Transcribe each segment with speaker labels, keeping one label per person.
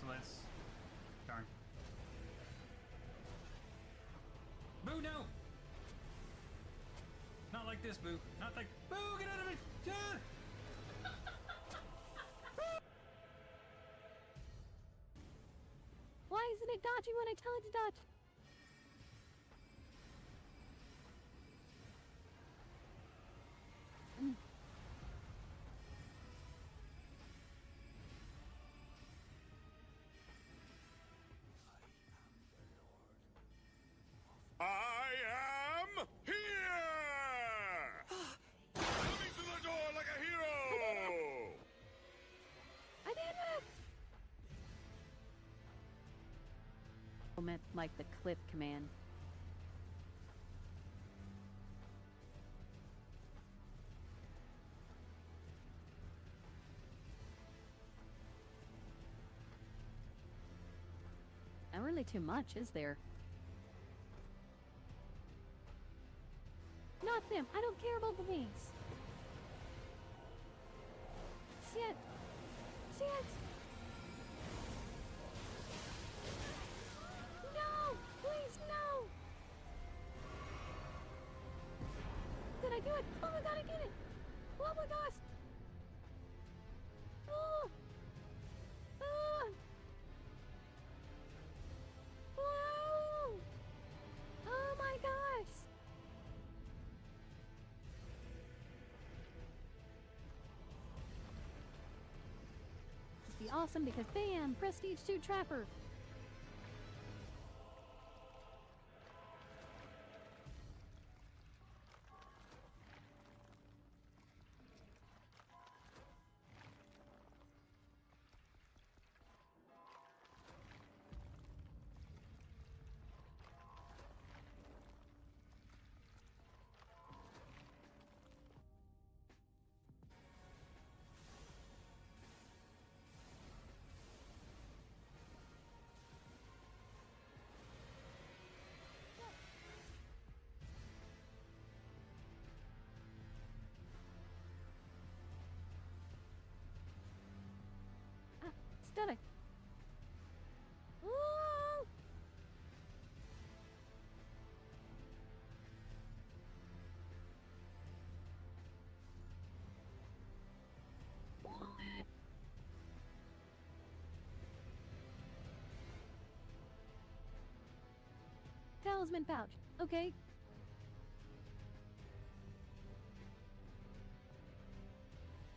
Speaker 1: merciless. Darn. Boo, no! Not like this, Boo. Not like... Boo, get out of it! Ah!
Speaker 2: Why isn't it dodging when I tell it to dodge?
Speaker 3: I am here! Coming through the door like a hero!
Speaker 2: I did it! I meant like the clip command. Not really too much, is there? Not them! I don't care about the bees! Shit! Shit! No! Please, no! Did I do it? Oh my god, I did it! Oh my gosh! Oh! Oh! Whoa! Oh my gosh! This would be awesome because bam! Prestige 2 Trapper! Stunning! Ooh! Talisman pouch. Okay.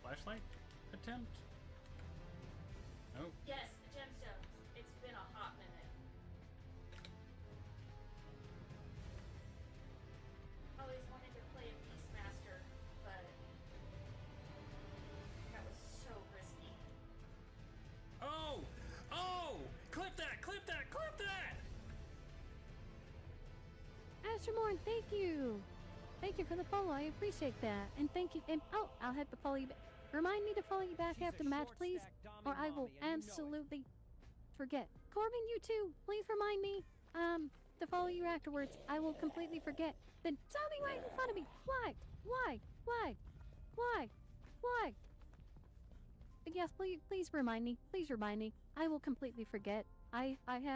Speaker 1: Flashlight attempt? Oh.
Speaker 4: Yes, the gemstones. It's been a hot minute. Always wanted to play a Beastmaster, but that was so risky.
Speaker 1: Oh! Oh! Clip that! Clip that! Clip that!
Speaker 2: Astromorn, thank you! Thank you for the follow, I appreciate that. And thank you, and oh, I'll have to follow you back. Remind me to follow you back after the match, please, or I will absolutely forget. Corbin, you too, please remind me, to follow you afterwards. I will completely forget. Then zombie right in front of me. Why? Why? Why? Why? Why? But yes, please remind me. Please remind me. I will completely forget. I
Speaker 1: I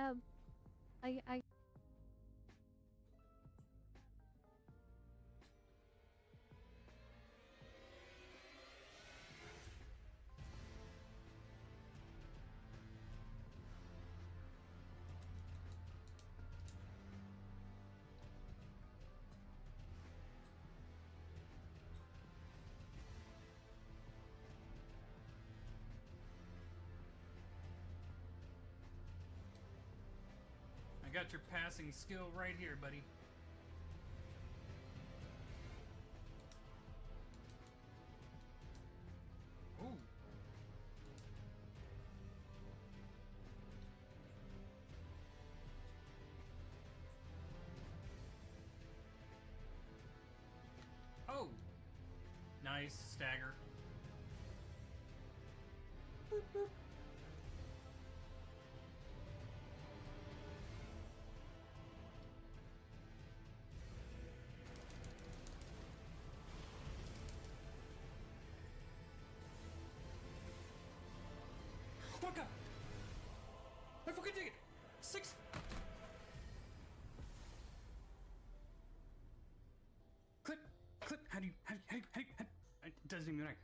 Speaker 1: got your passing skill right here, buddy. Ooh. Oh! Nice stagger. Boop, boop. Fuck up! 6. Clip. How do you, it doesn't even matter.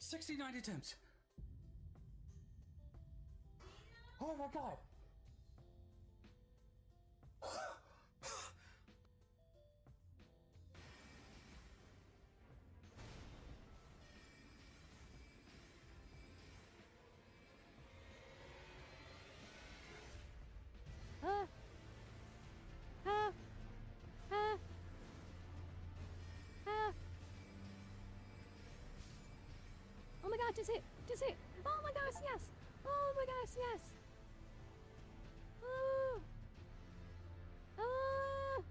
Speaker 1: 69 attempts. Oh my god.
Speaker 2: Oh my god, just hit! Just hit! Oh my gosh, yes! Oh my gosh, yes! Oh! Oh!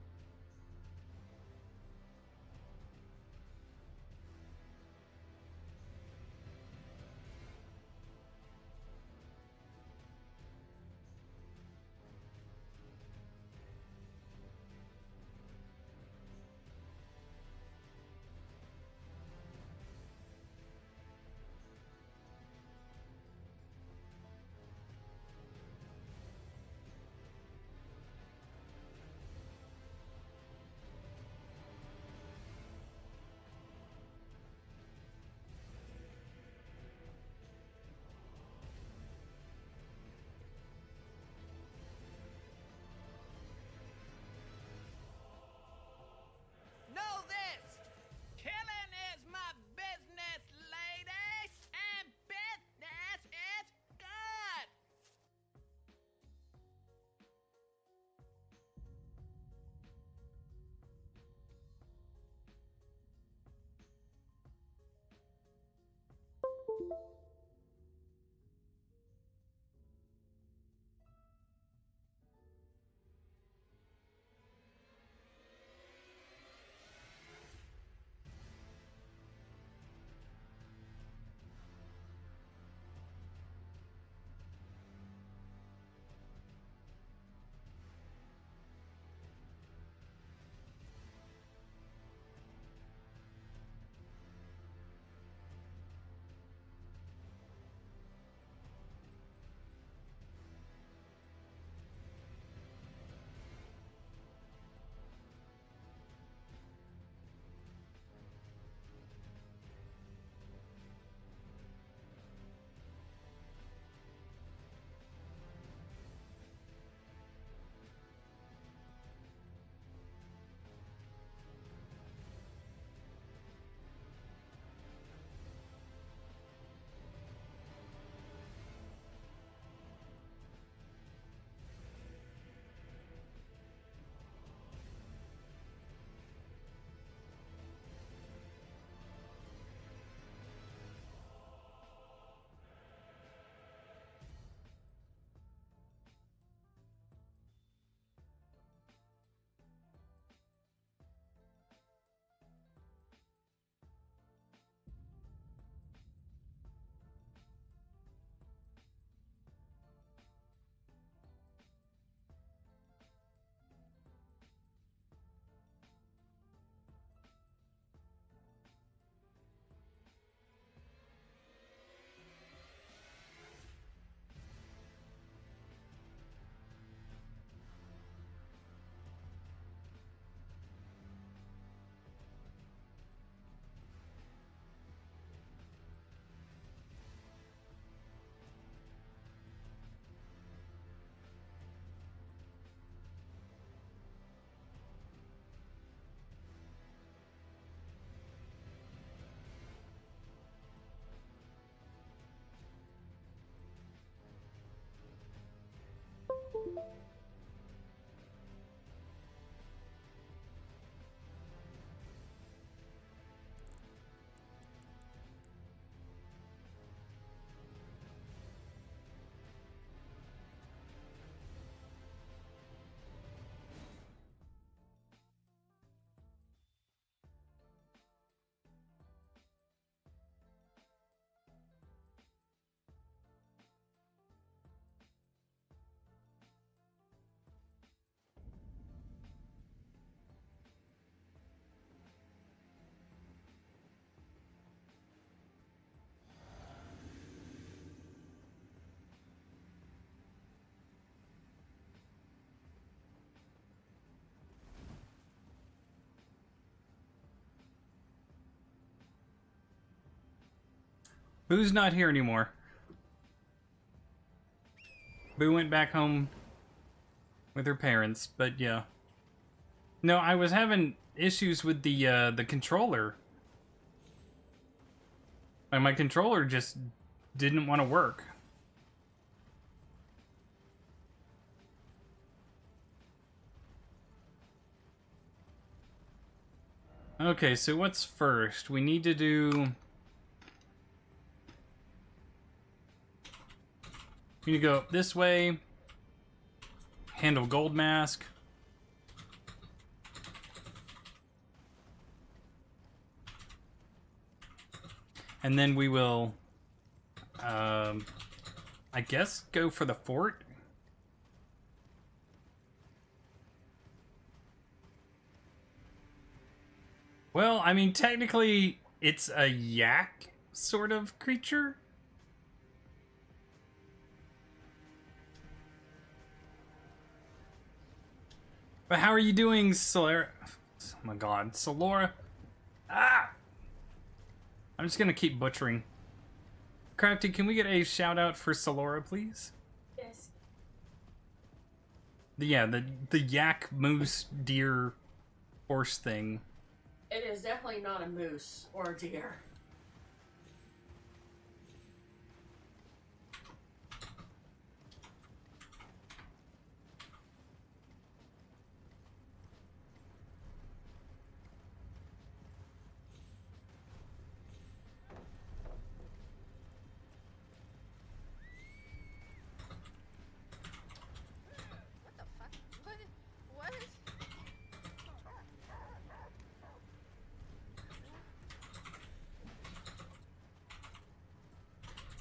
Speaker 1: Boo's not here anymore. Boo went back home with her parents, but yeah. No, I was having issues with the controller. Like, my controller just didn't want to work. Okay, so what's first? We need to do... We need to go up this way. Handle gold mask. And then we will, I guess, go for the fort. Well, I mean, technically, it's a yak sort of creature. But how are you doing, Solera? Oh my god, Solora. Ah! I'm just gonna keep butchering. Crafty, can we get a shout out for Solora, please?
Speaker 4: Yes.
Speaker 1: The yak, moose, deer, horse thing.
Speaker 5: It is definitely not a moose or a deer.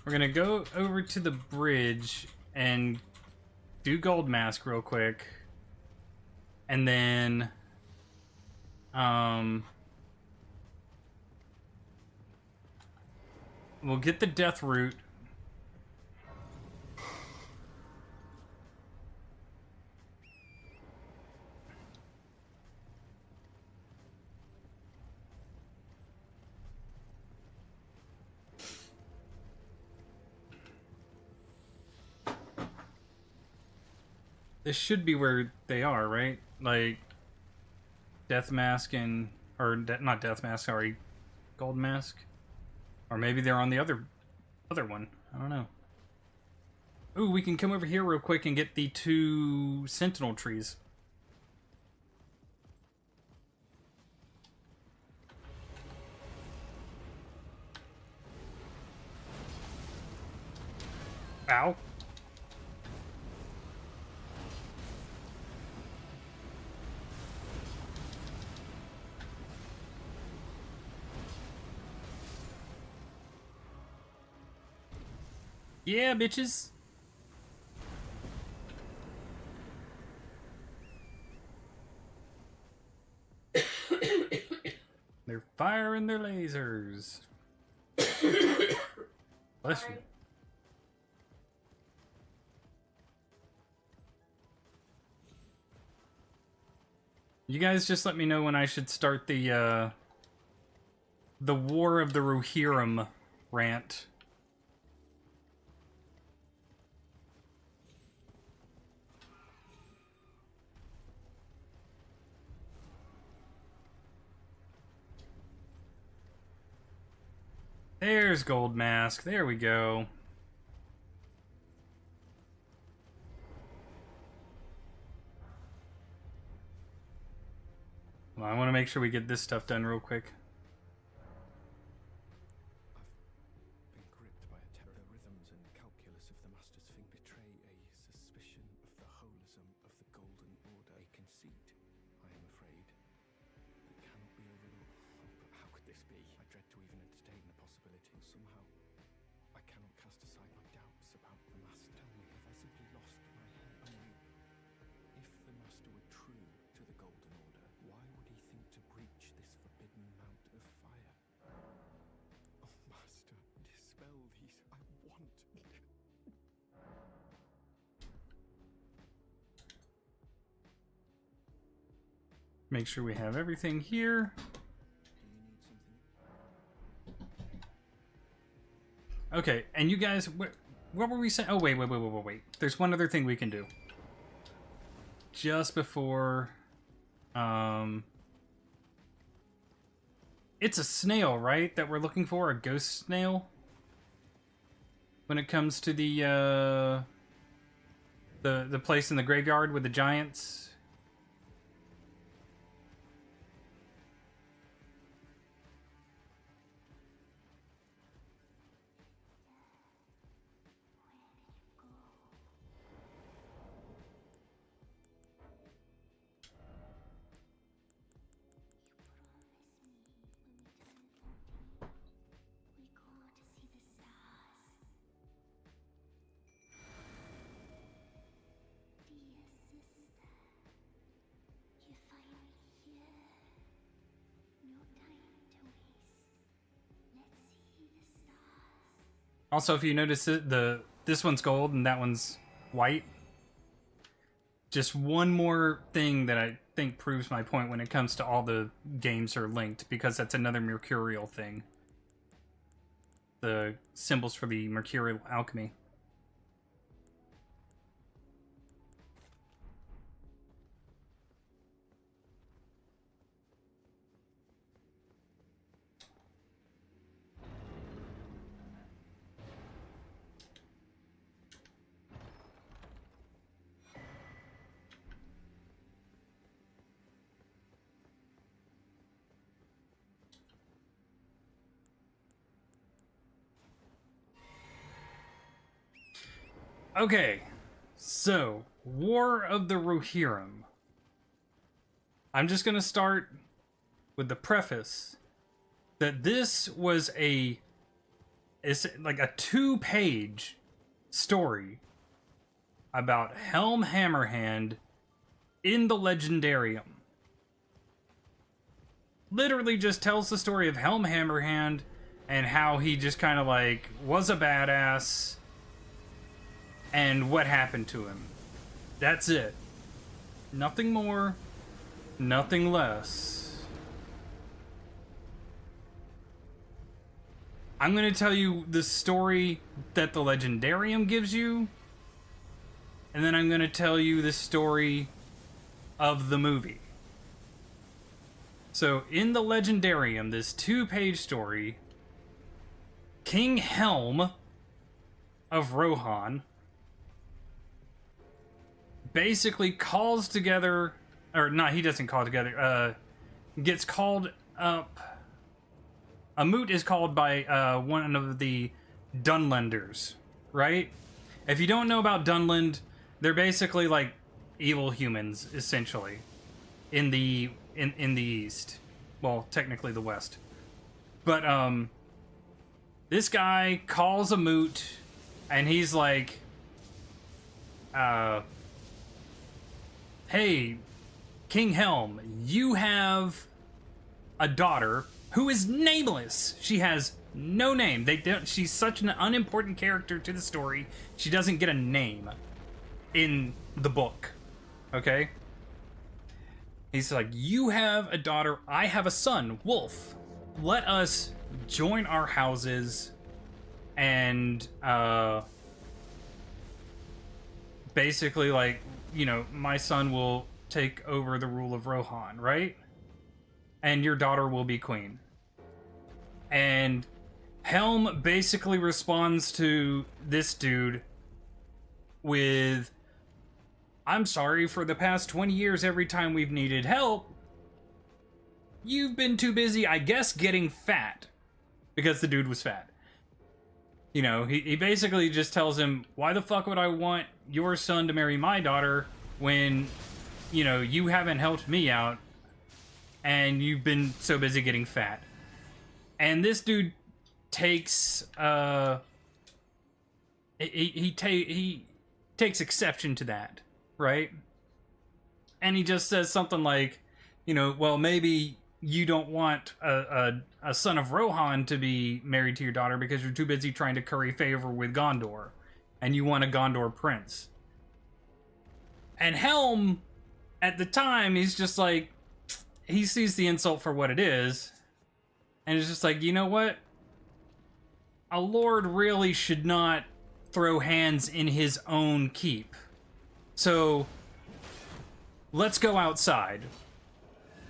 Speaker 1: We're gonna go over to the bridge and do gold mask real quick. And then we'll get the death root. This should be where they are, right? Like, Death Mask and... Or, not Death Mask, sorry. Gold Mask? Or maybe they're on the other one. I don't know. Ooh, we can come over here real quick and get the 2 Sentinel trees. Ow. Yeah, bitches. They're firing their lasers. Bless you. You guys just let me know when I should start the War of the Rohirrim rant. There's Gold Mask. There we go. Well, I want to make sure we get this stuff done real quick.
Speaker 6: I've been gripped by a terror. The rhythms and calculus of the master's thing betray a suspicion of the holism of the Golden Order. A conceit, I am afraid, that cannot be overlooked. Oh, but how could this be? I dread to even entertain the possibility. Somehow, I cannot cast aside my doubts about the master. Tell me, have I simply lost my head? Only, if the master were true to the Golden Order, why would he think to breach this forbidden mount of fire? Oh, master, dispel these. I want.
Speaker 1: Make sure we have everything here.
Speaker 6: Do you need something?
Speaker 1: Okay, and you guys, what were we saying? Oh, wait. There's one other thing we can do. Just before, it's a snail, right? That we're looking for, a ghost snail? When it comes to the place in the graveyard with the giants. Also, if you notice it, this one's gold and that one's white. Just one more thing that I think proves my point when it comes to all the games are linked, because that's another mercurial thing. The symbols for the mercurial alchemy. Okay, so, War of the Rohirrim. I'm just gonna start with the preface that this was it's like a 2-page story about Helm Hammerhand in the Legendarium. Literally just tells the story of Helm Hammerhand and how he just kind of like was a badass and what happened to him. That's it. Nothing more, nothing less. I'm going to tell you the story that the Legendarium gives you, and then I'm going to tell you the story of the movie. So, in the Legendarium, this 2-page story, King Helm of Rohan basically calls together, or not, he doesn't call together, gets called up. A moot is called by one of the Dunlenders, right? If you don't know about Dunland, they're basically like evil humans, essentially, in the East. Well, technically the West. But this guy calls a moot, and he's like, hey, King Helm, you have a daughter who is nameless. She has no name. She's such an unimportant character to the story. She doesn't get a name in the book. Okay? He's like, you have a daughter, I have a son, Wolf. Let us join our houses and basically, like, you know, my son will take over the rule of Rohan, right? And your daughter will be queen. And Helm basically responds to this dude with, I'm sorry, for the past 20 years, every time we've needed help, you've been too busy, I guess, getting fat. Because the dude was fat. You know, he basically just tells him, why the fuck would I want your son to marry my daughter when, you know, you haven't helped me out and you've been so busy getting fat. And this dude takes, he takes exception to that, right? And he just says something like, you know, well, maybe you don't want a son of Rohan to be married to your daughter because you're too busy trying to curry favor with Gondor, and you want a Gondor prince. And Helm, at the time, he's just like, he sees the insult for what it is, and it's just like, you know what? a lord really should not throw hands in his own keep. So let's go outside.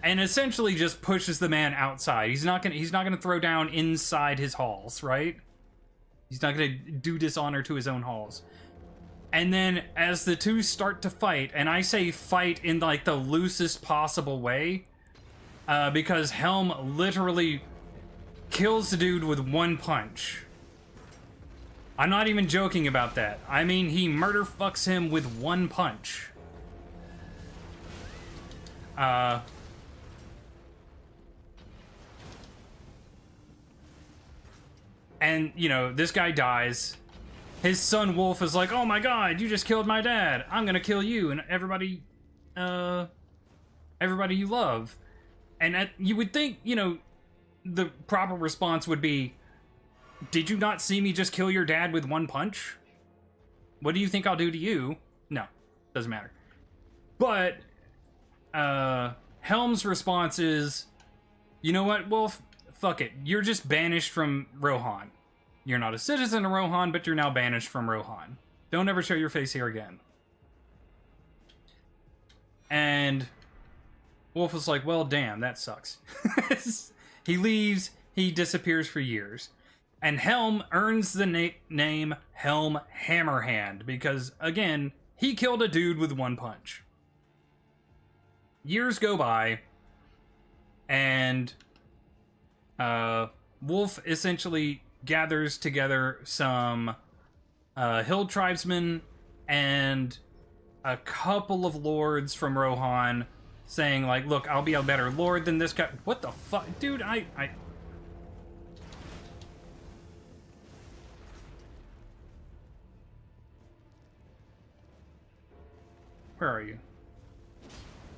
Speaker 1: And essentially just pushes the man outside. He's not gonna throw down inside his halls, right? He's not gonna do dishonor to his own halls. And then as the two start to fight, and I say fight in like the loosest possible way, because Helm literally kills the dude with one punch. I'm not even joking about that. I mean, he murder fucks him with one punch. And, you know, this guy dies. His son Wolf is like, oh my god, you just killed my dad. I'm gonna kill you and everybody you love. And you would think, you know, the proper response would be, did you not see me just kill your dad with one punch? What do you think I'll do to you? No, doesn't matter. But, Helm's response is, you know what, Wolf? Fuck it. You're just banished from Rohan. You're not a citizen of Rohan, but you're now banished from Rohan. Don't ever show your face here again. And Wolf was like, well, damn, that sucks. He leaves, he disappears for years. And Helm earns the name Helm Hammerhand because, again, he killed a dude with one punch. Years go by, and Wolf essentially gathers together some hill tribesmen and a couple of lords from Rohan, saying like, look, I'll be a better lord than this guy. What the fuck? Dude, Where are you?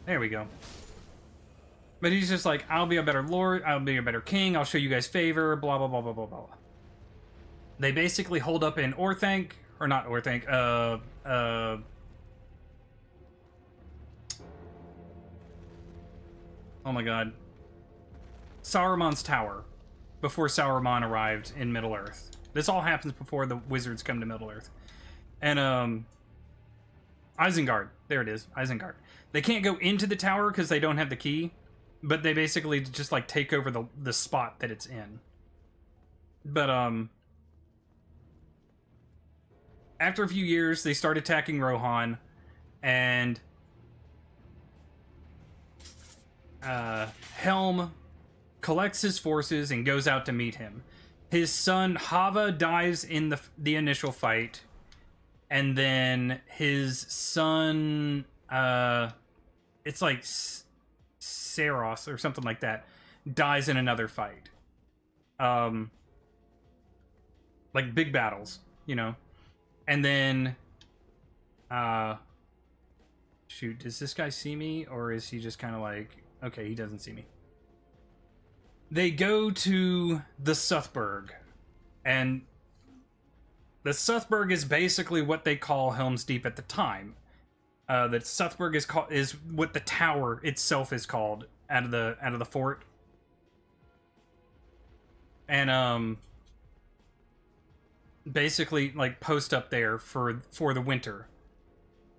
Speaker 1: There we go. But he's just like, I'll be a better lord, I'll be a better king, I'll show you guys favor, blah, blah, blah, blah, blah, blah. They basically hold up in Orthanc, or not Orthanc, oh my god. Saruman's Tower, before Saruman arrived in Middle-earth. This all happens before the wizards come to Middle-earth. And, Isengard. There it is, Isengard. They can't go into the tower because they don't have the key, but they basically just, like, take over the spot that it's in. But, after a few years, they start attacking Rohan, and Helm collects his forces and goes out to meet him. His son Hava dies in the initial fight, and then his son, it's like Saros or something like that, dies in another fight. Like big battles, you know. And then, shoot, does this guy see me, or is he just kind of like, okay, he doesn't see me. They go to the Southburg, and the Southburg is basically what they call Helm's Deep at the time. The Southburg is what the tower itself is called out of the fort. And basically like post up there for the winter.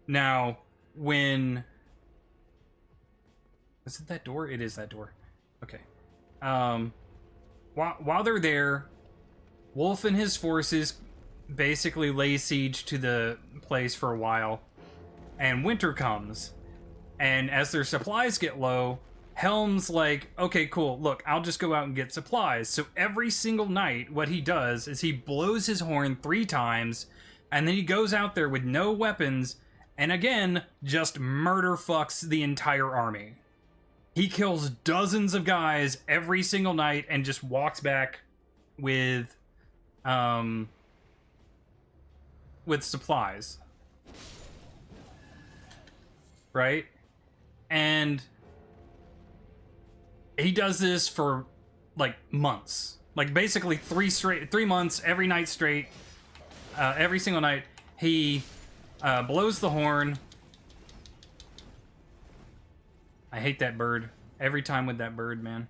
Speaker 1: Now, when is it that door? It is that door. Okay. While they're there, Wolf and his forces basically lay siege to the place for a while, and winter comes, and as their supplies get low, Helm's like, okay, cool, look, I'll just go out and get supplies. So every single night, what he does is he blows his horn 3 times, and then he goes out there with no weapons, and again, just murder fucks the entire army. He kills dozens of guys every single night and just walks back with supplies. Right? And he does this for like months. Like basically 3 months, every night straight. Every single night he blows the horn. I hate that bird. Every time with that bird, man.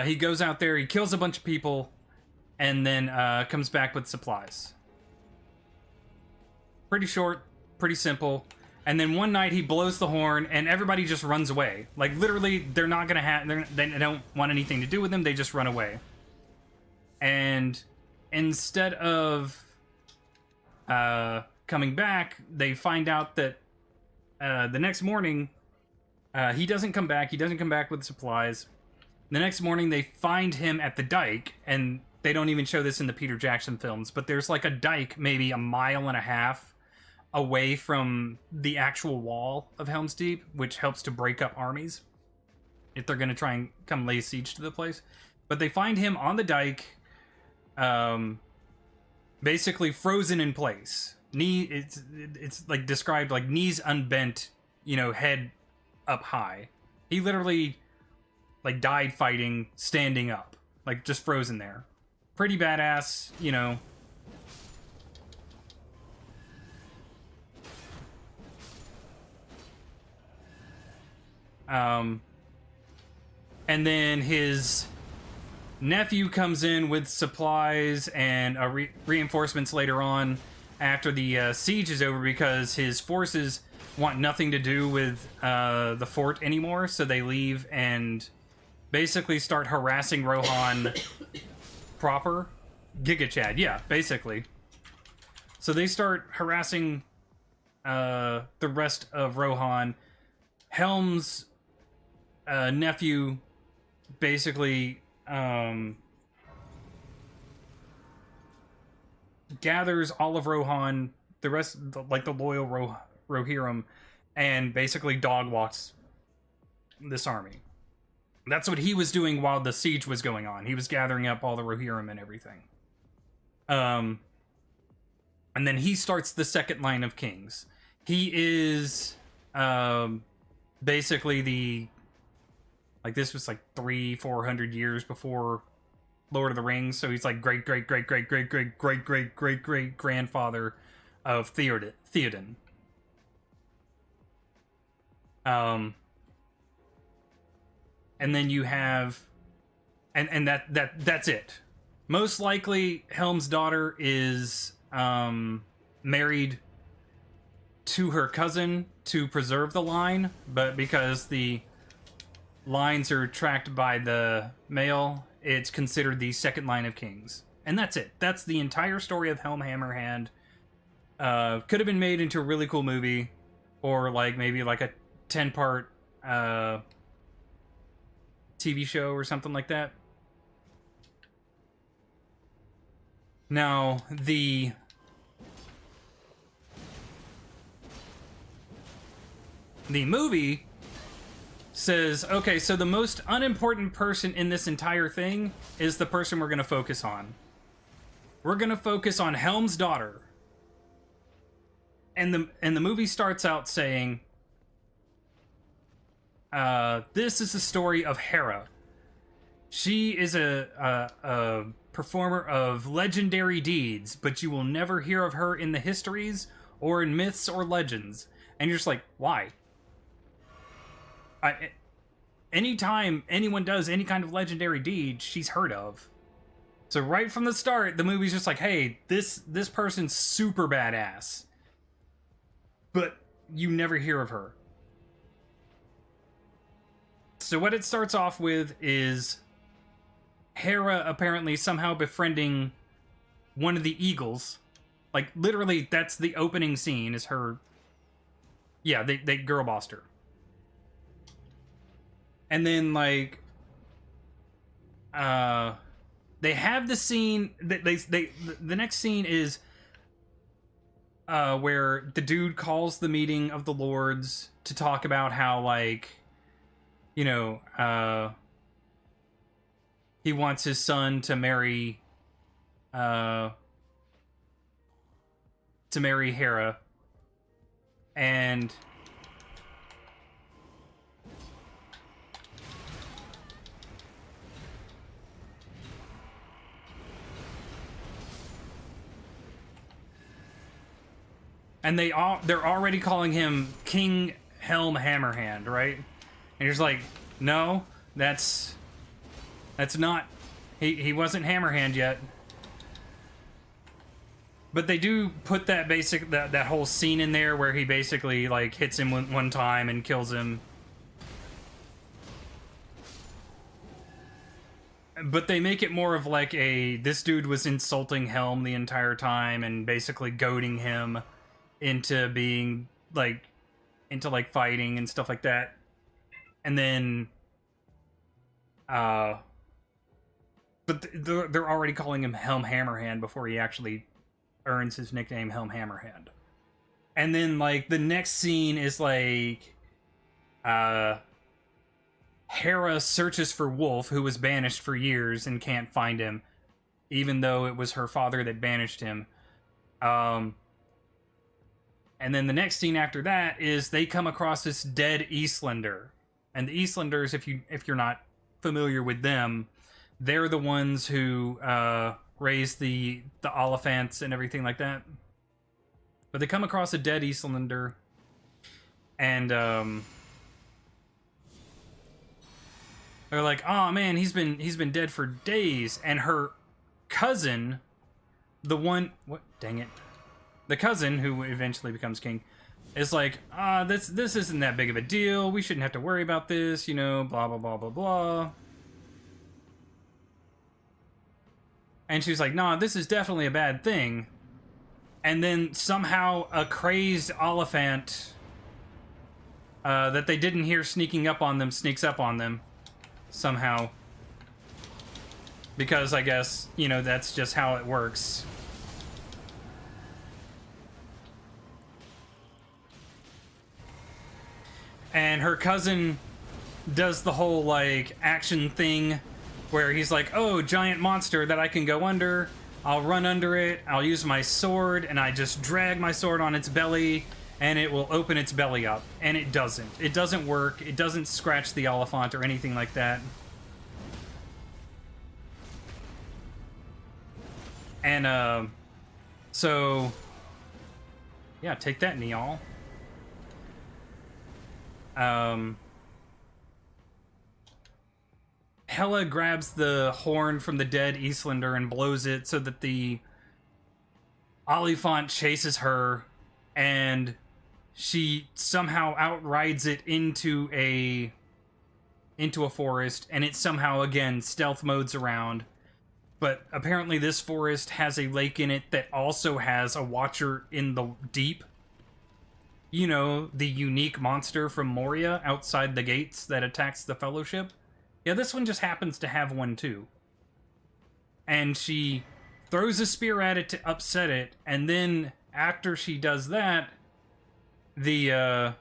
Speaker 1: He goes out there, he kills a bunch of people, and then comes back with supplies. Pretty short, pretty simple. And then one night he blows the horn, and everybody just runs away. Like, literally, they're not gonna have... They don't want anything to do with him, they just run away. And instead of coming back, they find out that the next morning, he doesn't come back. He doesn't come back with supplies. The next morning, they find him at the dike, and they don't even show this in the Peter Jackson films, but there's like a dike maybe 1.5 miles away from the actual wall of Helm's Deep, which helps to break up armies if they're going to try and come lay siege to the place. But they find him on the dike, basically frozen in place. It's like described like knees unbent, you know, head up high. He literally like died fighting, standing up, like just frozen there. Pretty badass, you know. And then his nephew comes in with supplies and reinforcements later on after the siege is over, because his forces want nothing to do with the fort anymore, so they leave and basically start harassing Rohan proper. Giga Chad, yeah, basically. So they start harassing the rest of Rohan. Helm's nephew basically gathers all of Rohan, the rest, like the loyal Rohirrim, and basically dog walks this army. That's what he was doing while the siege was going on. He was gathering up all the Rohirrim and everything. And then he starts the second line of kings. He is basically the, like, this was like 300-400 years before Lord of the Rings, so he's like great grandfather of Theoden. And then you have, and that's it. Most likely, Helm's daughter is married to her cousin to preserve the line, but because the lines are tracked by the male, it's considered the second line of kings. And that's it. That's the entire story of Helm Hammerhand. Could have been made into a really cool movie, or like maybe like a 10-part TV show or something like that. Now, the movie says, okay, so the most unimportant person in this entire thing is the person we're going to focus on. We're going to focus on Helm's daughter. And the movie starts out saying, this is the story of Hera. She is a performer of legendary deeds, but you will never hear of her in the histories or in myths or legends. And you're just like, why? Anytime anyone does any kind of legendary deed, she's heard of. So right from the start, the movie's just like, hey, this person's super badass, but you never hear of her. So what it starts off with is Hera apparently somehow befriending one of the eagles. Like, literally, that's the opening scene, is her... Yeah, they girl bossed her. And then, like... they have the scene... The next scene is... where the dude calls the meeting of the lords to talk about how, like... You know, he wants his son to marry Hera, and they're already calling him King Helm Hammerhand, right? And you're just like, no, that's That's not... He wasn't Hammerhand yet. But they do put that that whole scene in there where he basically, like, hits him one time and kills him. But they make it more of like this dude was insulting Helm the entire time and basically goading him into being, like, fighting and stuff like that. And then, but they're already calling him Helm Hammerhand before he actually earns his nickname Helm Hammerhand. And then, like, the next scene is like, Hera searches for Wolf, who was banished for years and can't find him, even though it was her father that banished him. And then the next scene after that is they come across this dead Eastlander. And the Eastlanders, if you're not familiar with them, they're the ones who raise the Oliphants and everything like that. But they come across a dead Eastlander, and they're like, "Oh man, he's been dead for days." And her cousin, the one, what? Dang it, the cousin who eventually becomes king, is like, this isn't that big of a deal. We shouldn't have to worry about this, you know, blah blah blah blah blah. And she's like, "Nah, this is definitely a bad thing." And then somehow a crazed Oliphant that they didn't hear sneaking up on them sneaks up on them somehow. Because I guess, you know, that's just how it works. And her cousin does the whole, like, action thing where he's like, "Oh, giant monster that I can go under. I'll run under it. I'll use my sword, and I just drag my sword on its belly, and it will open its belly up." And it doesn't. It doesn't work. It doesn't scratch the Oliphant or anything like that. And, so... yeah, take that, Neal. Hela grabs the horn from the dead Eastlander and blows it so that the Oliphant chases her, and she somehow outrides it into a forest, and it somehow, again, stealth modes around. But apparently this forest has a lake in it that also has a Watcher in the Deep. You know, the unique monster from Moria outside the gates that attacks the Fellowship. Yeah, this one just happens to have one too. And she throws a spear at it to upset it, and then after she does that, the,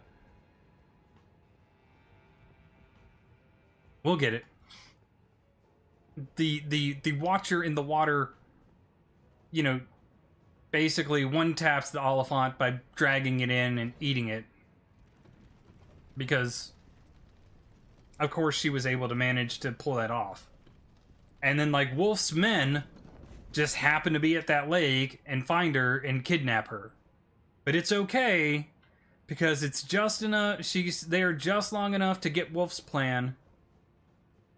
Speaker 1: we'll get it. The Watcher in the water, you know, basically one-taps the Oliphant by dragging it in and eating it. Because, of course, she was able to manage to pull that off. And then, like, Wolf's men just happen to be at that lake and find her and kidnap her. But it's okay, because it's just enough, she's there just long enough to get Wolf's plan.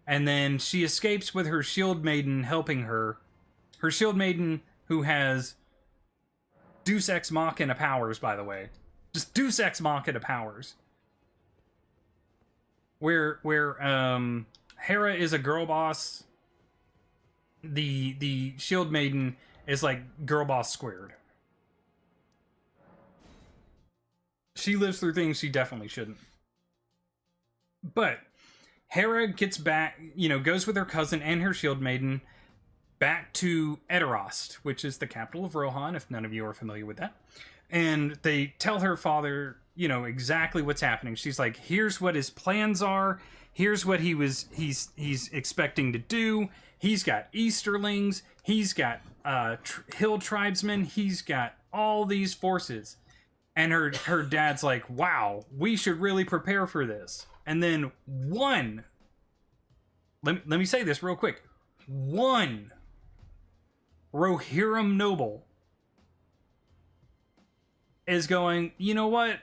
Speaker 1: And then she escapes with her Shield Maiden helping her. Her Shield Maiden, who has Deus Ex Machina powers, by the way. Just Deus Ex Machina powers. Where Hera is a girl boss, the Shield Maiden is like girl boss squared. She lives through things she definitely shouldn't. But Hera gets back, you know, goes with her cousin and her Shield Maiden back to Edorast, which is the capital of Rohan, if none of you are familiar with that. And they tell her father, you know, exactly what's happening. She's like, here's what his plans are. Here's what he's expecting to do. He's got Easterlings. He's got hill tribesmen. He's got all these forces. And her dad's like, wow, we should really prepare for this. And then let me say this real quick. One Rohirrim noble is going, you know what?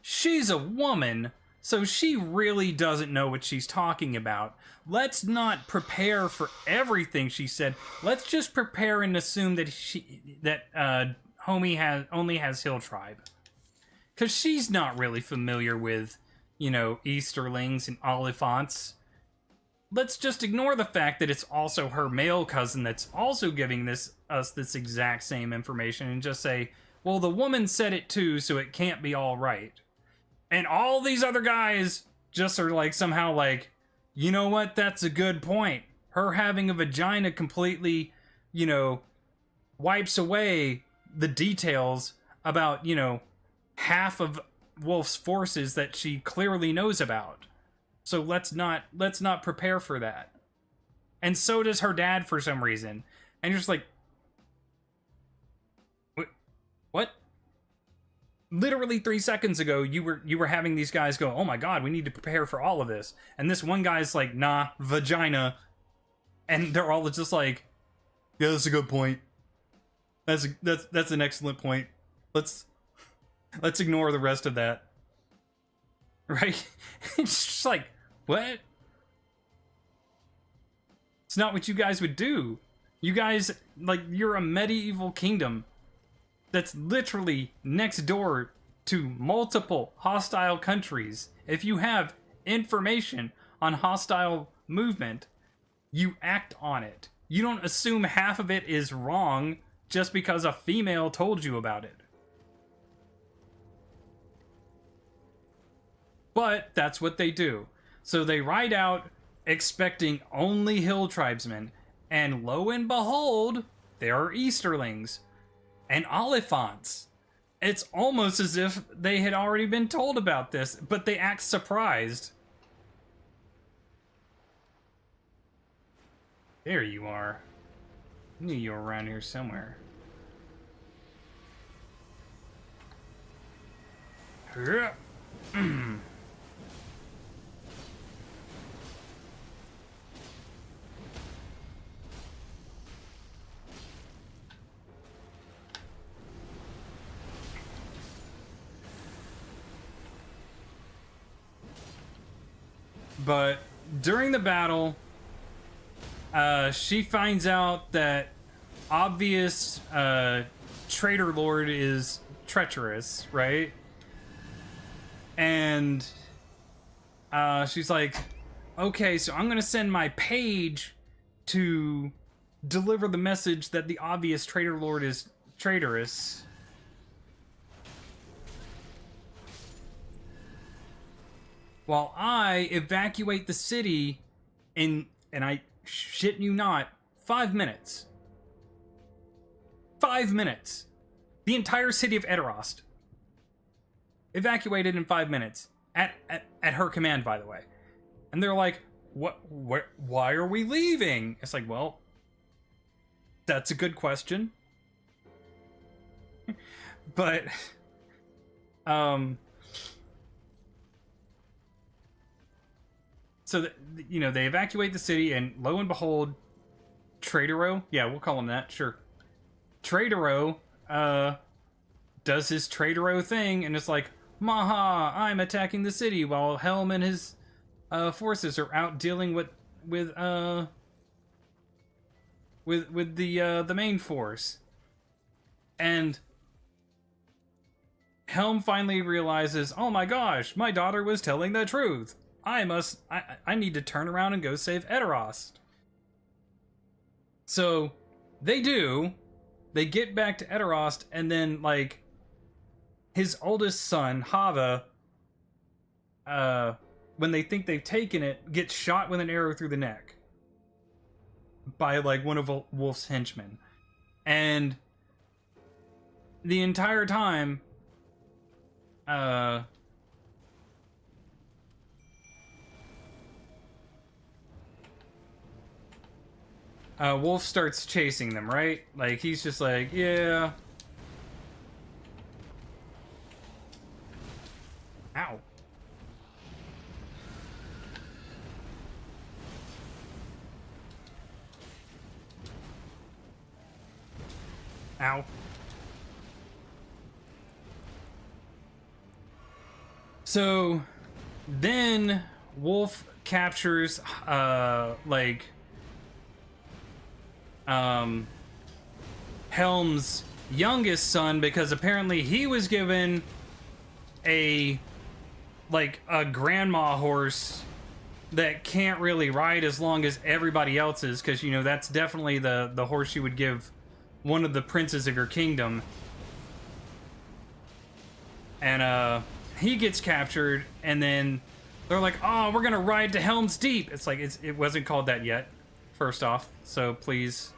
Speaker 1: She's a woman. So she really doesn't know what she's talking about. Let's not prepare for everything she said. Let's just prepare and assume that homie only has Hill Tribe. Because she's not really familiar with, you know, Easterlings and Oliphants. Let's just ignore the fact that it's also her male cousin that's also giving us this exact same information and just say, well, the woman said it too, so it can't be all right. And all these other guys just are like somehow like, you know what, that's a good point. Her having a vagina completely, you know, wipes away the details about, you know, half of Wolf's forces that she clearly knows about. So let's not prepare for that. And so does her dad for some reason. And you're just like, what? Literally 3 seconds ago, you were having these guys go, oh my god, we need to prepare for all of this. And this one guy's like, nah, vagina. And they're all just like, yeah, that's a good point. That's an excellent point. Let's ignore the rest of that. Right? It's just like, what? It's not what you guys would do. You guys, like, you're a medieval kingdom that's literally next door to multiple hostile countries. If you have information on hostile movement, you act on it. You don't assume half of it is wrong just because a female told you about it. But that's what they do. So they ride out expecting only hill tribesmen, and lo and behold, there are Easterlings and Oliphants. It's almost as if they had already been told about this, but they act surprised. There you are. I knew you were around here somewhere. But during the battle, she finds out that obvious traitor lord is treacherous, right? And she's like, okay, so I'm gonna send my page to deliver the message that the obvious traitor lord is traitorous. While I evacuate the city in, and I shit you not, 5 minutes. 5 minutes. The entire city of Eterost. Evacuated in 5 minutes. At her command, by the way. And they're like, why are we leaving? It's like, well, that's a good question. But, so, you know, they evacuate the city, and lo and behold, Traitoro, yeah, we'll call him that, sure. Traitoro, does his Traitoro thing, and it's like, Maha, I'm attacking the city, while Helm and his, forces are out dealing with the main force. And Helm finally realizes, oh my gosh, my daughter was telling the truth. I need to turn around and go save Eterost. So, they do. They get back to Eterost, and then, like, his oldest son, Hava, when they think they've taken it, gets shot with an arrow through the neck. By, like, one of Wolf's henchmen. And the entire time, Wolf starts chasing them, right? Like, he's just like, yeah. Ow. Ow. So, Then Wolf captures Helm's youngest son, because apparently he was given a grandma horse that can't really ride as long as everybody else's, because you know that's definitely the horse you would give one of the princes of your kingdom. And he gets captured, and then they're like, oh, we're gonna ride to Helm's Deep. It's like it wasn't called that yet, first off, so please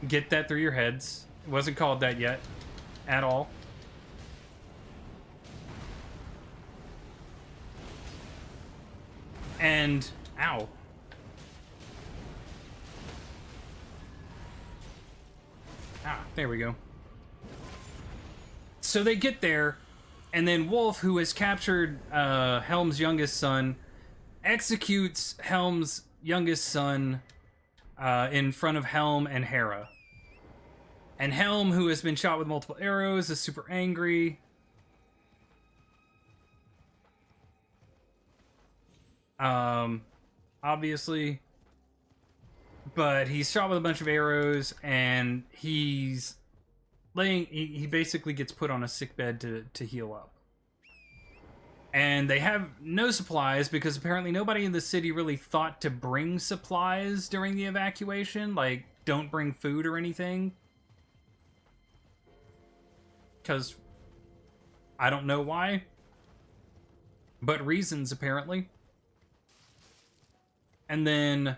Speaker 1: get that through your heads. It wasn't called that yet at all. And ow. There we go. So they get there, and then Wolf, who has captured Helm's youngest son, executes Helm's youngest son in front of Helm and Hera. And Helm, who has been shot with multiple arrows, is super angry. Obviously. But he's shot with a bunch of arrows, and he's he basically gets put on a sickbed to heal up. And they have no supplies, because apparently nobody in the city really thought to bring supplies during the evacuation. Like, don't bring food or anything. Because I don't know why. But reasons, apparently. And then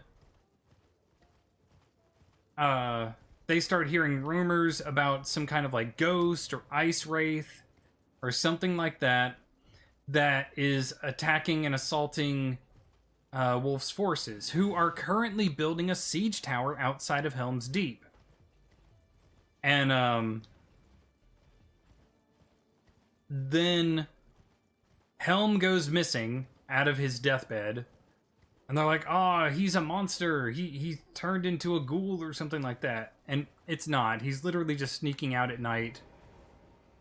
Speaker 1: they start hearing rumors about some kind of like ghost or ice wraith or something like that that is attacking and assaulting Wolf's forces, who are currently building a siege tower outside of Helm's Deep. And then Helm goes missing out of his deathbed. And they're like, oh, he's a monster. He turned into a ghoul or something like that. And it's not. He's literally just sneaking out at night,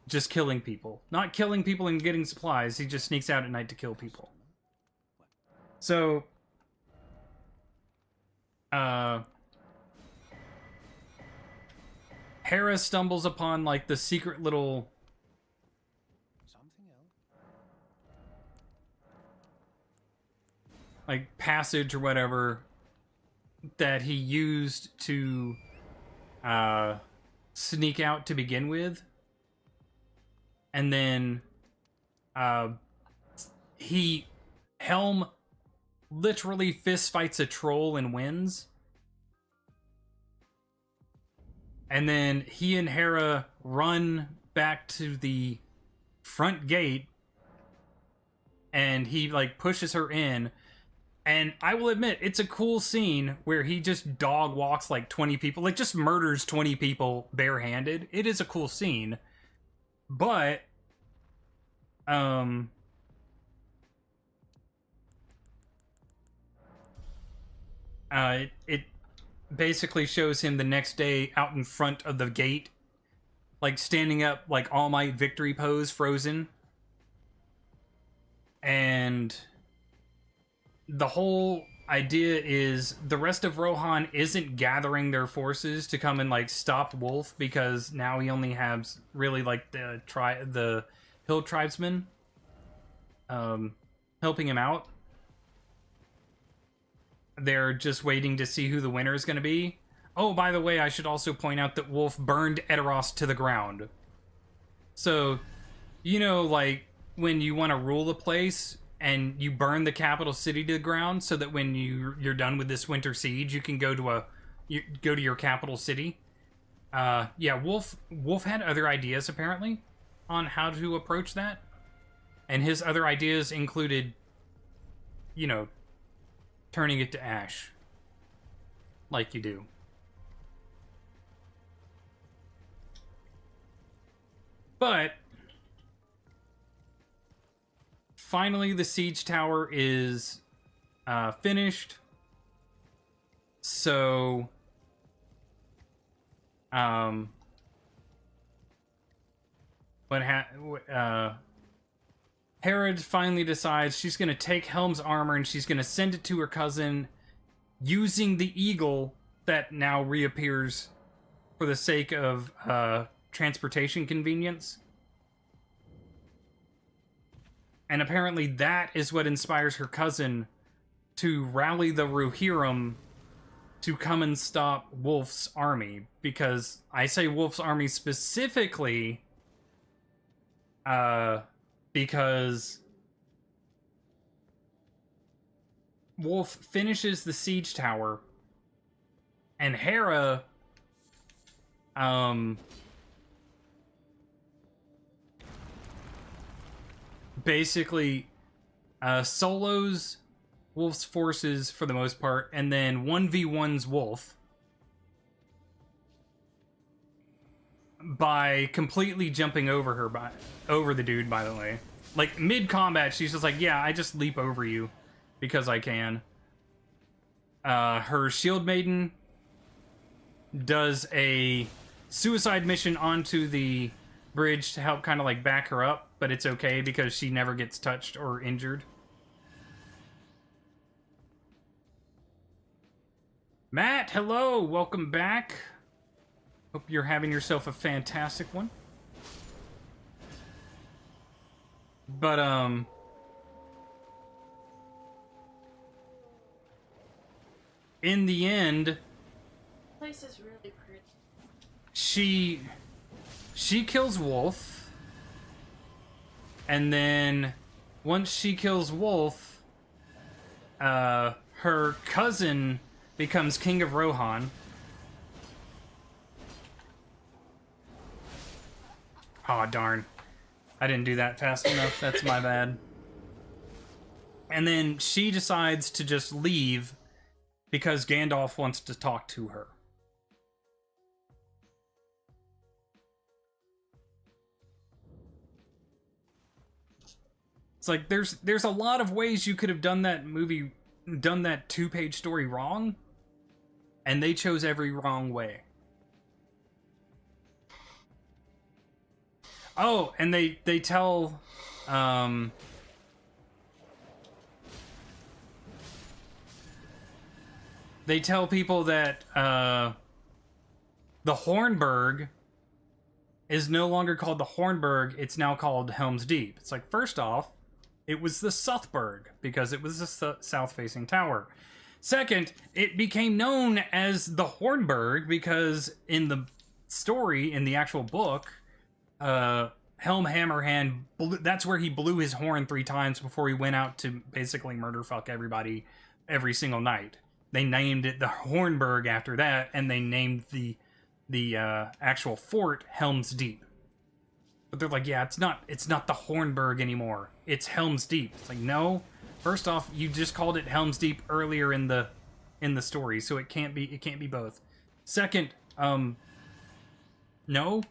Speaker 1: just killing people. Not killing people and getting supplies. He just sneaks out at night to kill people. So, Hera stumbles upon, like, the secret little like passage or whatever that he used to sneak out to begin with, and then Helm literally fist fights a troll and wins, and then he and Hera run back to the front gate, and he like pushes her in. And I will admit, it's a cool scene where he just dog walks like 20 people, like just murders 20 people barehanded. It is a cool scene. But, it basically shows him the next day out in front of the gate, like standing up, like All Might victory pose, frozen. And the whole idea is the rest of Rohan isn't gathering their forces to come and like stop Wolf, because now he only has really like the hill tribesmen helping him out. They're just waiting to see who the winner is going to be. Oh, by the way, I should also point out that Wolf burned Edoras to the ground. So, you know, like when you want to rule a place and you burn the capital city to the ground, so that when you're done with this winter siege, you can go to your capital city. Yeah, Wolf had other ideas apparently on how to approach that, and his other ideas included, you know, turning it to ash, like you do. But finally, the siege tower is finished. So, Hera finally decides she's going to take Helm's armor and she's going to send it to her cousin using the eagle that now reappears for the sake of transportation convenience. And apparently that is what inspires her cousin to rally the Rohirrim to come and stop Wolf's army. Because I say Wolf's army specifically because Wolf finishes the siege tower and Hera basically solos Wolf's forces for the most part, and then 1v1s Wolf by completely jumping over her, over the dude, by the way. Like, mid-combat, she's just like, yeah, I just leap over you because I can. Her shield maiden does a suicide mission onto the bridge to help kind of like back her up, but it's okay because she never gets touched or injured. Matt, hello, welcome back. Hope you're having yourself a fantastic one. But in the end,
Speaker 5: This place is really pretty.
Speaker 1: she kills Wolf, and then once she kills Wolf, her cousin becomes King of Rohan. Aw, darn. I didn't do that fast enough. That's my bad. And then she decides to just leave because Gandalf wants to talk to her. It's like there's a lot of ways you could have done that movie, done that 2-page story wrong, and they chose every wrong way. Oh, and they tell they tell people that the Hornburg is no longer called the Hornburg, it's now called Helm's Deep. It's like, first off, it was the Southburg because it was the south-facing tower. Second, it became known as the Hornburg because in the story, in the actual book, Helm Hammerhand, that's where he blew his horn 3 times before he went out to basically murder fuck everybody every single night. They named it the Hornburg after that, and they named the actual fort Helm's Deep. But they're like, yeah, it's not the Hornburg anymore. It's Helm's Deep. It's like, no. First off, you just called it Helm's Deep earlier in the story, so it can't be both. Second, no.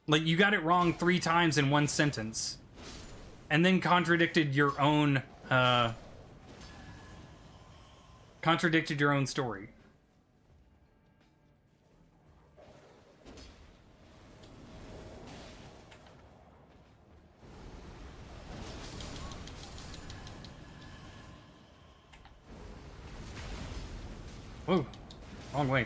Speaker 1: Like, you got it wrong 3 times in one sentence. And then contradicted your own story. Whoa, wrong way.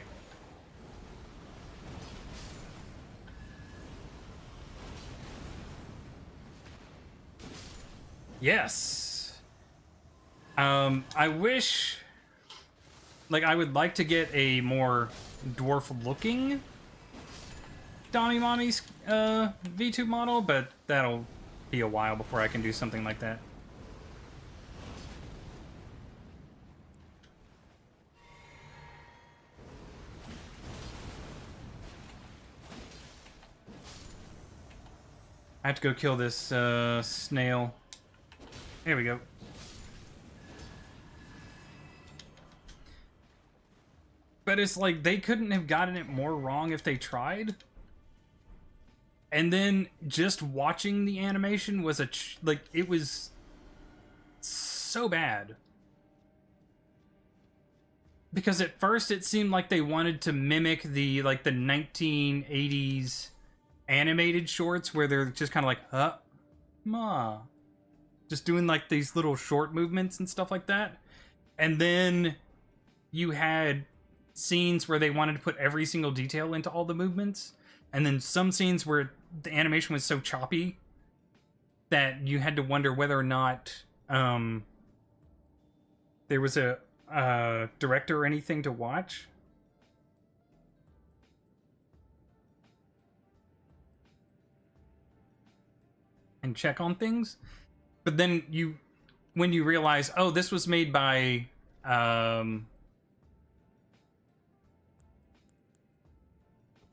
Speaker 1: Yes. I wish, like, I would like to get a more dwarf-looking Donnie Mommy's V2 model, but that'll be a while before I can do something like that. I have to go kill this snail. There we go. But it's like, they couldn't have gotten it more wrong if they tried. And then just watching the animation was like, it was so bad. Because at first it seemed like they wanted to mimic the 1980s animated shorts where they're just kind of like, Ma. Just doing like these little short movements and stuff like that. And then you had scenes where they wanted to put every single detail into all the movements. And then some scenes where the animation was so choppy that you had to wonder whether or not there was a director or anything to watch. And check on things. But then when you realize, oh, this was made by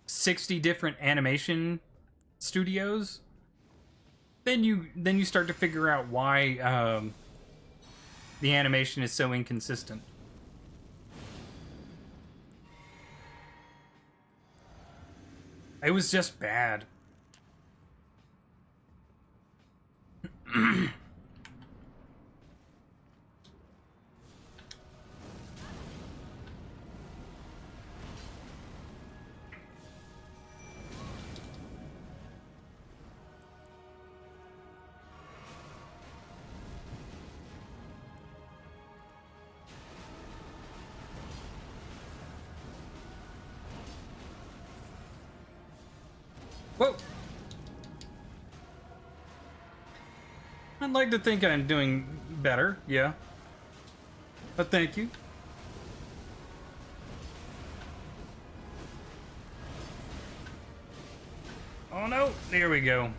Speaker 1: 60 different animation studios, then you start to figure out why the animation is so inconsistent. It was just bad. Whoa! I'd like to think I'm doing better, yeah. But thank you. Oh no, there we go.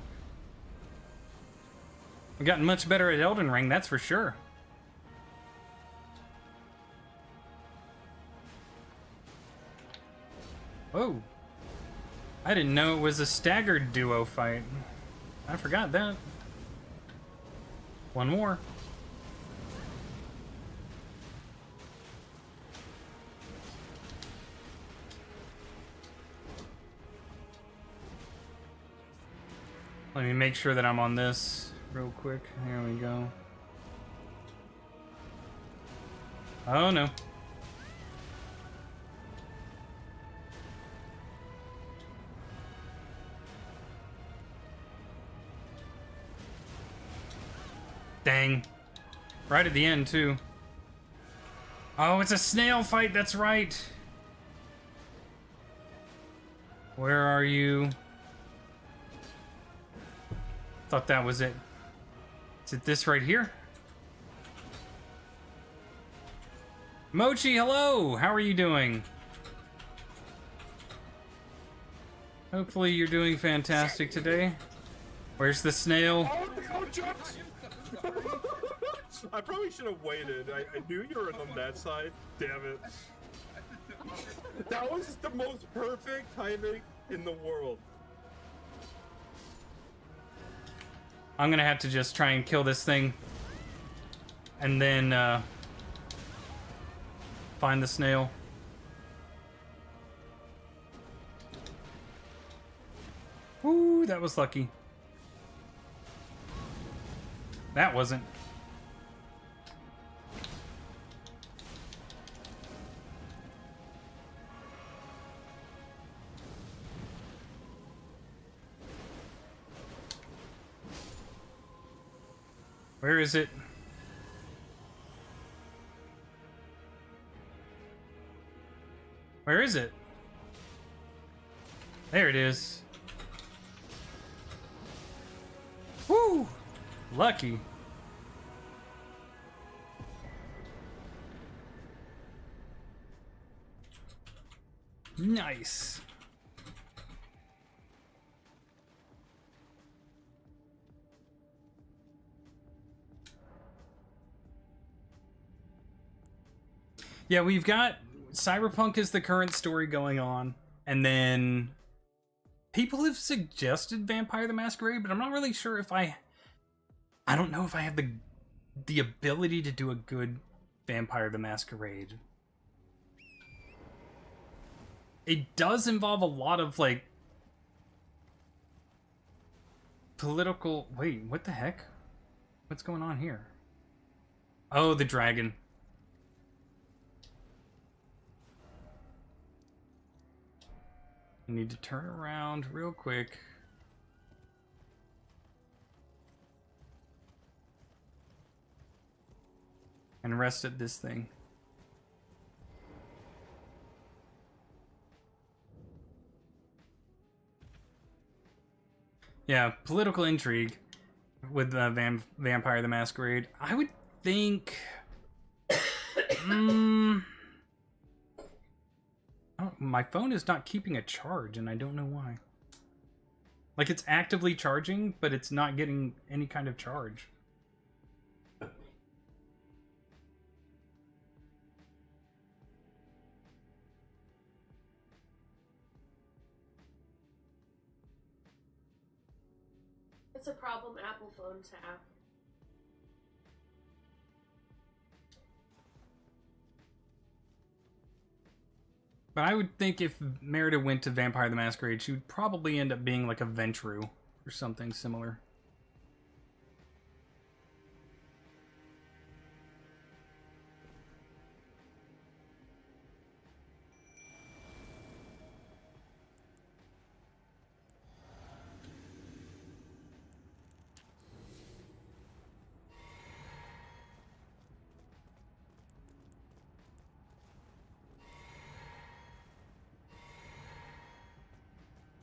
Speaker 1: I've gotten much better at Elden Ring, that's for sure. Whoa. I didn't know it was a staggered duo fight. I forgot that. One more. Let me make sure that I'm on this real quick. Here we go. Oh no. Dang. Right at the end, too. Oh, it's a snail fight, that's right. Where are you? Thought that was it. Is it this right here? Mochi, hello! How are you doing? Hopefully you're doing fantastic today. Where's the snail?
Speaker 3: Oh, jumped! I probably should have waited. I knew you were on that side. Damn it. That was the most perfect timing in the world.
Speaker 1: I'm gonna have to just try and kill this thing. And then, find the snail. Ooh, that was lucky. That wasn't. Where is it? Where is it? There it is. Woo! Lucky. Nice. Yeah, we've got Cyberpunk is the current story going on, and then people have suggested Vampire the Masquerade, but I'm not really sure if I don't know if I have the ability to do a good Vampire the Masquerade. It does involve a lot of like political. Wait, what the heck? What's going on here? Oh, the dragon. I need to turn around real quick. and rest at this thing. Yeah, political intrigue with Vampire the Masquerade. I would think... oh, my phone is not keeping a charge, and I don't know why. Like, it's actively charging, but it's not getting any kind of charge.
Speaker 5: It's a problem Apple phones have.
Speaker 1: But I would think if Merida went to Vampire the Masquerade, she would probably end up being like a Ventru or something similar.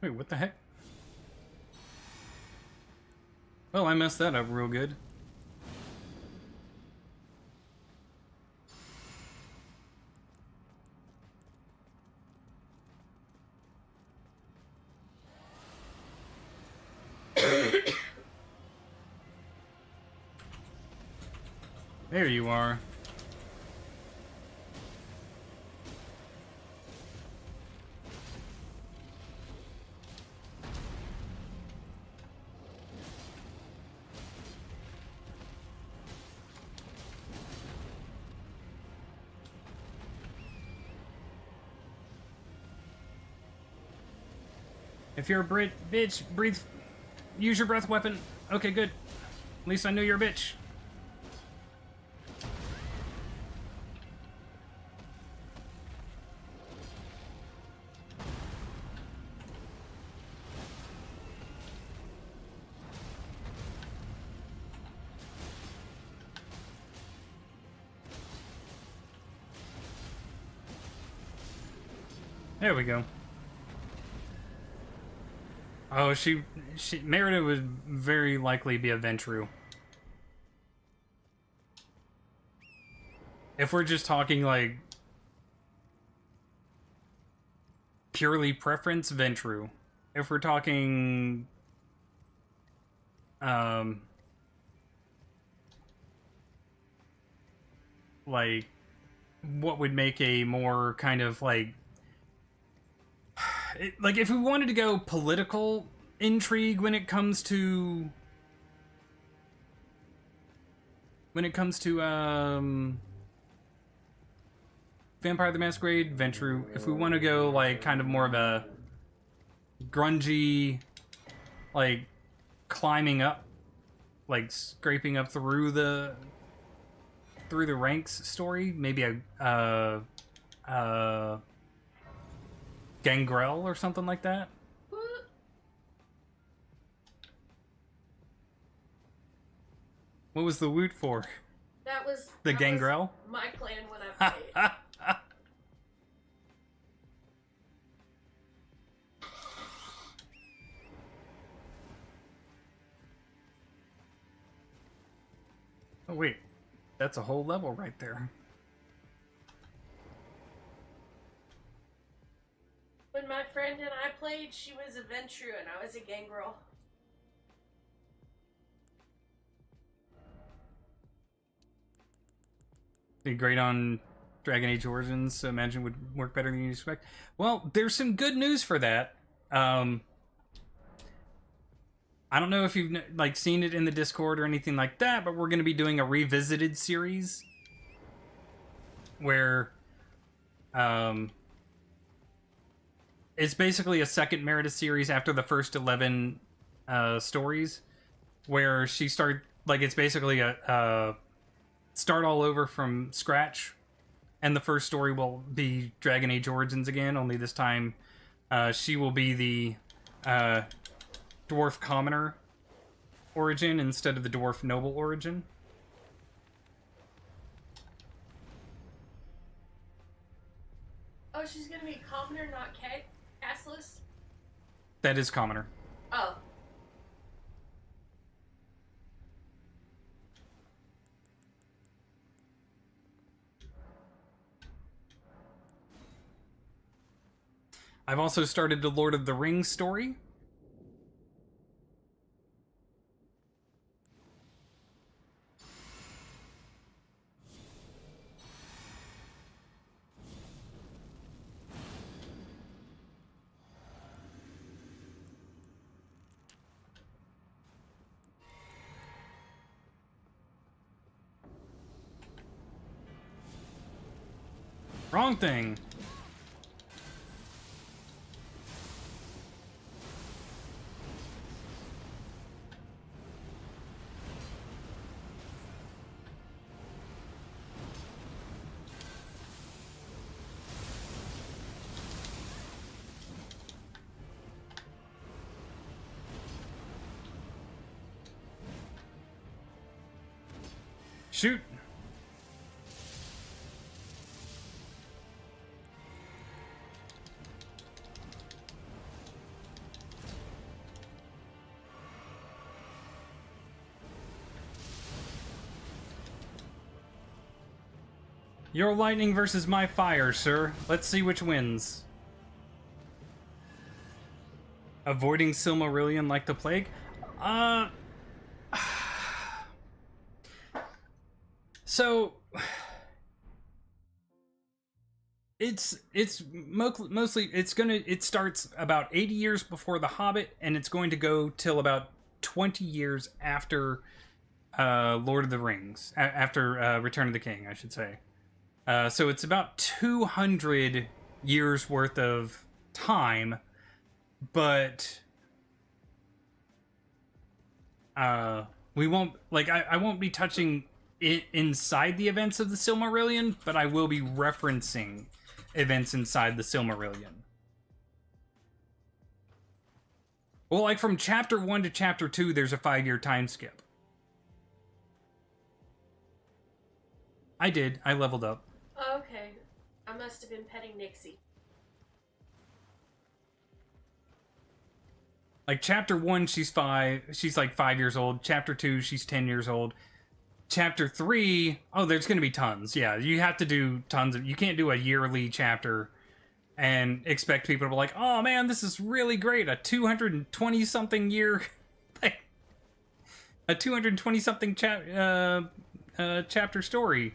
Speaker 1: Wait, what the heck? Well, I messed that up real good. There you are. If you're a bitch, breathe. Use your breath weapon. Okay, good. At least I knew you're a bitch. There we go. Oh, Merida would very likely be a Ventru. If we're just talking, like, purely preference, Ventru. If we're talking, like, what would make a more kind of, like, like, if we wanted to go political intrigue when it comes to Vampire the Masquerade, Ventru. If we want to go, like, kind of more of a grungy, like, climbing up, like, scraping up through the ranks story, maybe a Gangrel or something like that. What was the woot for?
Speaker 5: That was
Speaker 1: the Gangrel?
Speaker 5: Was my clan when I played.
Speaker 1: Oh wait, that's a whole level right there.
Speaker 5: When my friend and I played, she was a Ventru and I was a Gangrel.
Speaker 1: Be great on Dragon Age Origins, so imagine would work better than you expect. Well, there's some good news for that. I don't know if you've like seen it in the Discord or anything like that, but we're going to be doing a revisited series where it's basically a second Merida series after the first 11 stories, where she it's basically a start all over from scratch, and the first story will be Dragon Age Origins again, only this time she will be the dwarf commoner origin instead of the dwarf noble origin.
Speaker 5: Oh, she's gonna be commoner, not castless?
Speaker 1: That is commoner.
Speaker 5: Oh.
Speaker 1: I've also started the Lord of the Rings story. Wrong thing. Shoot. Your lightning versus my fire, sir. Let's see which wins. Avoiding Silmarillion like the plague? So it's mostly it starts about 80 years before The Hobbit, and it's going to go till about 20 years after Lord of the Rings, after Return of the King, I should say. So it's about 200 years worth of time, but we won't, like, I won't be touching it inside the events of the Silmarillion, but I will be referencing events inside the Silmarillion. Well, like from chapter 1 to chapter 2, there's a 5-year time skip. I did. I leveled up.
Speaker 5: Oh, okay. I must have been petting Nixie.
Speaker 1: Like chapter 1, she's like 5 years old. Chapter 2, she's 10 years old. Chapter 3, oh, there's going to be tons. Yeah, you have to do tons of, you can't do a yearly chapter and expect people to be like, oh man, this is really great. A 220 something year, a 220 something chapter story.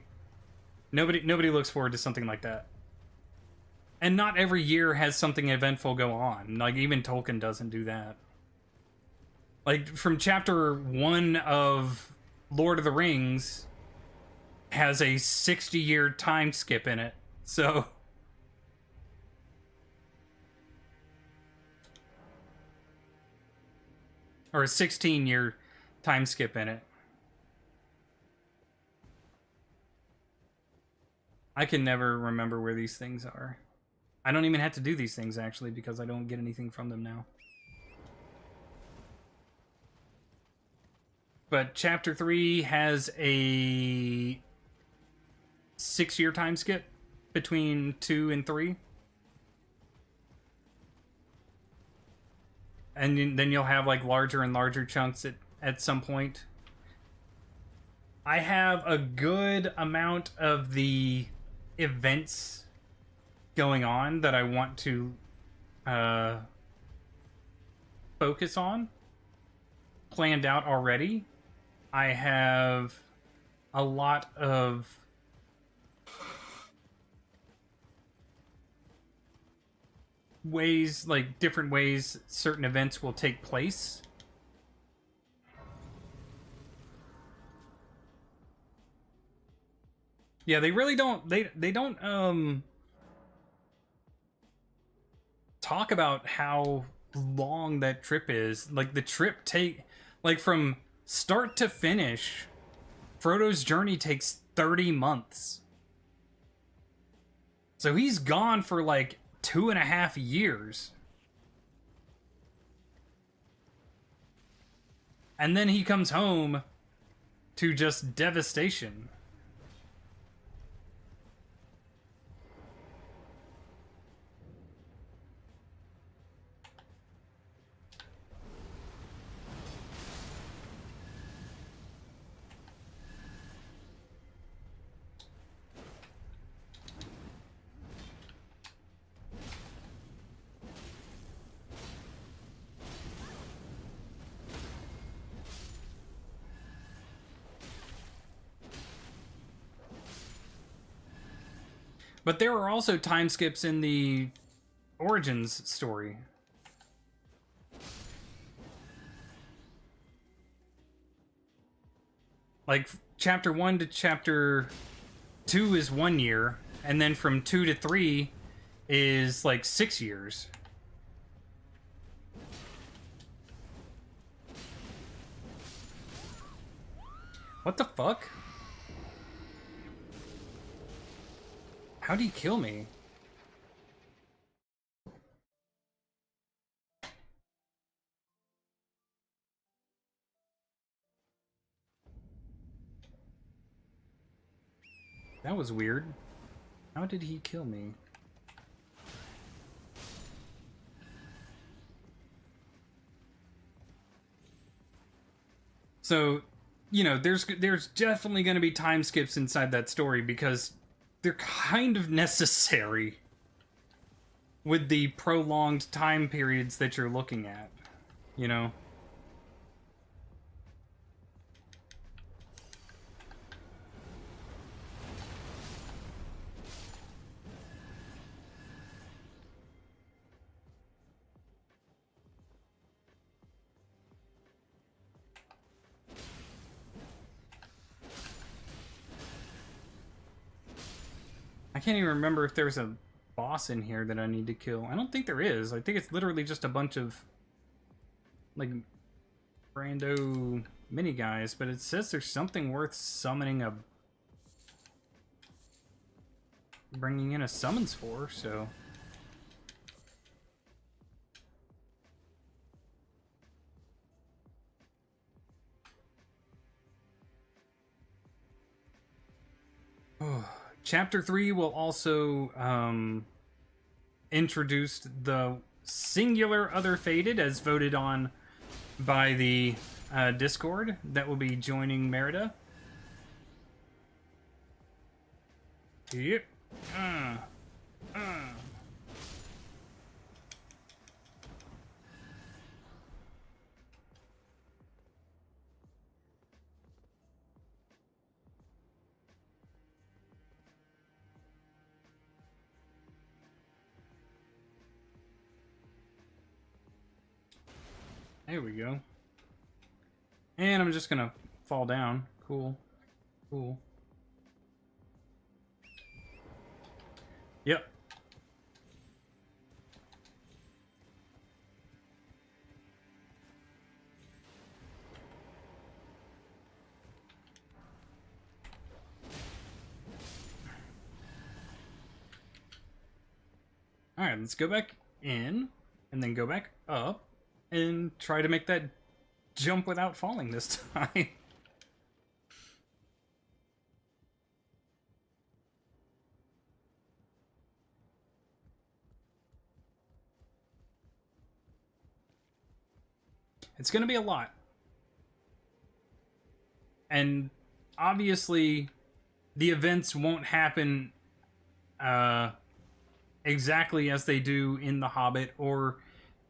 Speaker 1: Nobody looks forward to something like that. And not every year has something eventful go on. Like, even Tolkien doesn't do that. Like, from chapter 1 of Lord of the Rings has a 60-year time skip in it. So... or a 16-year time skip in it. I can never remember where these things are. I don't even have to do these things, actually, because I don't get anything from them now. But Chapter 3 has a 6-year time skip between 2 and 3. And then you'll have, like, larger and larger chunks at some point. I have a good amount of the events going on that I want to focus on planned out already. I have a lot of ways, like different ways certain events will take place. Yeah, they really don't they don't talk about how long that trip is. Like, the trip like from start to finish, Frodo's journey takes 30 months. So he's gone for like 2.5 years. And then he comes home to just devastation. But there are also time skips in the Origins story. Like, chapter 1 to chapter 2 is 1 year, and then from 2 to 3 is like 6 years. What the fuck? How'd he kill me? That was weird. How did he kill me? So, you know, there's definitely going to be time skips inside that story because they're kind of necessary with the prolonged time periods that you're looking at, you know? I can't even remember if there's a boss in here that I need to kill. I don't think there is. I think it's literally just a bunch of, like, rando mini guys, but it says there's something worth summoning a... bringing in a summons for, so... Chapter 3 will also introduce the singular other fated as voted on by the Discord that will be joining Merida. Yep. There we go. And I'm just gonna fall down. Cool. Cool. Yep. Alright, let's go back in, and then go back up, and try to make that jump without falling this time. It's gonna be a lot. And obviously, the events won't happen exactly as they do in The Hobbit or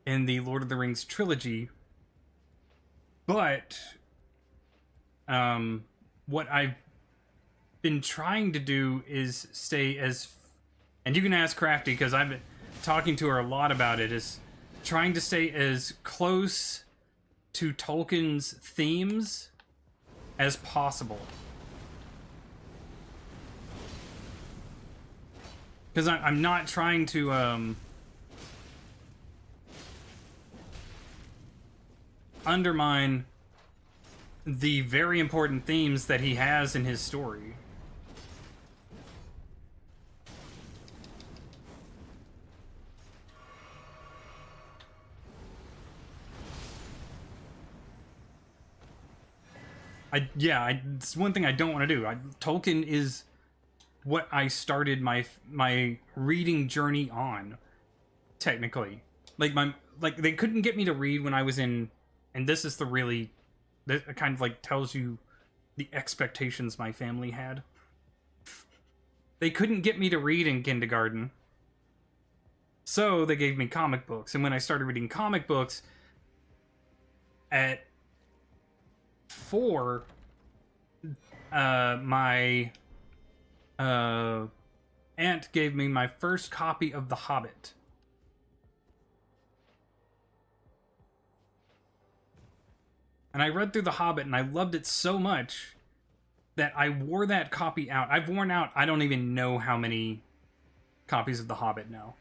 Speaker 1: in the Lord of the Rings trilogy. But what I've been trying to do is stay as... and you can ask Crafty, because I've been talking to her a lot about it, is trying to stay as close to Tolkien's themes as possible. Because I'm not trying to undermine the very important themes that he has in his story. It's one thing I don't want to do. Tolkien is what I started my reading journey on, technically. Like they couldn't get me to read when I was in, and this is that kind of like tells you the expectations my family had. They couldn't get me to read in kindergarten, so they gave me comic books. And when I started reading comic books at 4, my aunt gave me my first copy of The Hobbit. And I read through The Hobbit and I loved it so much that I wore that copy out. I've worn out, I don't even know how many copies of The Hobbit now.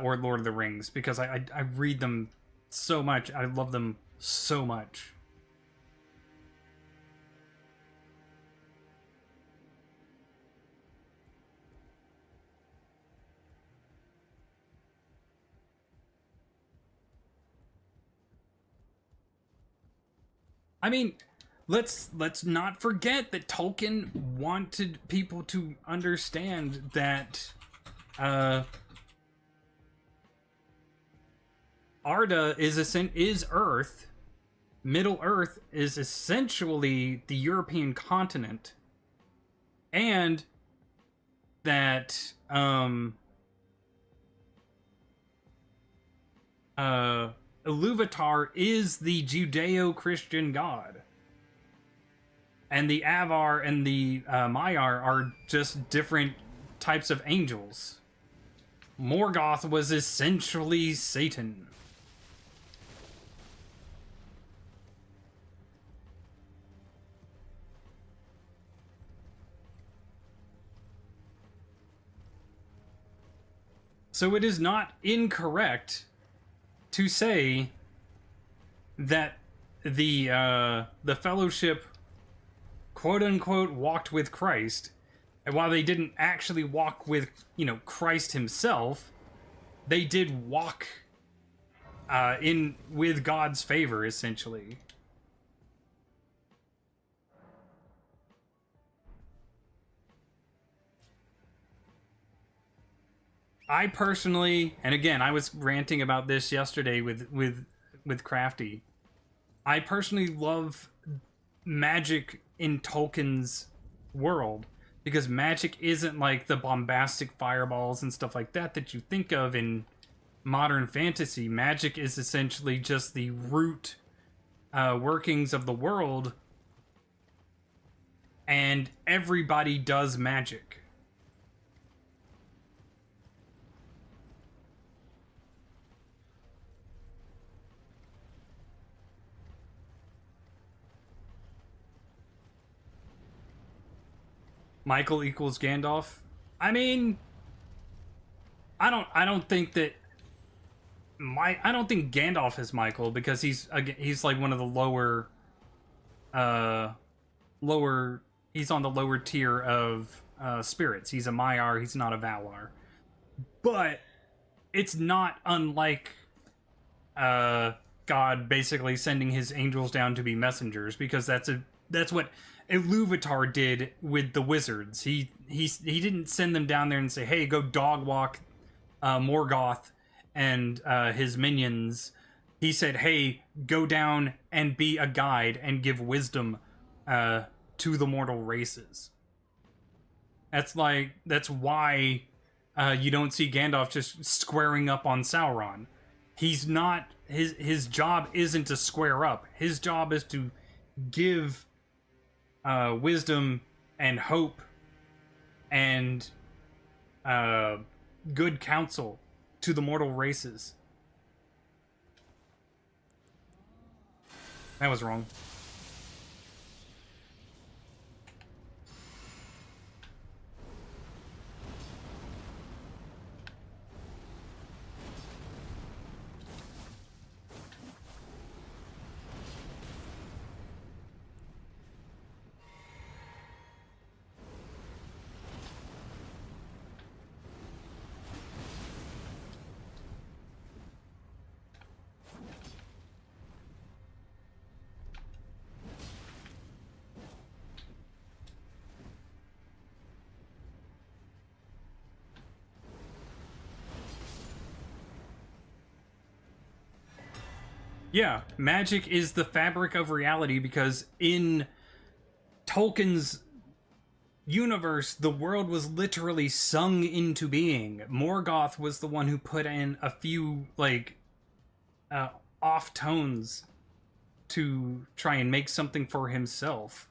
Speaker 1: Or Lord of the Rings, because I read them so much. I love them so much. I mean, let's not forget that Tolkien wanted people to understand that Arda is Earth. Middle Earth is essentially the European continent, and that Iluvatar is the Judeo-Christian god, and the Avar and the Maiar are just different types of angels. Morgoth was essentially Satan. So it is not incorrect to say that the Fellowship, quote unquote, walked with Christ, and while they didn't actually walk with, Christ himself, they did walk in with God's favor, essentially. I personally, and again, I was ranting about this yesterday with Crafty. I personally love magic in Tolkien's world, because magic isn't like the bombastic fireballs and stuff like that you think of in modern fantasy. Magic is essentially just the root workings of the world, and everybody does magic. Michael equals Gandalf. I mean, I don't think that I don't think Gandalf is Michael, because he's like one of the lower he's on the lower tier of spirits. He's a Maiar, he's not a Valar. But it's not unlike God basically sending his angels down to be messengers, because that's what Iluvatar did with the wizards. He didn't send them down there and say, "Hey, go dog walk Morgoth and his minions." He said, "Hey, go down and be a guide and give wisdom to the mortal races." That's why you don't see Gandalf just squaring up on Sauron. He's not, his job isn't to square up. His job is to give wisdom and hope and good counsel to the mortal races. That was wrong. Yeah, magic is the fabric of reality, because in Tolkien's universe, the world was literally sung into being. Morgoth was the one who put in a few, off tones to try and make something for himself.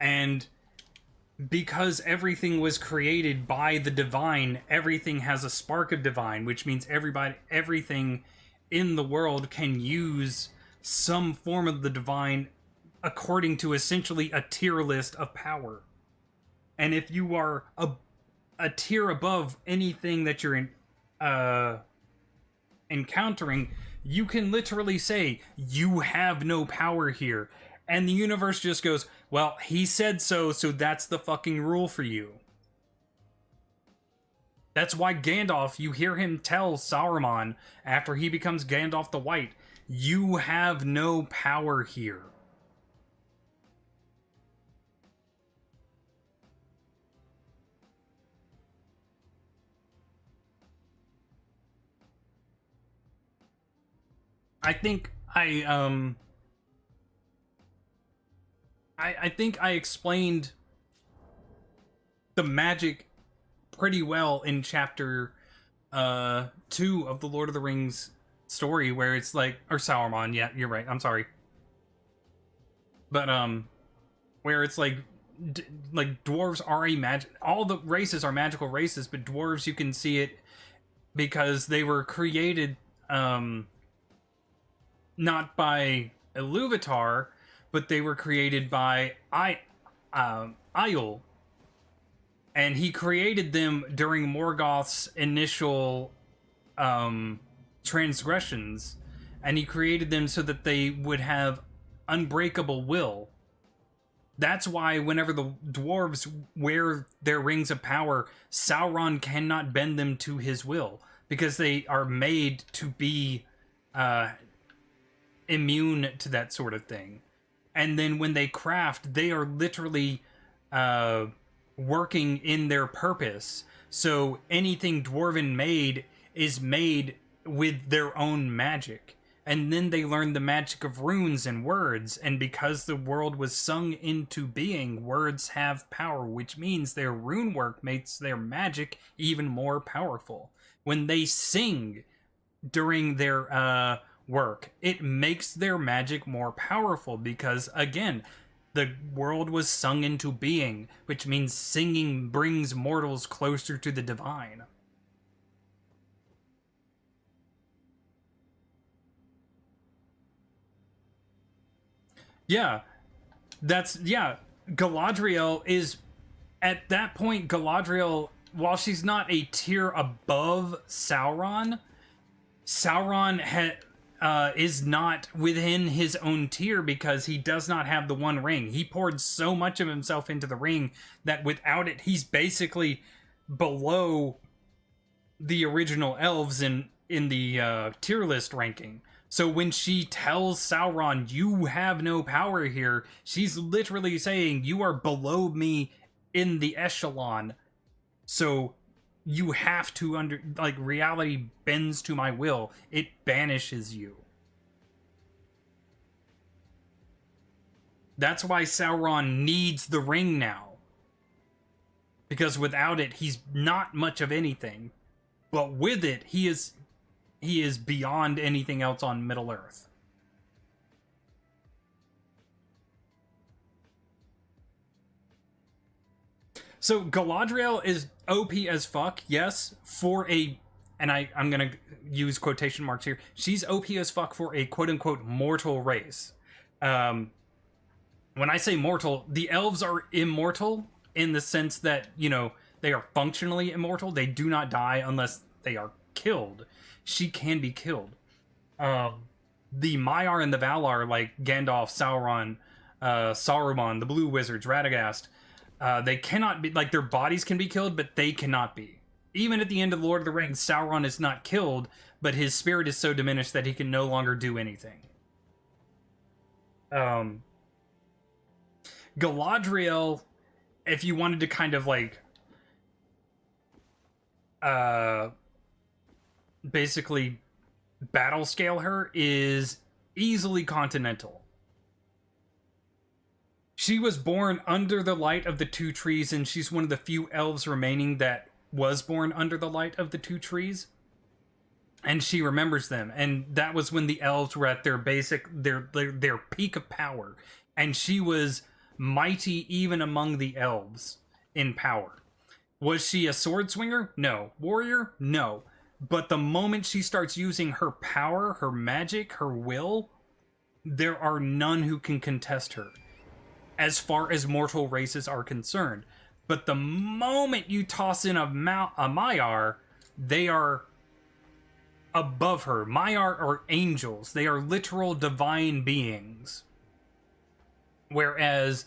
Speaker 1: And because everything was created by the divine, everything has a spark of divine, which means everything in the world can use some form of the divine according to essentially a tier list of power. And if you are a tier above anything that you're encountering, you can literally say, you have no power here. And the universe just goes, well, he said so, so that's the fucking rule for you. That's why Gandalf, you hear him tell Saruman after he becomes Gandalf the White, you have no power here. I think I think I explained the magic pretty well in chapter 2 of the Lord of the Rings story, where it's like, or Sauron, yeah, you're right, I'm sorry. But where it's like dwarves are all the races are magical races, but dwarves, you can see it because they were created not by Iluvatar, but they were created by Aiel. And he created them during Morgoth's initial transgressions. And he created them so that they would have unbreakable will. That's why whenever the dwarves wear their rings of power, Sauron cannot bend them to his will. Because they are made to be immune to that sort of thing. And then when they craft, they are literally working in their purpose. So anything dwarven made is made with their own magic. And then they learn the magic of runes and words, and because the world was sung into being, words have power, which means their rune work makes their magic even more powerful. When they sing during their work, it makes their magic more powerful because, again, the world was sung into being, which means singing brings mortals closer to the divine. Yeah, Galadriel is, at that point, Galadriel, while she's not a tier above Sauron, is not within his own tier because he does not have the one ring. He poured so much of himself into the ring that without it, he's basically below the original elves in the tier list ranking. So when she tells Sauron, you have no power here, she's literally saying, you are below me in the echelon. So you have to reality bends to my will. It banishes you. That's why Sauron needs the ring now. Because without it, he's not much of anything. But with it, he is beyond anything else on Middle-earth. So Galadriel is OP as fuck, yes, for a, and I'm gonna use quotation marks here, she's OP as fuck for a quote-unquote mortal race. When I say mortal, the elves are immortal in the sense that, you know, they are functionally immortal. They do not die unless they are killed. She can be killed. The Maiar and the Valar, like Gandalf, Sauron, Saruman, the Blue Wizards, Radagast, they cannot be, like, their bodies can be killed, but they cannot be. Even at the end of Lord of the Rings, Sauron is not killed, but his spirit is so diminished that he can no longer do anything. Galadriel, if you wanted to kind of, like, basically battle scale her, is easily continental. She was born under the light of the two trees, and she's one of the few elves remaining that was born under the light of the two trees. And she remembers them, and that was when the elves were at their peak of power, and she was mighty even among the elves. in power. Was she a sword swinger? No. Warrior? No. But the moment she starts using her power, her magic, her will, there are none who can contest her, as far as mortal races are concerned. But the moment you toss in a Maiar, they are above her. Maiar are angels. They are literal divine beings. Whereas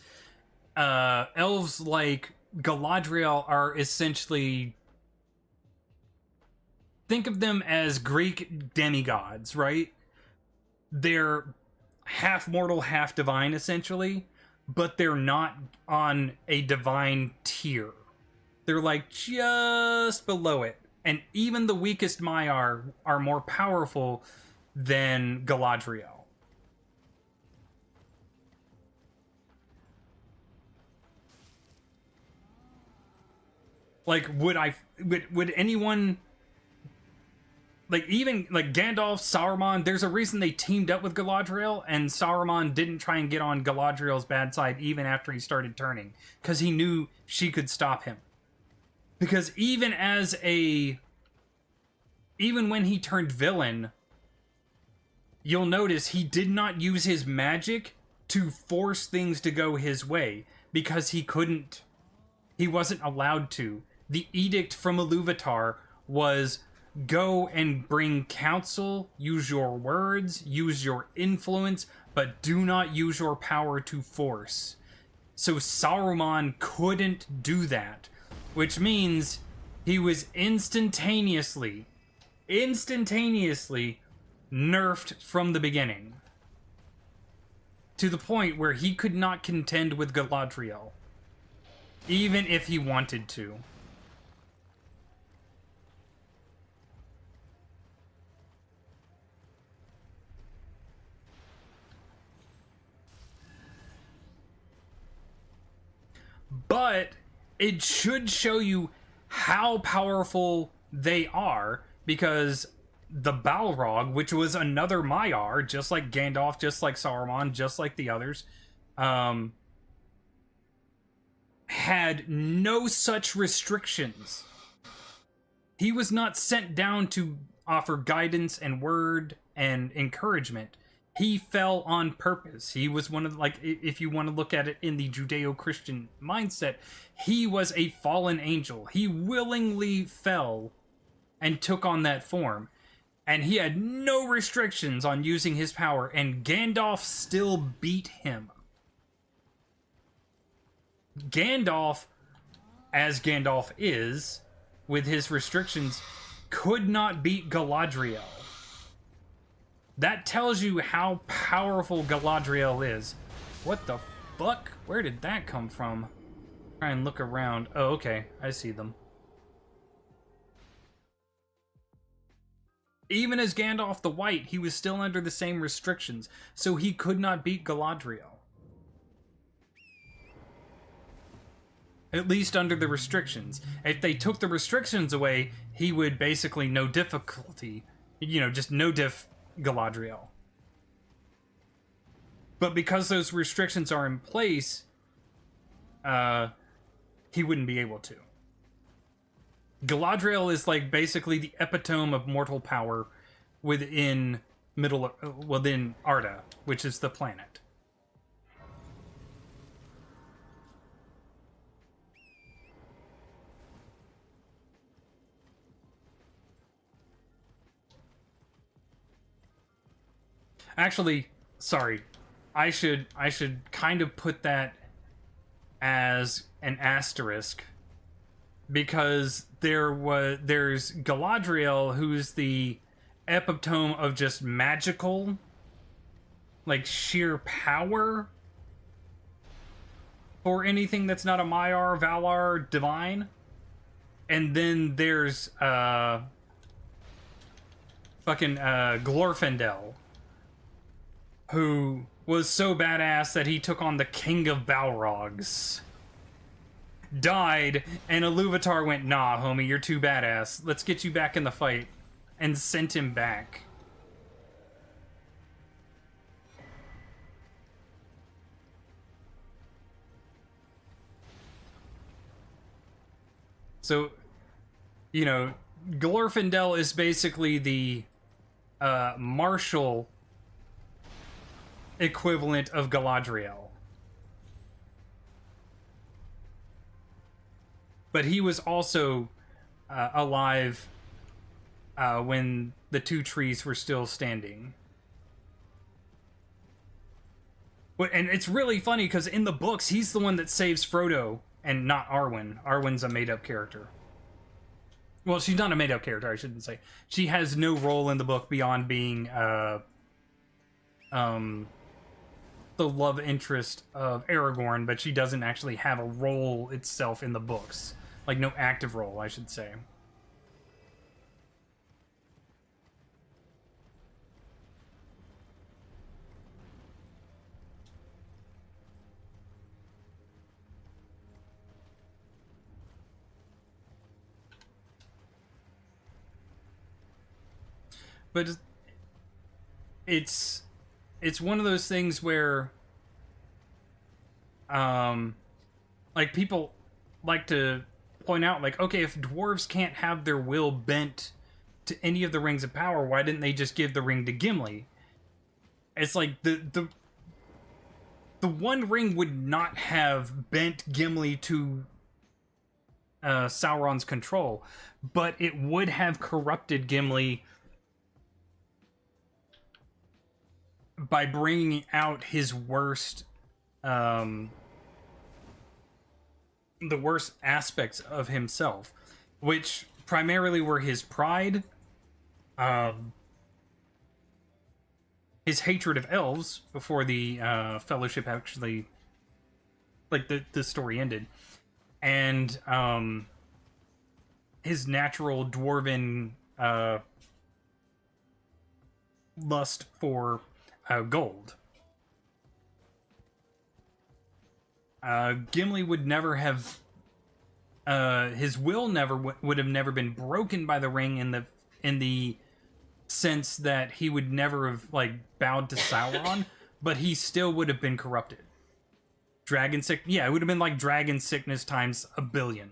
Speaker 1: elves like Galadriel are essentially... Think of them as Greek demigods, right? They're half mortal, half divine, essentially, but they're not on a divine tier. They're like just below it. And even the weakest Maiar are more powerful than Galadriel. Like, would anyone... Like, even, like, Gandalf, Sauron, there's a reason they teamed up with Galadriel, and Sauron didn't try and get on Galadriel's bad side even after he started turning, because he knew she could stop him. Because even when he turned villain, you'll notice he did not use his magic to force things to go his way, because he wasn't allowed to. The edict from Iluvatar was... Go and bring counsel, use your words, use your influence, but do not use your power to force. So Saruman couldn't do that, which means he was instantaneously nerfed from the beginning. To the point where he could not contend with Galadriel, even if he wanted to. But it should show you how powerful they are, because the Balrog, which was another Maiar, just like Gandalf, just like Saruman, just like the others, had no such restrictions. He was not sent down to offer guidance and word and encouragement. He fell on purpose. He was one of, like, if you want to look at it in the Judeo-Christian mindset, he was a fallen angel. He willingly fell and took on that form. And he had no restrictions on using his power, and Gandalf still beat him. Gandalf, as Gandalf is, with his restrictions, could not beat Galadriel. That tells you how powerful Galadriel is. What the fuck? Where did that come from? Try and look around. Oh, okay. I see them. Even as Gandalf the White, he was still under the same restrictions, so he could not beat Galadriel. At least under the restrictions. If they took the restrictions away, he would basically no difficulty. You know, just no diff Galadriel. But because those restrictions are in place, he wouldn't be able to. Galadriel is like basically the epitome of mortal power within Arda, which is the planet. Actually, sorry. I should kind of put that as an asterisk, because there's Galadriel, who's the epitome of just magical, like, sheer power for anything that's not a Maiar, Valar, divine. And then there's Glorfindel, who was so badass that he took on the King of Balrogs. Died, and Iluvatar went, nah, homie, you're too badass. Let's get you back in the fight. And sent him back. So, you know, Glorfindel is basically the martial equivalent of Galadriel. But he was also alive when the two trees were still standing. And it's really funny because in the books, he's the one that saves Frodo and not Arwen. Arwen's a made-up character. Well, she's not a made-up character, I shouldn't say. She has no role in the book beyond being the love interest of Aragorn, but she doesn't actually have a role itself in the books. Like, no active role, I should say. But it's one of those things where like people like to point out, like, okay, if dwarves can't have their will bent to any of the rings of power, why didn't they just give the ring to Gimli? It's like the one ring would not have bent Gimli to Sauron's control, but it would have corrupted Gimli by bringing out his worst, the worst aspects of himself, which primarily were his pride, his hatred of elves before the Fellowship actually, like, the story ended, and his natural dwarven lust for gold. Gimli would never have, his will would have never been broken by the ring in the sense that he would never have, like, bowed to Sauron, but he still would have been corrupted. Dragon sick, yeah, it would have been like dragon sickness times a billion.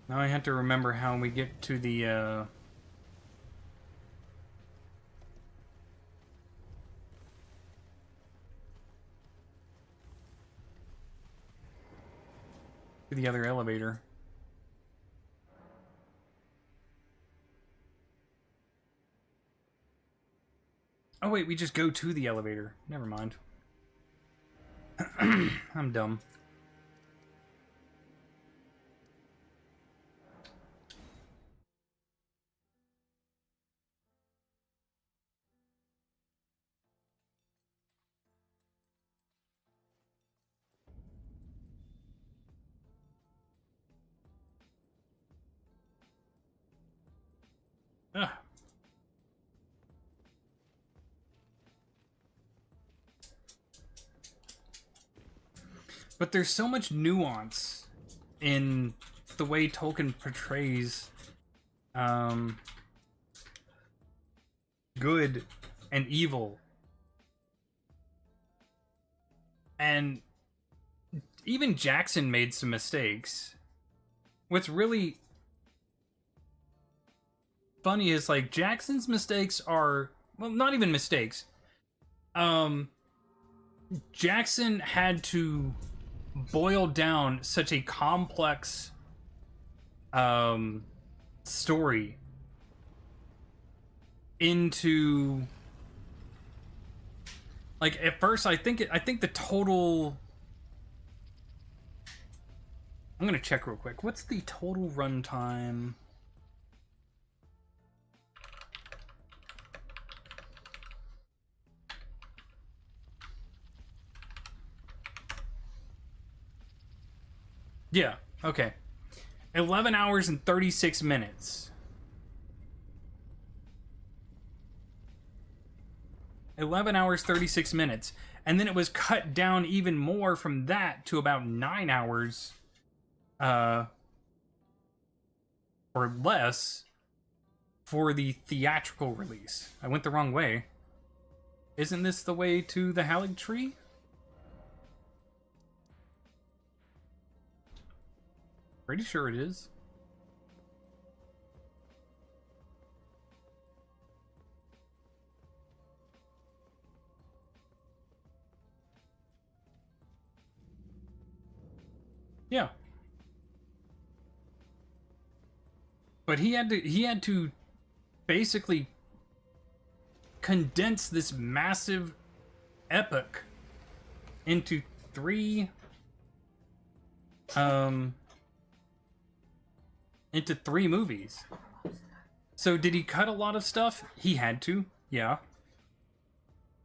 Speaker 1: Now I have to remember how we get to the, to the other elevator. Oh wait, we just go to the elevator. Never mind. I'm dumb. Ugh. But there's so much nuance in the way Tolkien portrays good and evil. And even Jackson made some mistakes. What's really funny is, like, Jackson's mistakes are, well, not even mistakes. Jackson had to boil down such a complex story into, like, at first I think the total, I'm gonna check real quick. What's the total runtime? Yeah, okay. 11 hours and 36 minutes. 11 hours, 36 minutes. And then it was cut down even more from that to about 9 hours. or less for the theatrical release. I went the wrong way. Isn't this the way to the Halig Tree? Pretty sure it is. Yeah. But he had to basically condense this massive epic into three movies. So did he cut a lot of stuff? He had to, yeah.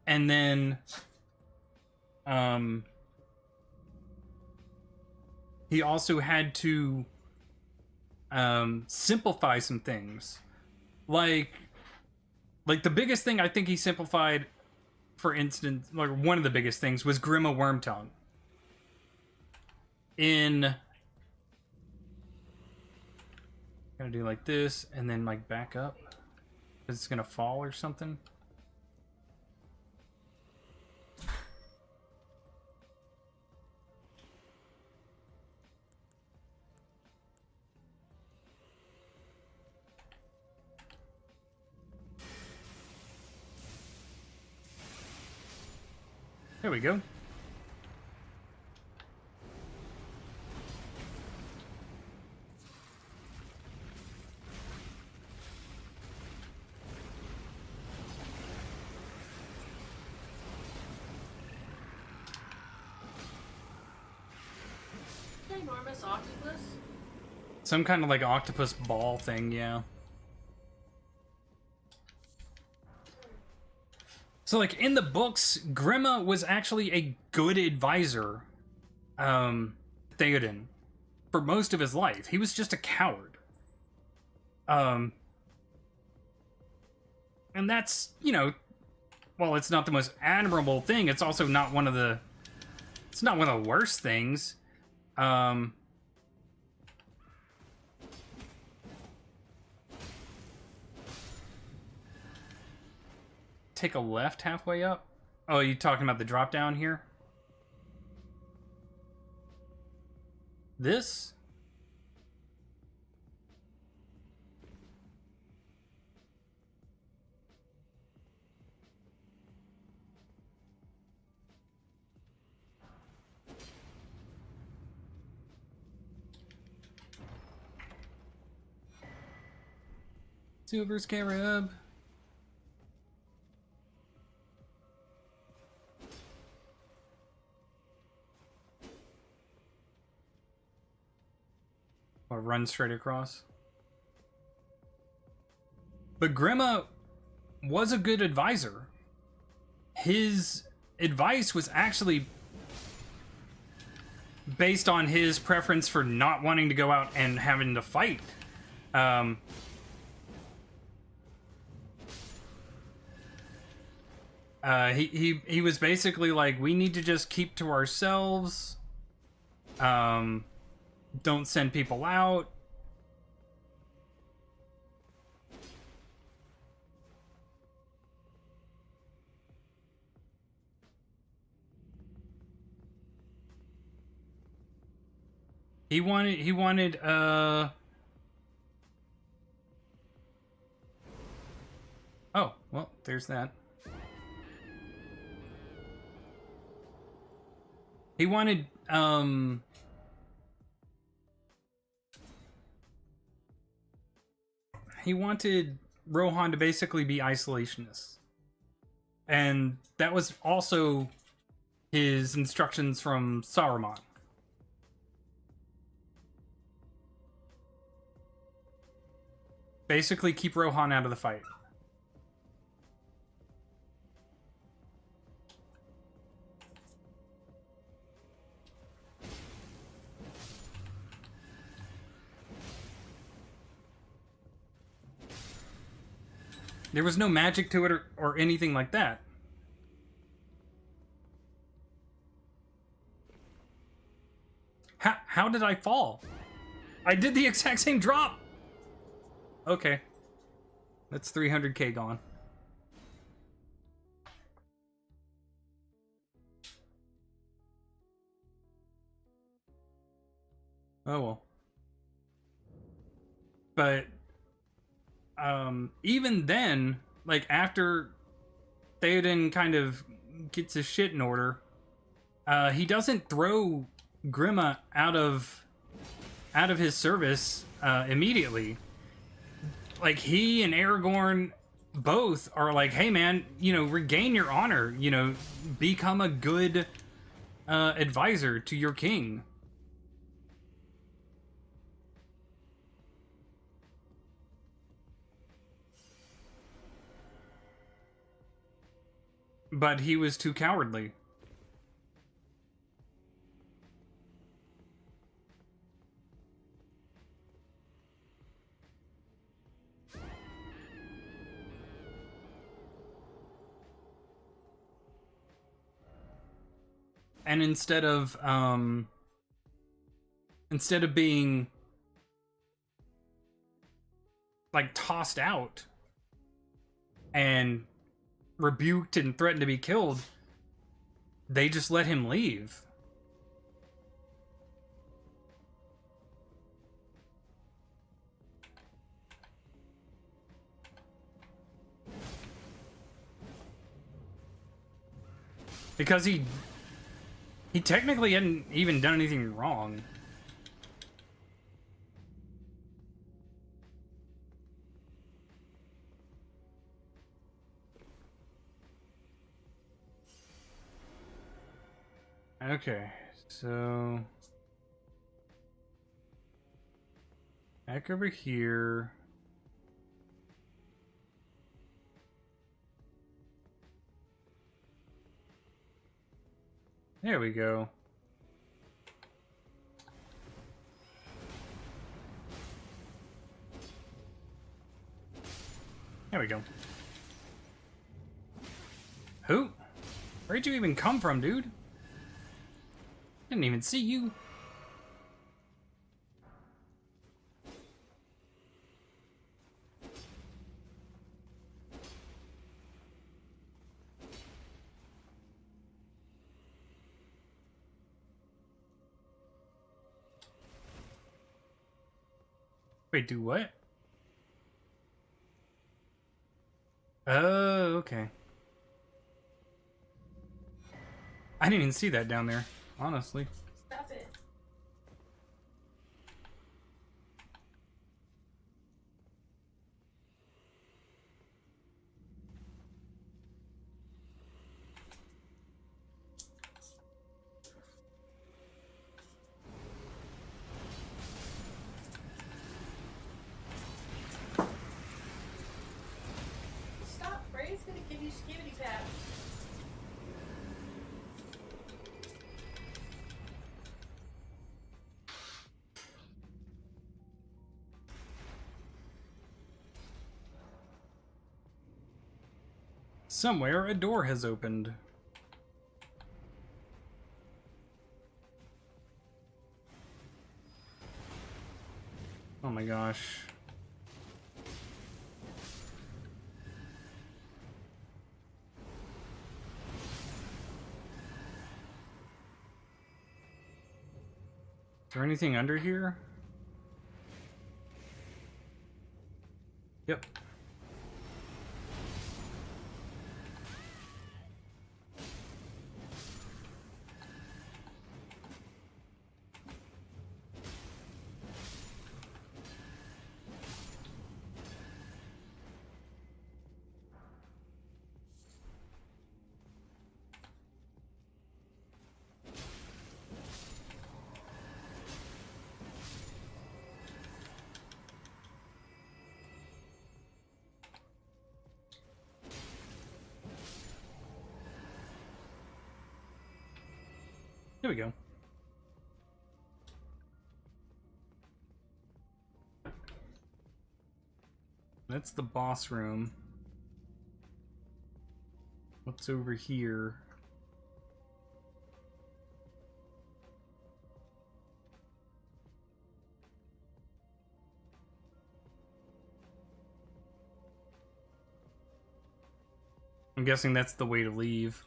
Speaker 1: And then he also had to simplify some things. Like the biggest thing I think he simplified, for instance, like one of the biggest things was Grima Wormtongue. Gotta do like this and then like back up, because it's gonna fall or something. There we go.
Speaker 5: Ginormous octopus?
Speaker 1: Some kind of like octopus ball thing, yeah. So like in the books, Grima was actually a good advisor, Theoden, for most of his life. He was just a coward. And that's, you know, while it's not the most admirable thing, it's also not one of the, it's not one of the worst things. Take a left halfway up. Oh, you talking about the drop down here? This? Silver Scarab. Or run straight across. But Grima was a good advisor. His advice was actually based on his preference for not wanting to go out and having to fight. He was basically like, we need to just keep to ourselves. Don't send people out. He wanted oh, well, there's that. He wanted Rohan to basically be isolationist. And that was also his instructions from Saruman. Basically keep Rohan out of the fight. There was no magic to it or anything like that. How did I fall? I did the exact same drop. Okay. That's 300k gone. Oh well. But even then, like after Theoden kind of gets his shit in order, he doesn't throw Grima out of his service immediately. Like he and Aragorn both are like, hey man, you know, regain your honor, you know, become a good advisor to your king. But he was too cowardly. And instead of being like tossed out and rebuked and threatened to be killed, they just let him leave. Because he technically hadn't even done anything wrong. Okay, so back over here. There we go. There we go. Who? Where'd you even come from, dude? Didn't even see you. Wait, do what? Oh, okay. I didn't even see that down there, honestly.
Speaker 5: Stop it. Stop, Frey's gonna give you skibidi paps.
Speaker 1: Somewhere a door has opened. Oh my gosh. Is there anything under here? Yep. Here we go. That's the boss room. What's over here? I'm guessing that's the way to leave.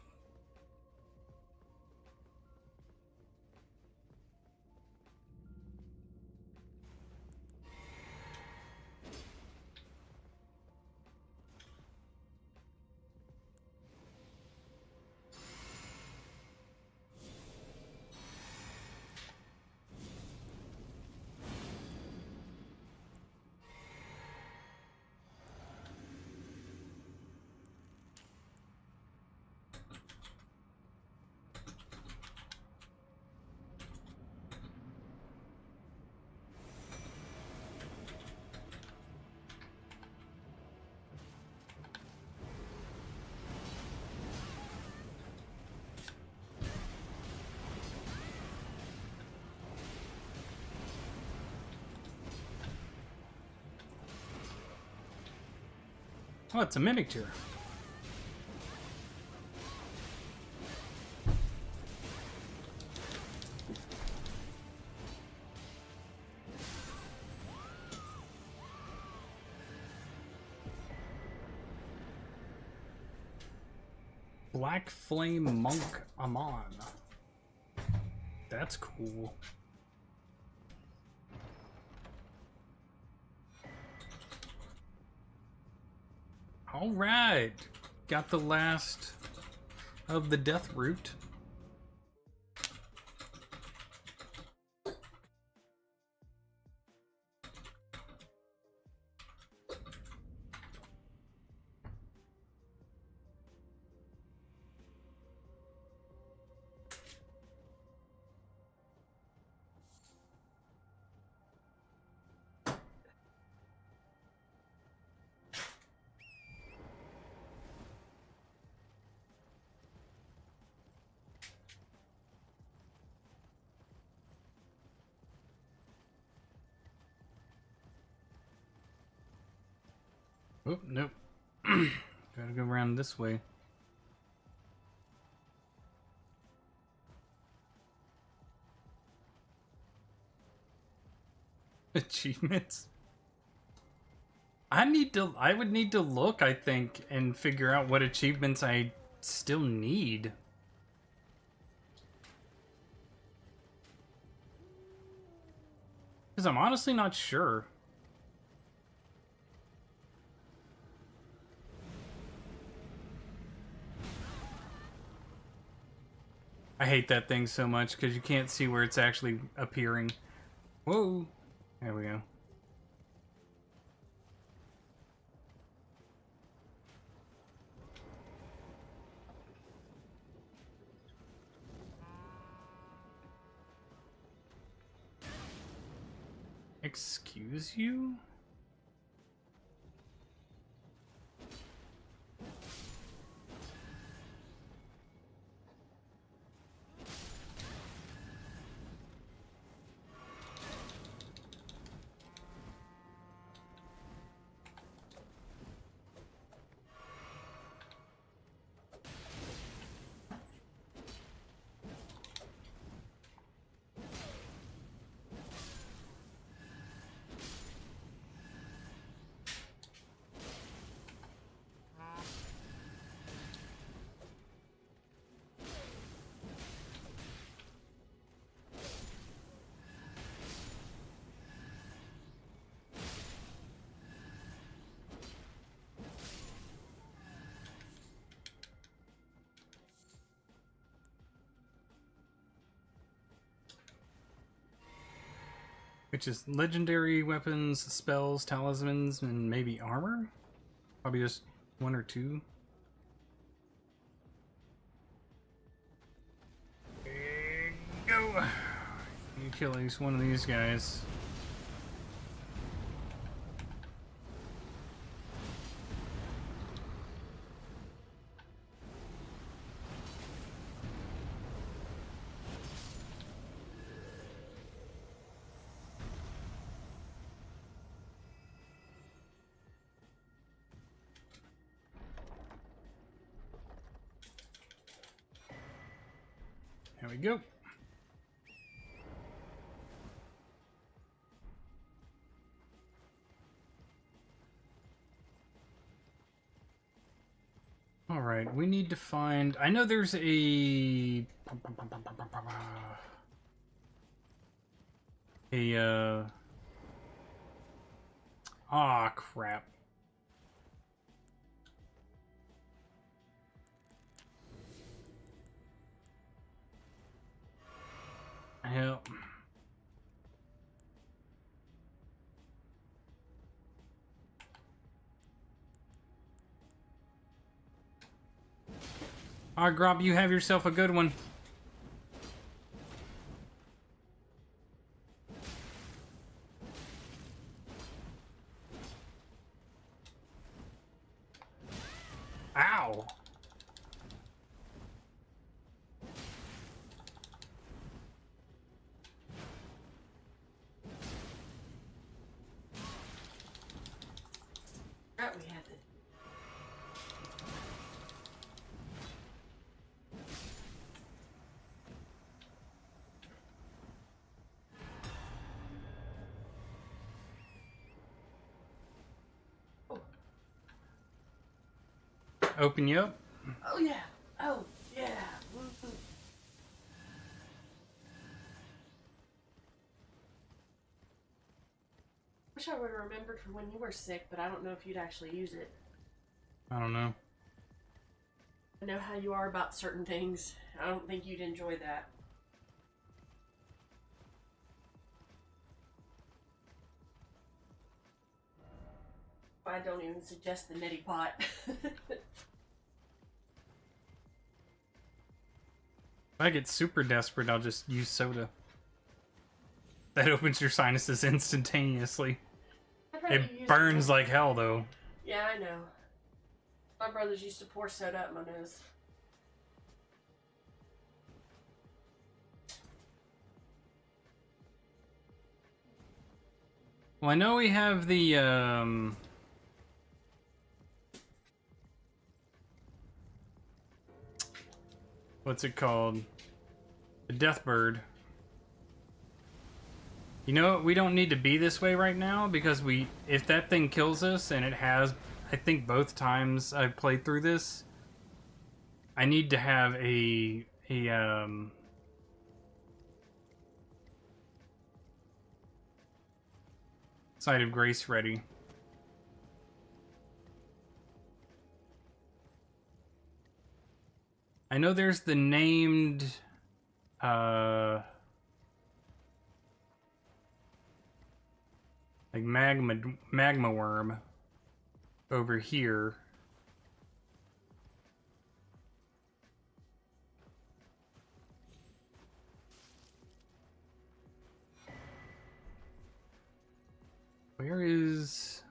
Speaker 1: Oh, it's a miniature. Black Flame Monk Amon. That's cool. All right, got the last of the death root. Oh, nope. Gotta go around this way. Achievements? I would need to look, I think, and figure out what achievements I still need. Because I'm honestly not sure. I hate that thing so much because you can't see where it's actually appearing. Whoa. There we go. Excuse you? Which is legendary weapons, spells, talismans, and maybe armor? Probably just one or two. There you go. You kill at least one of these guys. There we go. All right, we need to find. I know there's a. Ah, crap. Help. Alright, Grop, you have yourself a good one. Ow!
Speaker 5: Right, we had to.
Speaker 1: Open you up.
Speaker 5: Oh yeah. Oh yeah. Woo-hoo. Wish I would have remembered from when you were sick, but I don't know if you'd actually use it.
Speaker 1: I don't know.
Speaker 5: I know how you are about certain things. I don't think you'd enjoy that. I don't even suggest the neti pot.
Speaker 1: If I get super desperate, I'll just use soda. That opens your sinuses instantaneously. It burns like hell, though.
Speaker 5: Yeah, I know. My brothers used to pour soda up my nose.
Speaker 1: Well, I know we have the, what's it called? The Death Bird. You know what? We don't need to be this way right now, because if that thing kills us, and it has, I think both times I've played through this, I need to have a Site of Grace ready. I know there's the named, like magma worm over here. Where is...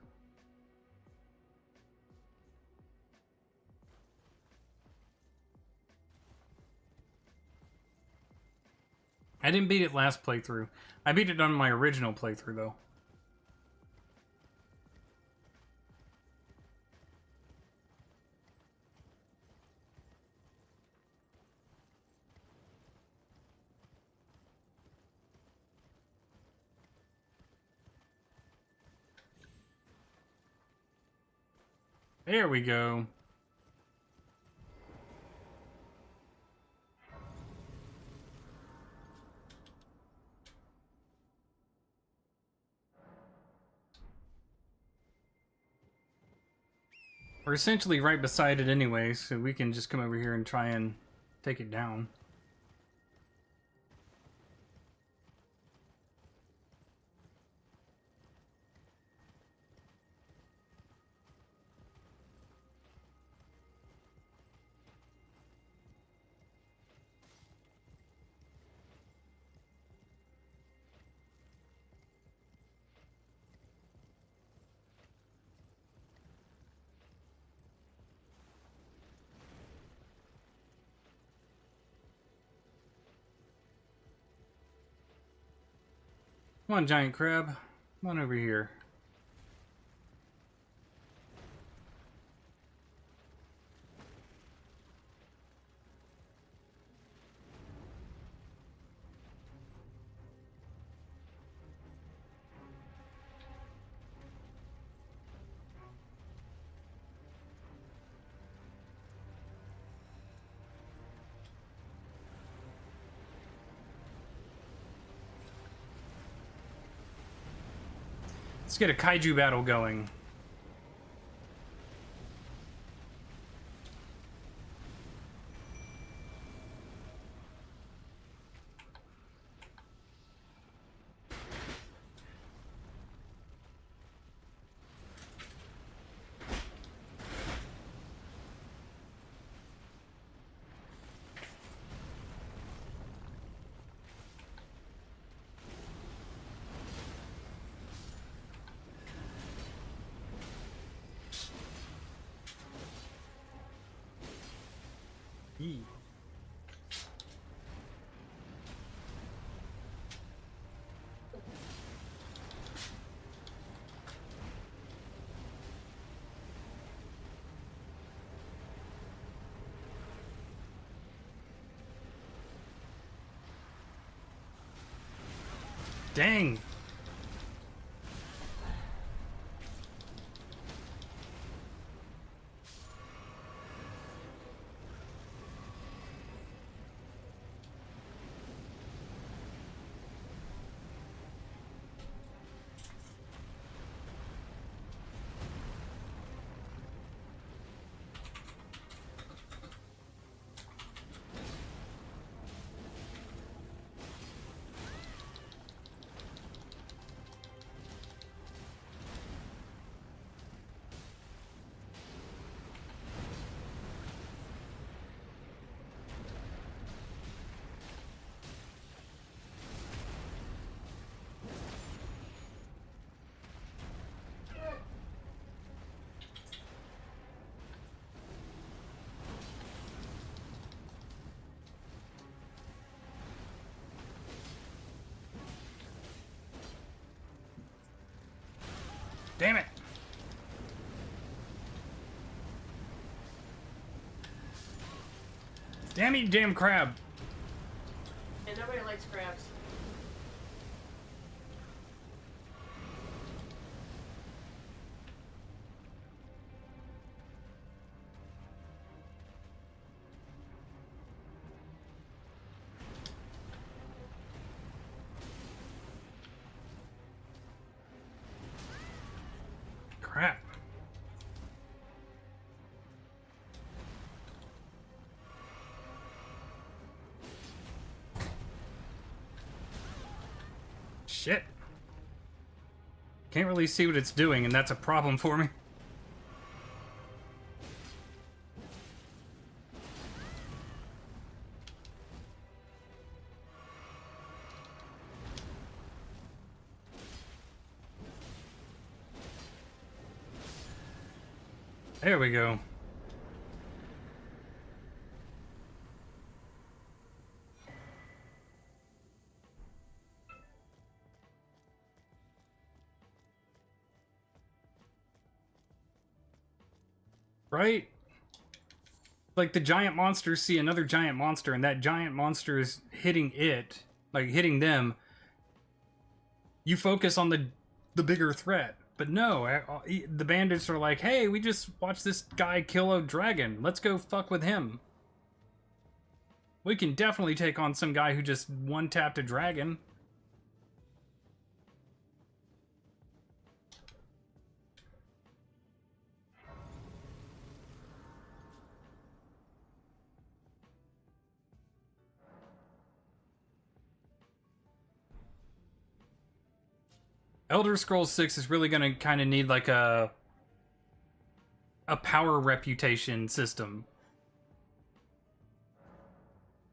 Speaker 1: I didn't beat it last playthrough. I beat it on my original playthrough, though. There we go. We're essentially right beside it anyway, so we can just come over here and try and take it down. Come on, giant crab. Come on over here. Let's get a kaiju battle going. Yee. Dang. Damn it. Damn you, damn crab.
Speaker 5: And nobody likes crabs.
Speaker 1: Crap. Shit. Can't really see what it's doing, and that's a problem for me. There we go. Right? Like the giant monsters see another giant monster, and that giant monster is hitting it, like hitting them. You focus on the bigger threat. But no, the bandits are like, hey, we just watched this guy kill a dragon. Let's go fuck with him. We can definitely take on some guy who just one-tapped a dragon. Elder Scrolls 6 is really going to kind of need like a power reputation system.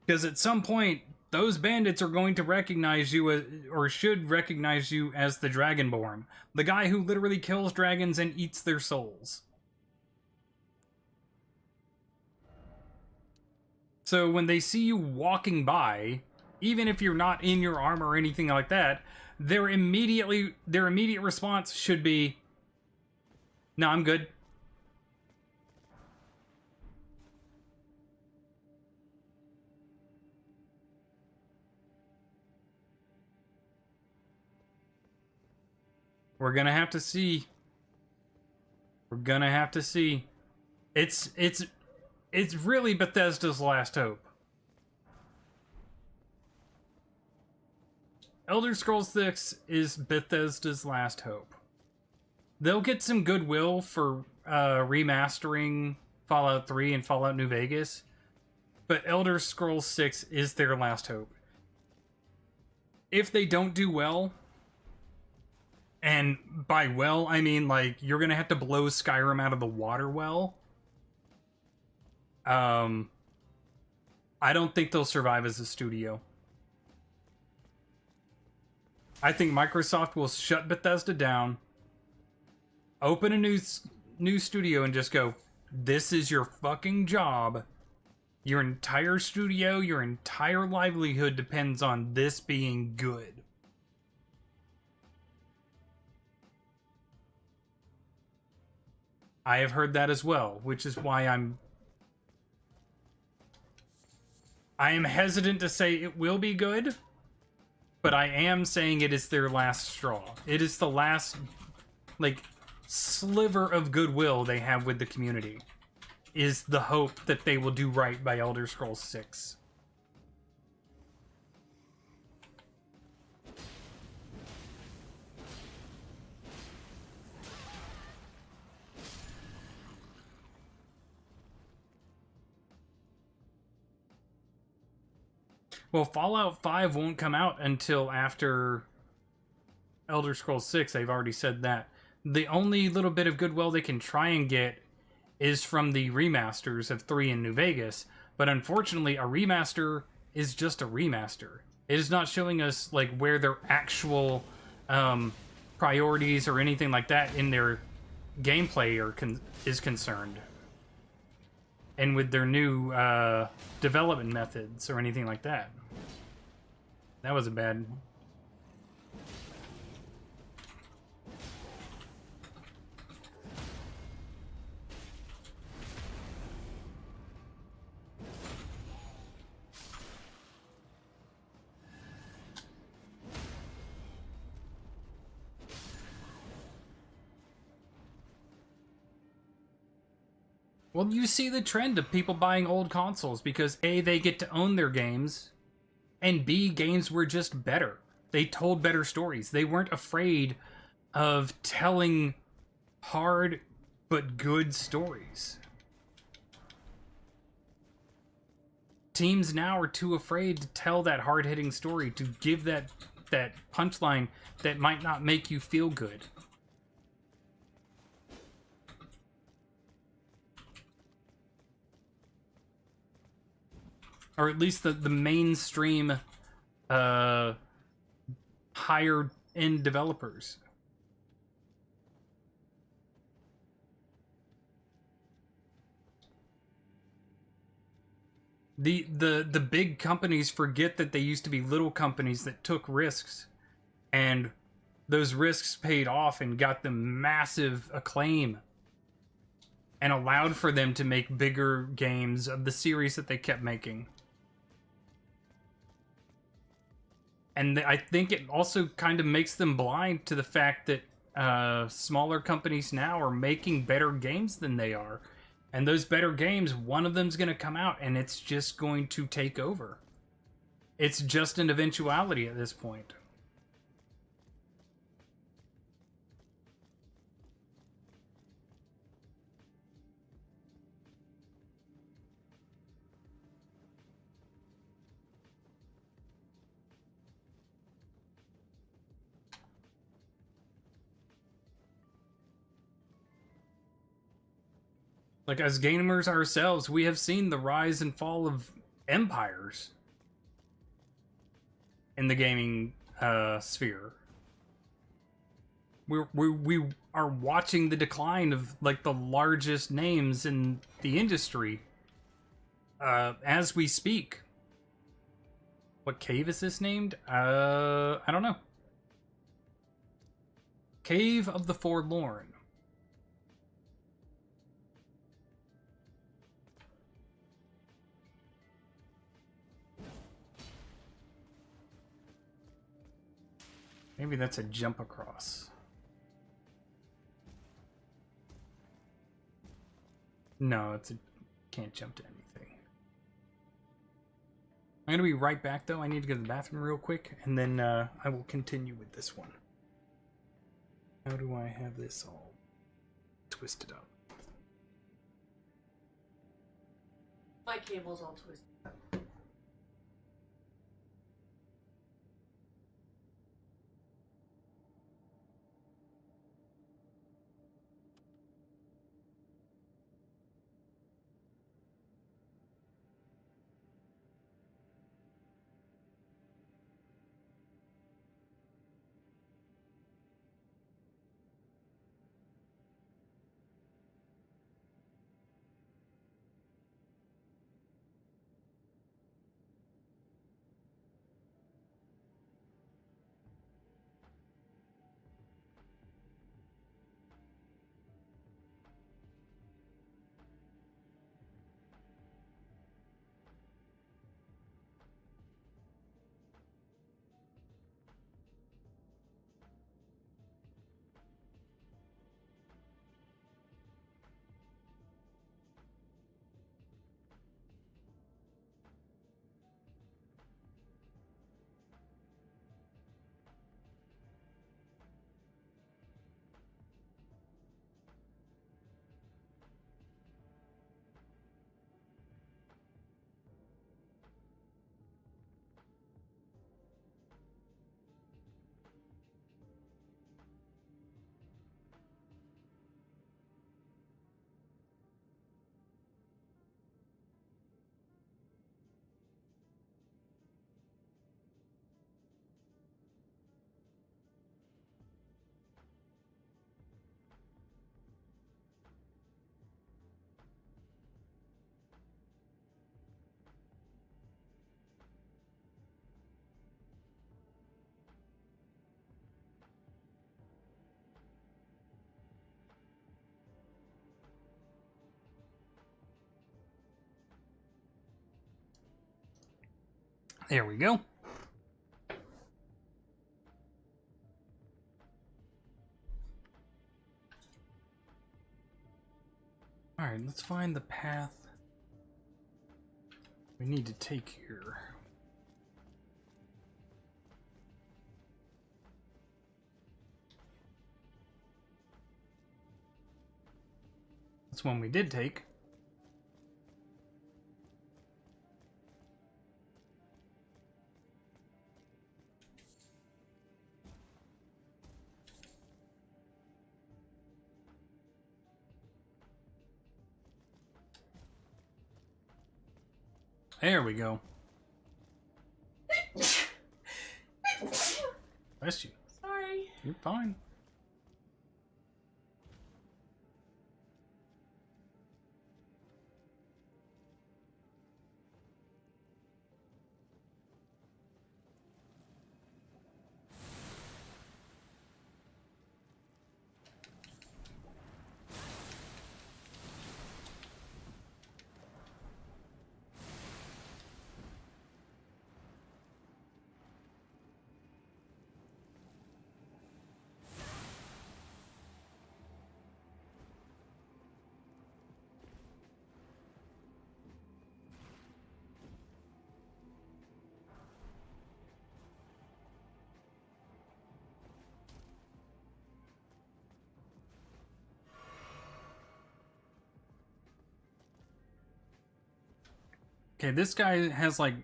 Speaker 1: Because at some point, those bandits are going to recognize you as, or should recognize you as the Dragonborn. The guy who literally kills dragons and eats their souls. So when they see you walking by, even if you're not in your armor or anything like that, their immediate response should be, "No, I'm good." We're gonna have to see. We're gonna have to see. It's really Bethesda's last hope. Elder Scrolls 6 is Bethesda's last hope. they'll get some goodwill for remastering Fallout 3 and Fallout New Vegas, but Elder Scrolls 6 is their last hope. If they don't do well, and by well, I mean, like, you're gonna have to blow Skyrim out of the water well, I don't think they'll survive as a studio. I think Microsoft will shut Bethesda down, open a new studio, and just go, this is your fucking job. Your entire studio, your entire livelihood depends on this being good. I have heard that as well, which is why I am hesitant to say it will be good, but I am saying it is their last straw. It is the last, like, sliver of goodwill they have with the community, is the hope that they will do right by Elder Scrolls 6. Well, Fallout 5 won't come out until after Elder Scrolls 6. They've already said that. The only little bit of goodwill they can try and get is from the remasters of 3 and New Vegas. But unfortunately, a remaster is just a remaster. It is not showing us like where their actual priorities or anything like that in their gameplay is concerned. And with their new development methods or anything like that. That was a bad... Well, you see the trend of people buying old consoles because A, they get to own their games, and B, games were just better. They told better stories. They weren't afraid of telling hard but good stories. Teams now are too afraid to tell that hard-hitting story, to give that punchline that might not make you feel good. Or at least the mainstream higher end developers. The big companies forget that they used to be little companies that took risks, and those risks paid off and got them massive acclaim and allowed for them to make bigger games of the series that they kept making. And I think it also kind of makes them blind to the fact that smaller companies now are making better games than they are. And those better games, one of them's going to come out and it's just going to take over. It's just an eventuality at this point. Like, as gamers ourselves, we have seen the rise and fall of empires in the gaming sphere. We are watching the decline of, like, the largest names in the industry as we speak. What cave is this named? I don't know. Cave of the Forlorn. Maybe that's a jump across. No, it's a... can't jump to anything. I'm gonna be right back though. I need to go to the bathroom real quick, and then I will continue with this one. How do I have this all twisted up?
Speaker 5: My cable's all twisted.
Speaker 1: There we go. Alright, let's find the path we need to take here. That's one we did take. There we go. Bless you.
Speaker 5: Sorry.
Speaker 1: You're fine. Okay, this guy has like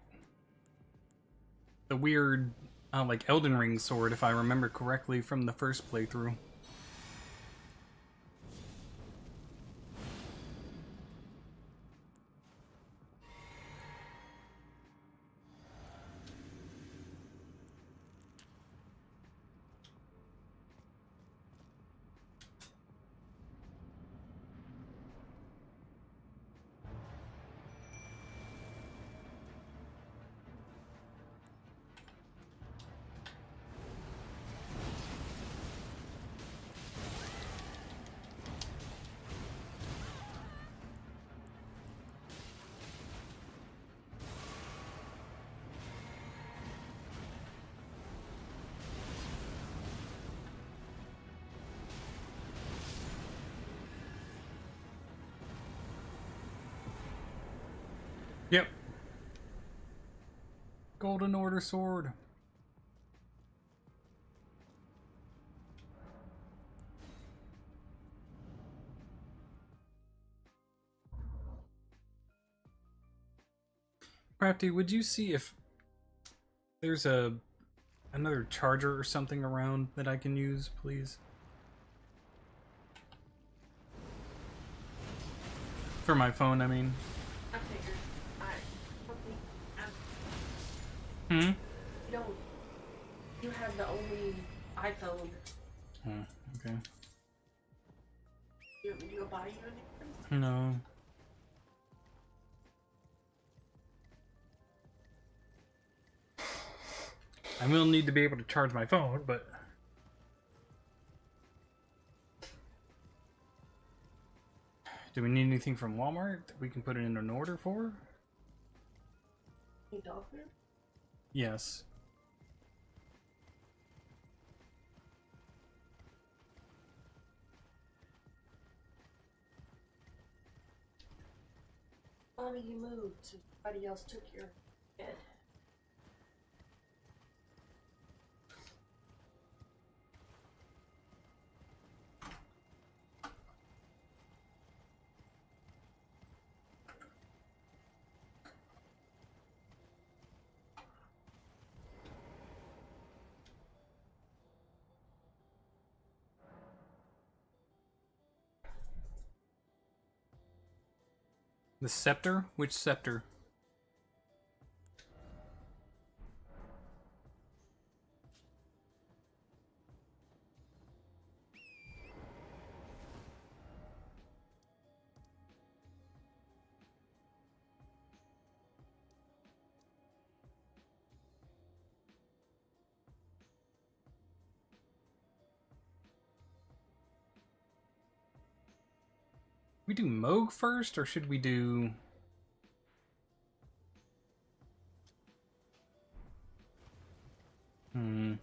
Speaker 1: the weird, like Elden Ring sword, if I remember correctly from the first playthrough. Yep. Golden Order sword. Crafty, would you see if there's another charger or something around that I can use, please? For my phone, I mean.
Speaker 5: I figured.
Speaker 1: Hmm?
Speaker 5: You don't. You have the only iPhone.
Speaker 1: Oh, okay.
Speaker 5: You want me to go buy you a new one?
Speaker 1: No. I will need to be able to charge my phone, but... Do we need anything from Walmart that we can put it in an order for?
Speaker 5: Hey, dog food?
Speaker 1: Yes.
Speaker 5: Funny you moved. Somebody else took your bed.
Speaker 1: The scepter? Which scepter? We do Moog first, or should we do... Hmm.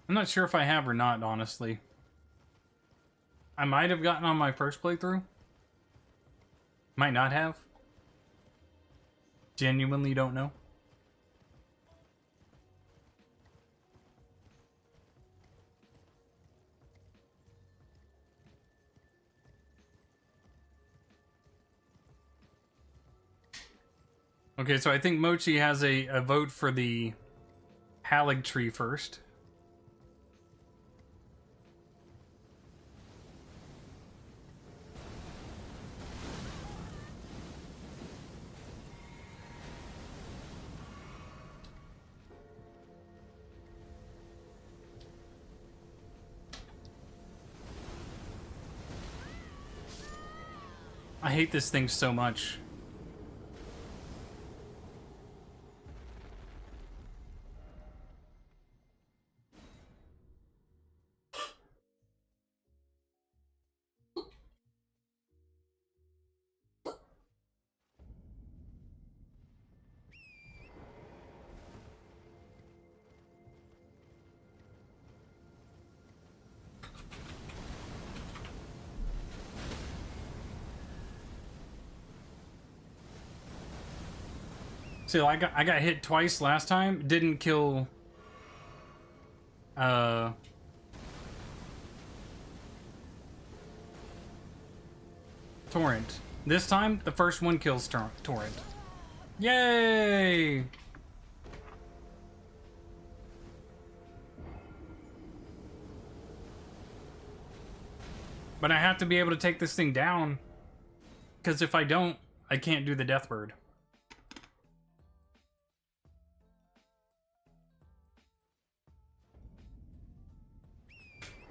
Speaker 1: I'm not sure if I have or not, honestly. I might have gotten on my first playthrough. Might not have. Genuinely don't know. Okay, so I think Mochi has a vote for the Halig tree first. I hate this thing so much. So I got hit twice last time. Didn't kill Torrent. This time the first one kills Torrent. Yay! But I have to be able to take this thing down, because if I don't, I can't do the Deathbird.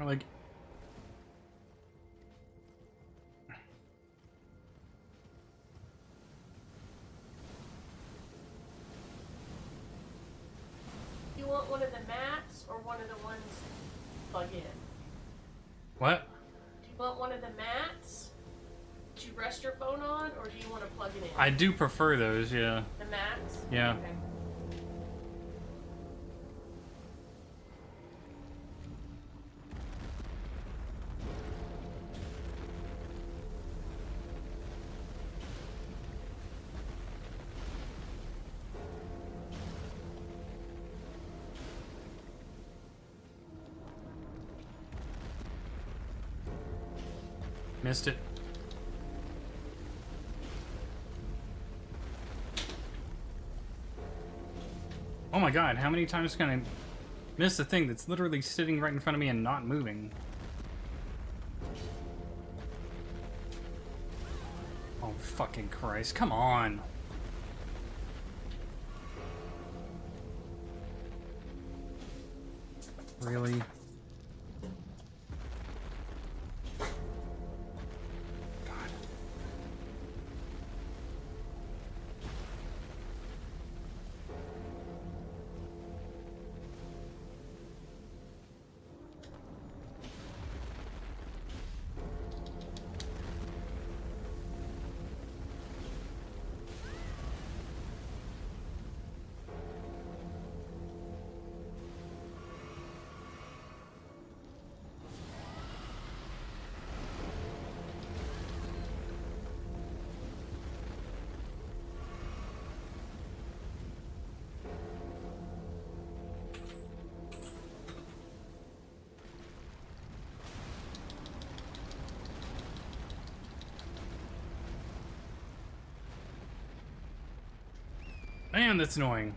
Speaker 1: Or like...
Speaker 5: You want one of the mats or one of the ones plug in?
Speaker 1: What?
Speaker 5: Do you want one of the mats that you rest your phone on, or do you want to plug it in?
Speaker 1: I do prefer those, yeah.
Speaker 5: The mats?
Speaker 1: Yeah.
Speaker 5: Okay.
Speaker 1: Missed it. Oh my god, how many times can I miss a thing that's literally sitting right in front of me and not moving? Oh fucking Christ, come on! Really? God. Man, that's annoying.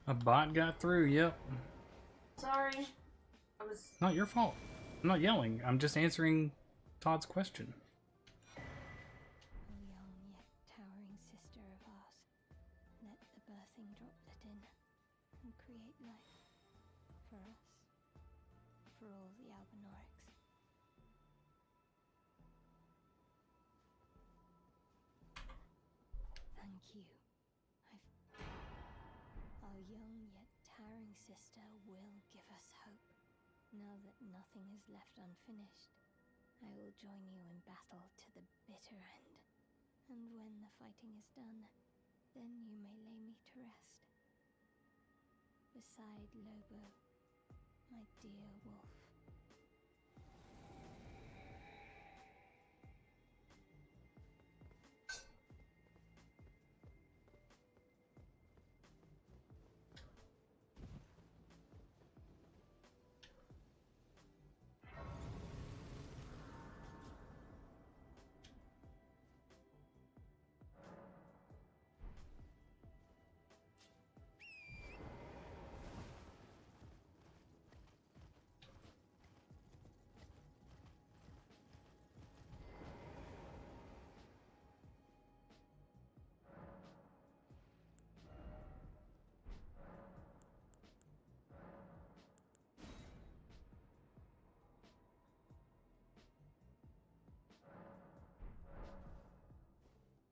Speaker 1: A bot got through, yep.
Speaker 5: Sorry. I was...
Speaker 1: Not your fault. I'm not yelling, I'm just answering Todd's question.
Speaker 2: O young yet towering sister of ours, let the birthing droplet in and create life for us, for all the Albinorics. Thank you. Our young yet towering sister will give us hope. Now that nothing is left unfinished, I will join you in battle to the bitter end. And when the fighting is done, then you may lay me to rest. Beside Lobo, my dear wolf.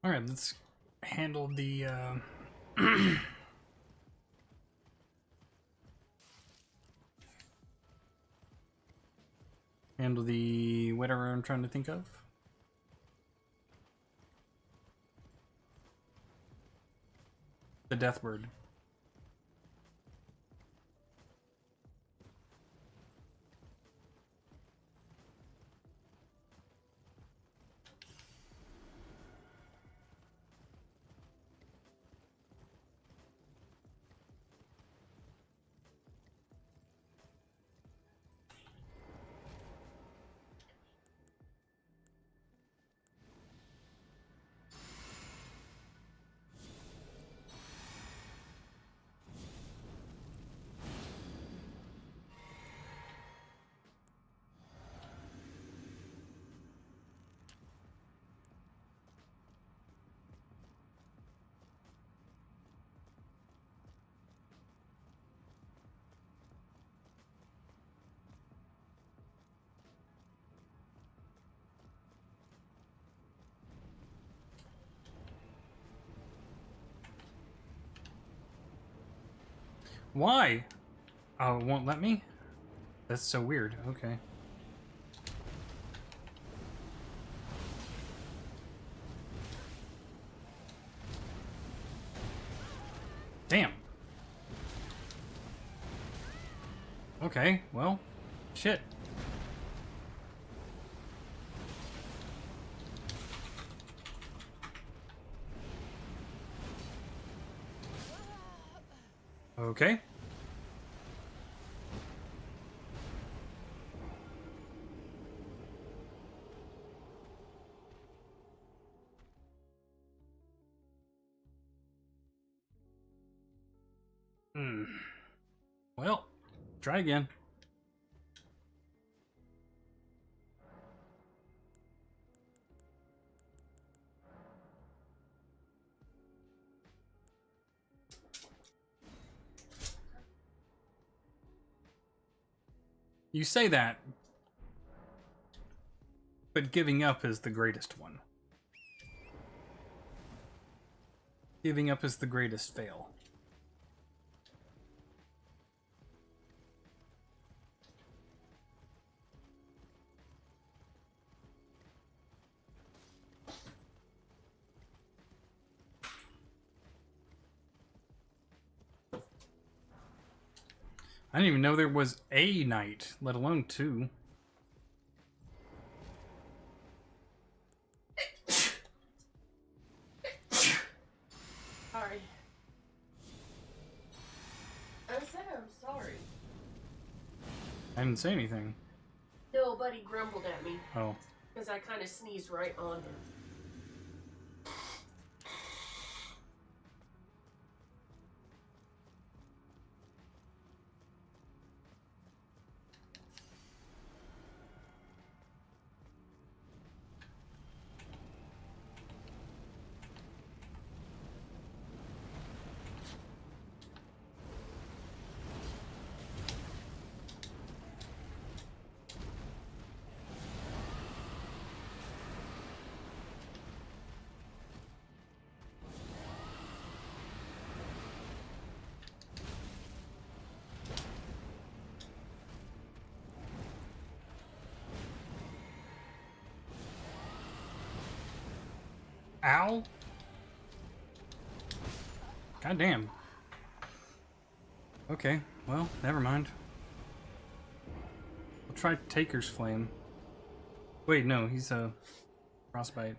Speaker 1: Alright, let's handle the, handle the whatever I'm trying to think of. The death word. Why? Oh, it won't let me? That's so weird. Okay. Damn. Okay, well, shit. Okay. Hmm. Well, try again. You say that, but giving up is the greatest one. Giving up is the greatest fail. I didn't even know there was a knight, let alone two.
Speaker 5: Sorry. I said I'm sorry.
Speaker 1: I didn't say anything.
Speaker 5: Nobody grumbled at me
Speaker 1: Oh.
Speaker 5: because I kind of sneezed right on him.
Speaker 1: Ow? God damn. Okay, well, never mind. I'll try Taker's Flame. Wait, no, he's a frostbite.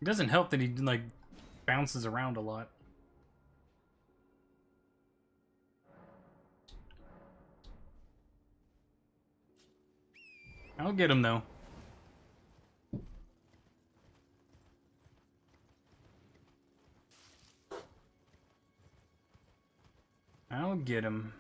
Speaker 1: It doesn't help that he, like, bounces around a lot. I'll get him, though. I'll get him.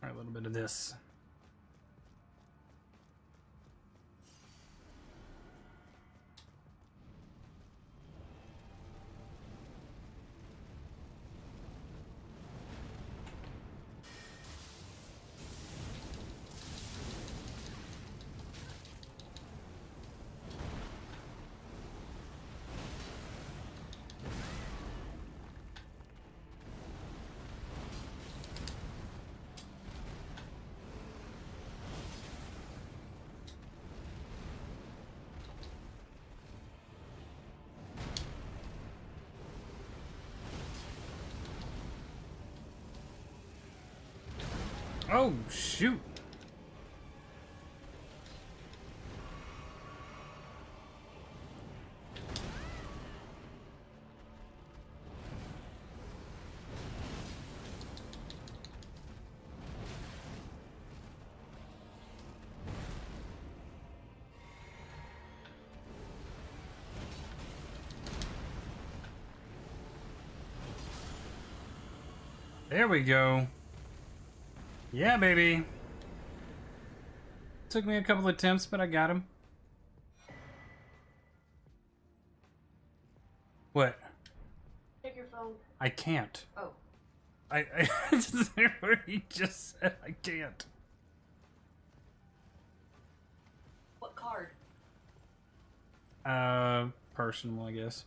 Speaker 1: All right, a little bit of this. Oh, shoot. There we go. Yeah, baby. Took me a couple attempts, but I got him. What?
Speaker 5: Check your phone.
Speaker 1: I can't.
Speaker 5: Oh.
Speaker 1: I what he just said. I can't.
Speaker 5: What card?
Speaker 1: Personal, I guess.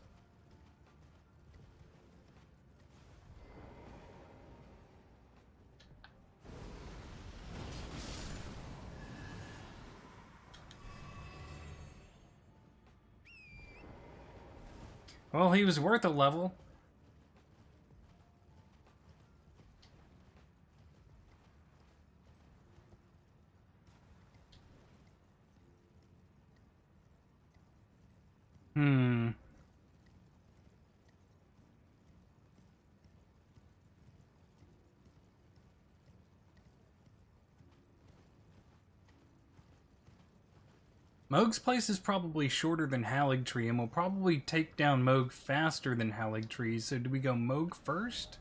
Speaker 1: Well, he was worth a level. Hmm. Moog's place is probably shorter than Haligtree, and we'll probably take down Moog faster than Haligtree, so do we go Moog first?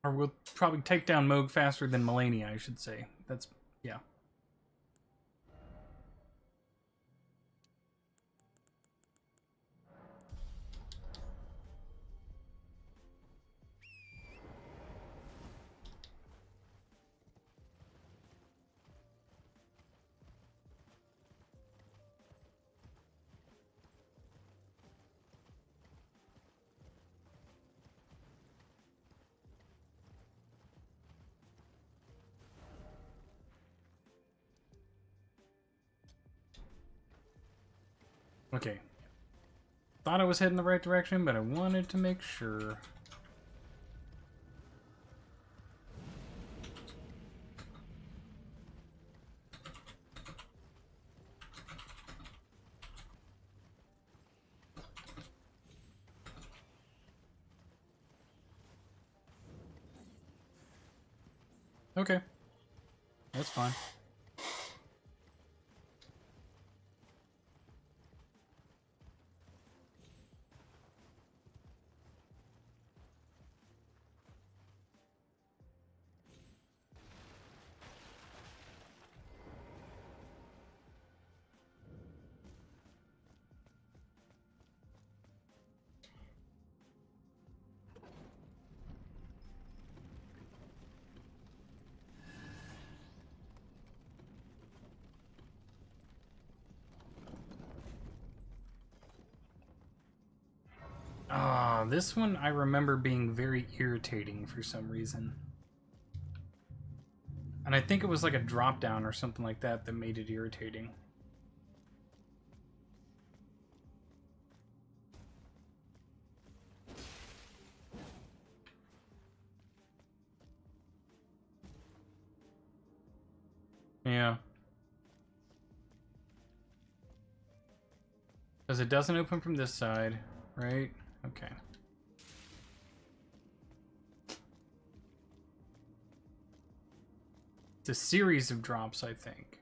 Speaker 1: Or we'll probably take down Moog faster than Melania, I should say. That's, yeah. Okay. Thought I was heading the right direction, but I wanted to make sure. Okay. That's fine. Ah, this one I remember being very irritating for some reason. And I think it was like a drop down or something like that that made it irritating. Yeah. Because it doesn't open from this side, right? Okay. It's a series of drops, I think.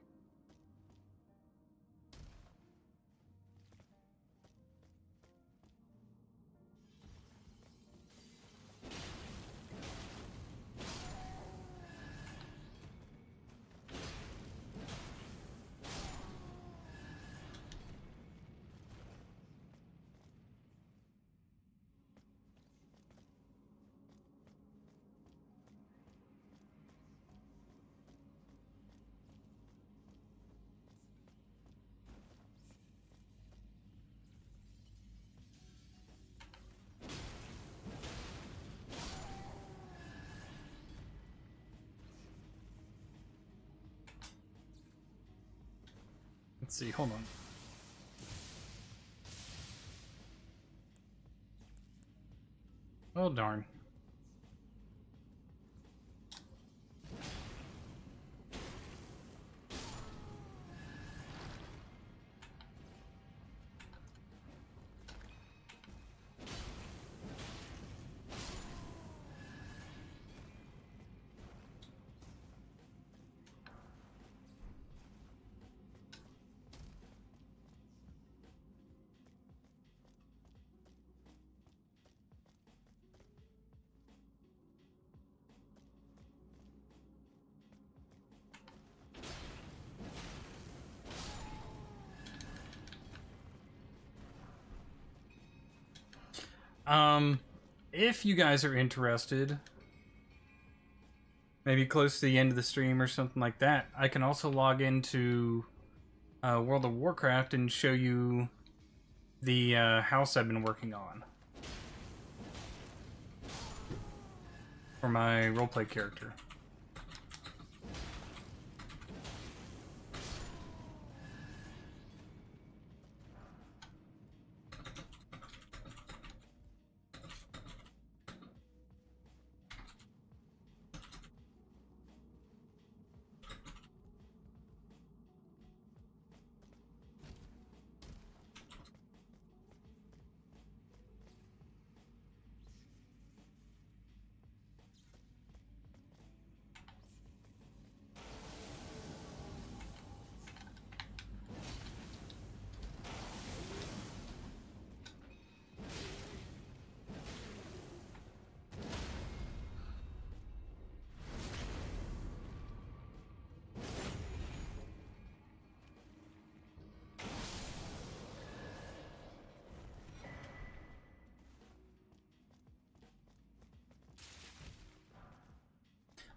Speaker 1: Let's see, hold on. Oh, darn. If you guys are interested, maybe close to the end of the stream or something like that, I can also log into World of Warcraft and show you the house I've been working on for my roleplay character.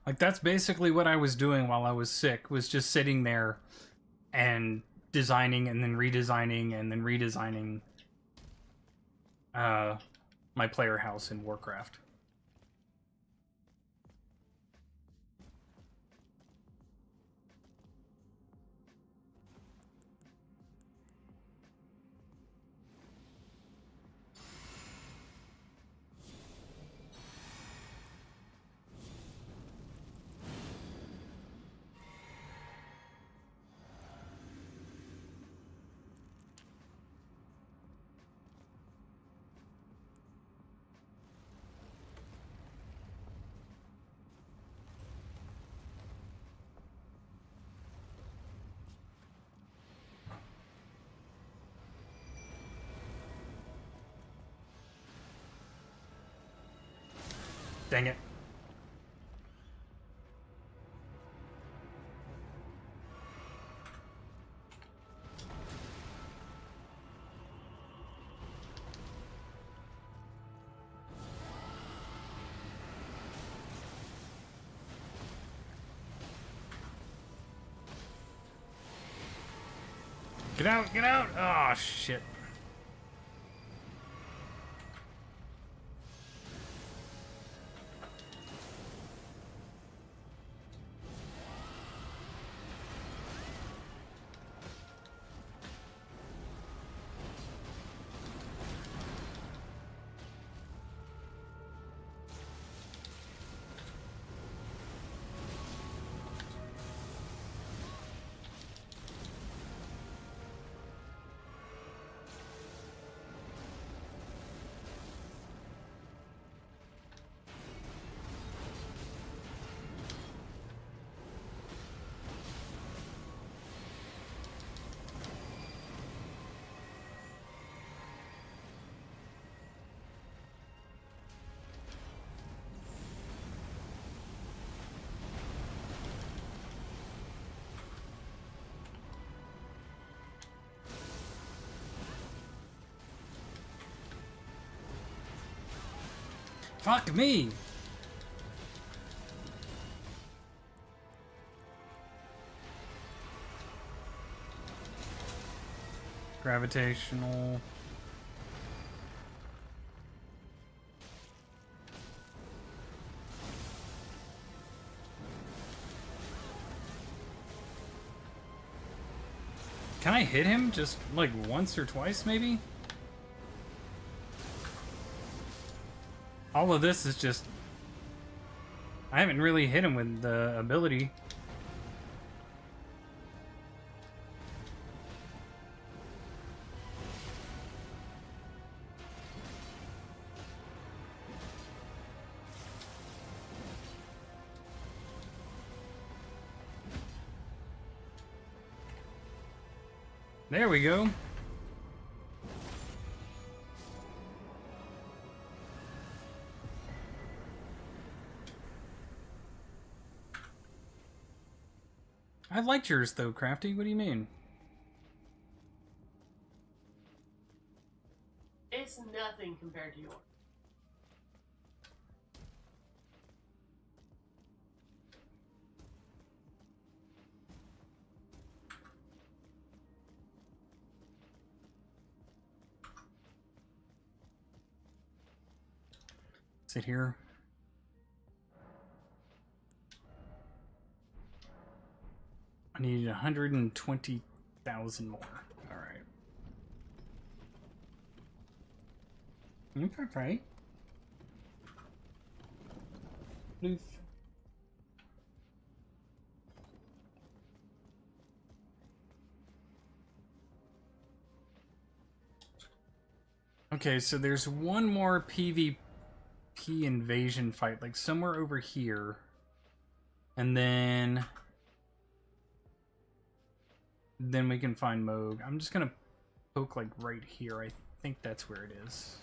Speaker 1: Like, that's basically what I was doing while I was sick, was just sitting there and designing and then redesigning and then redesigning my player house in Warcraft. Dang it. Get out, get out! Oh, shit. Fuck me! Gravitational. Can I hit him just like once or twice maybe? All of this is just... I haven't really hit him with the ability. There we go. I liked yours though, Crafty. What do you mean?
Speaker 5: It's nothing compared to yours.
Speaker 1: Sit here. I need 120,000 more. Alright. Okay, right. Bloof. Okay, so there's one more PvP invasion fight, like somewhere over here. And then we can find Moog. I'm just gonna poke like right here. I think that's where it is.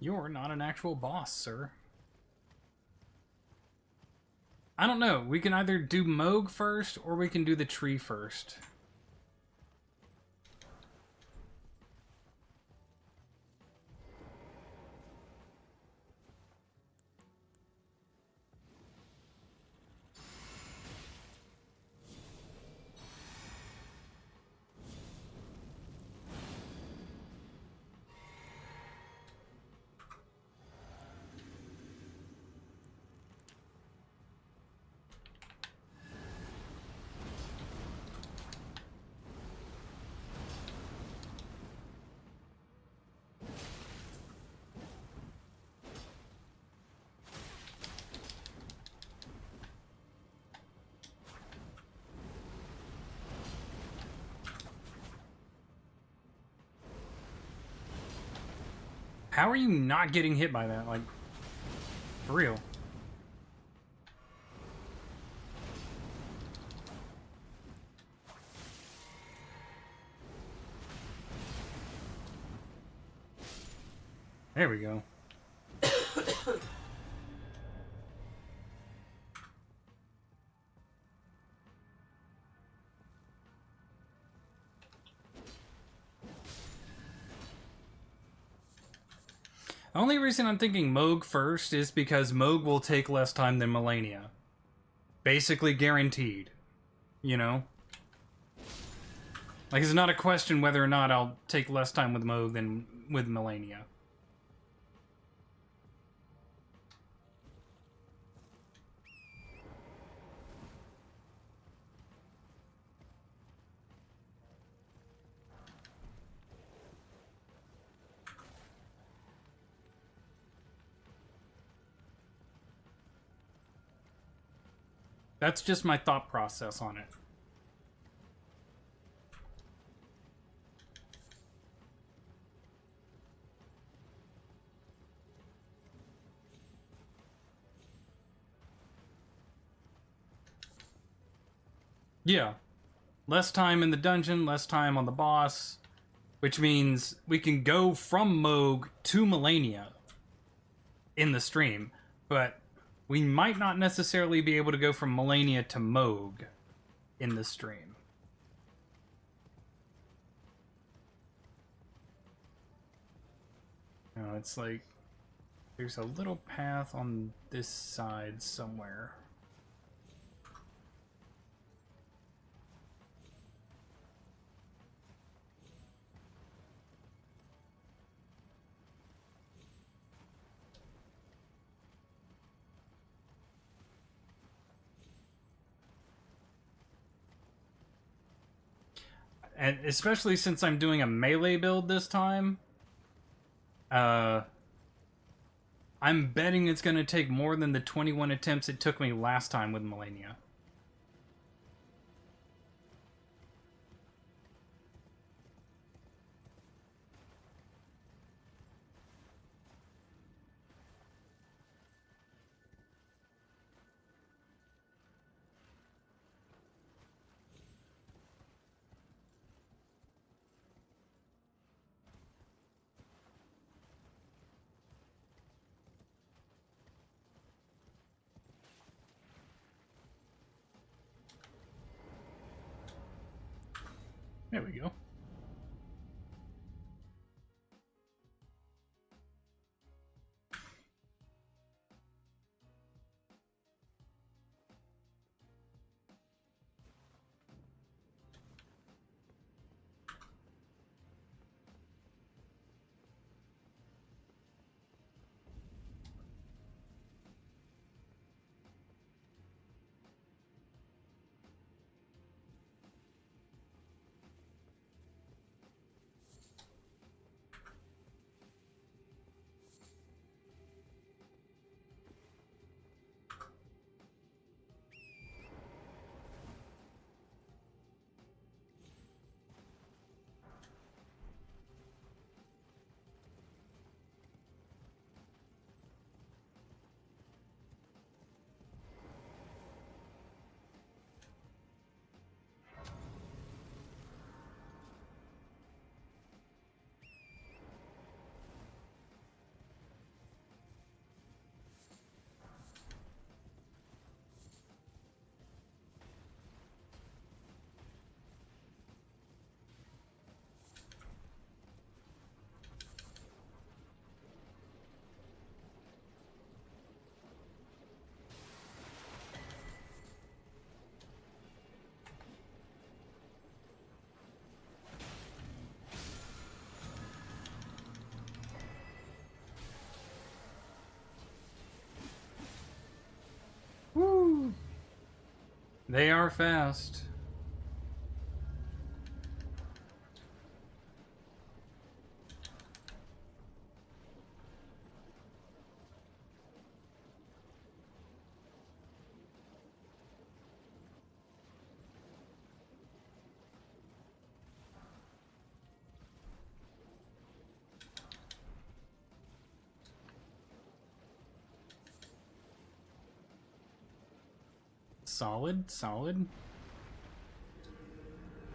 Speaker 1: You're not an actual boss, sir. I don't know. We can either do Moog first, or we can do the tree first. How are you not getting hit by that? Like, for real. There we go. The only reason I'm thinking Moog first is because Moog will take less time than Melania. Basically guaranteed. You know? Like, it's not a question whether or not I'll take less time with Moog than with Melania. That's just my thought process on it. Yeah. Less time in the dungeon, less time on the boss, which means we can go from Moog to Melania in the stream, but we might not necessarily be able to go from Melania to Moog in the stream. No, it's like there's a little path on this side somewhere. And especially since I'm doing a melee build this time, I'm betting it's going to take more than the 21 attempts it took me last time with Melania. There we go. Woo! They are fast. Solid, solid.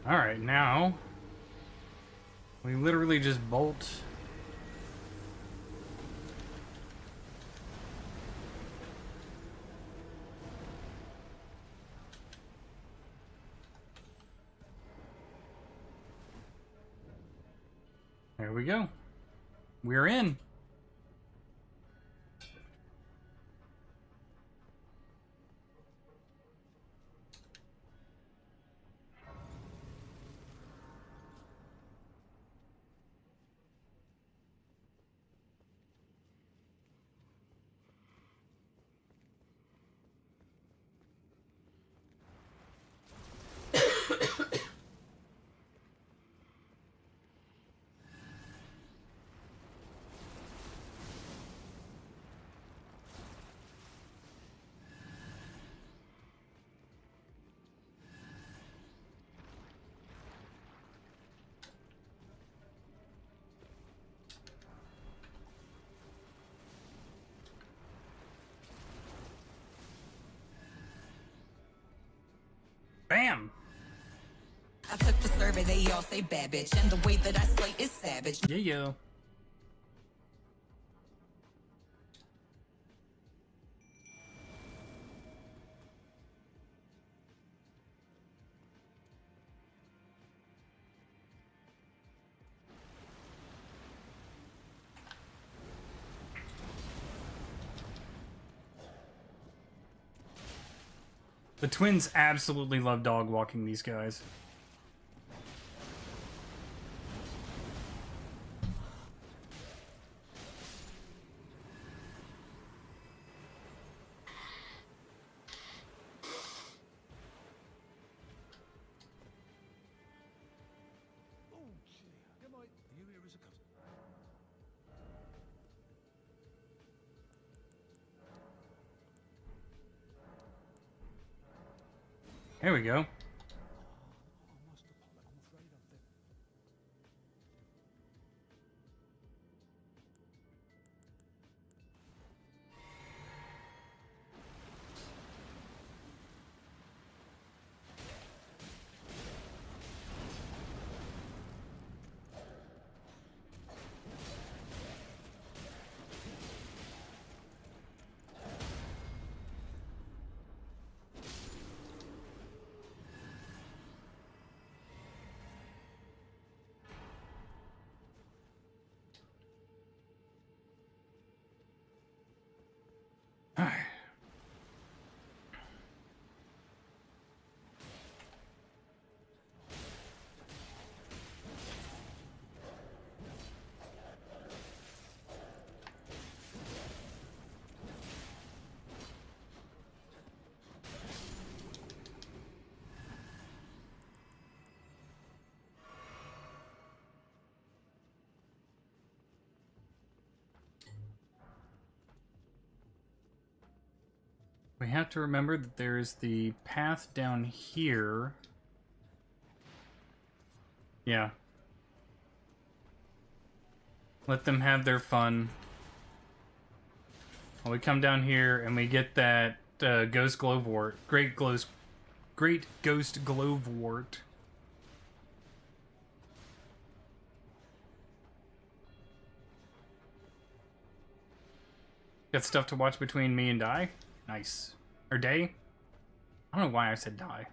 Speaker 1: Alright, now we literally just bolt. There we go. We're in. Bam!
Speaker 7: I took the survey, they all say bad bitch, and the way that I slay is savage.
Speaker 1: Yeah, yeah. The twins absolutely love dog walking these guys. There we go. We have to remember that there's the path down here. Yeah. Let them have their fun. Well, we come down here and we get that ghost glowwort. Great ghost glowwort. Got stuff to watch between me and Die? Nice. Or Day? I don't know why I said Die.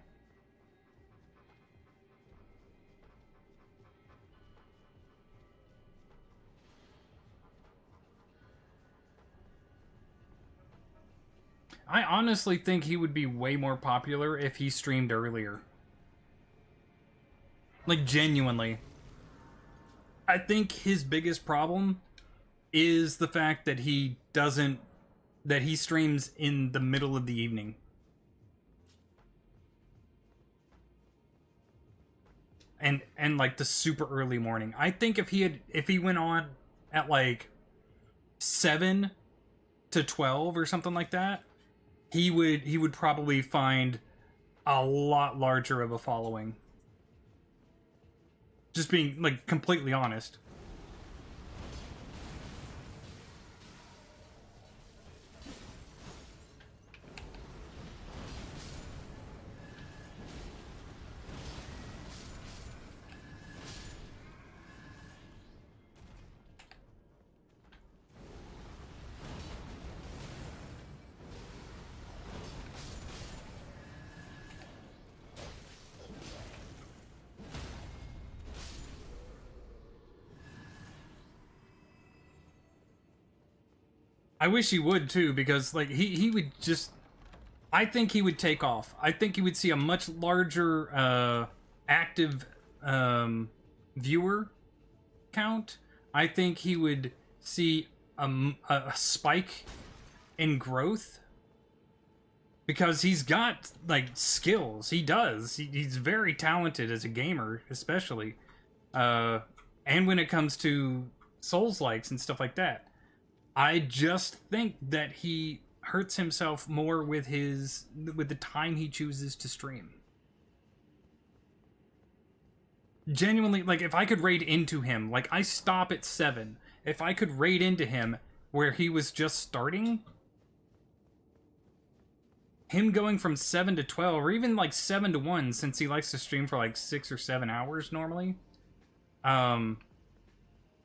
Speaker 1: I honestly think he would be way more popular if he streamed earlier. Like, genuinely. I think his biggest problem is the fact that he streams in the middle of the evening. And like the super early morning. I think if he went on at like 7 to 12 or something like that, he would probably find a lot larger of a following. Just being like completely honest. I wish he would too, because like he would just, I think he would take off. I think he would see a much larger active viewer count. I think he would see a spike in growth, because he's got like skills. He does. He's very talented as a gamer, especially, and when it comes to Souls-likes and stuff like that. I just think that he hurts himself more with the time he chooses to stream. Genuinely, like, if I could raid into him, like, I stop at 7. If I could raid into him where he was just starting, him going from 7 to 12, or even like 7 to 1, since he likes to stream for like 6 or 7 hours normally,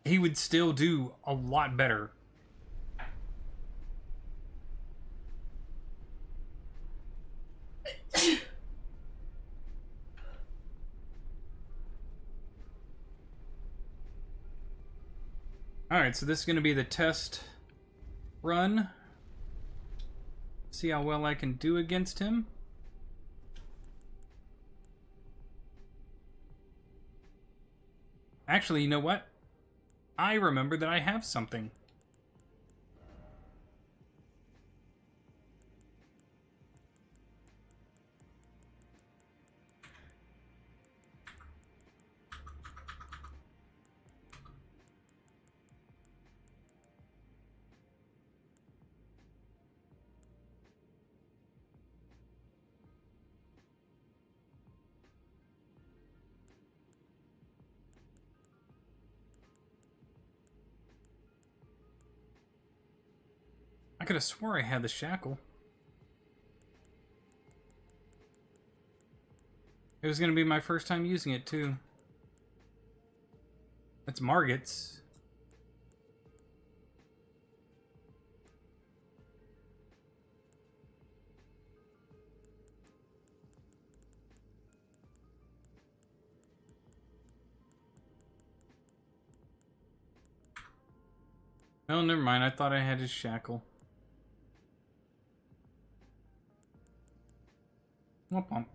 Speaker 1: he would still do a lot better. Alright, so this is going to be the test run. See how well I can do against him. Actually, you know what? I remember that I have something. I could have swore I had the shackle. It was going to be my first time using it, too. It's Margit's. Oh, never mind. I thought I had his shackle. Womp womp.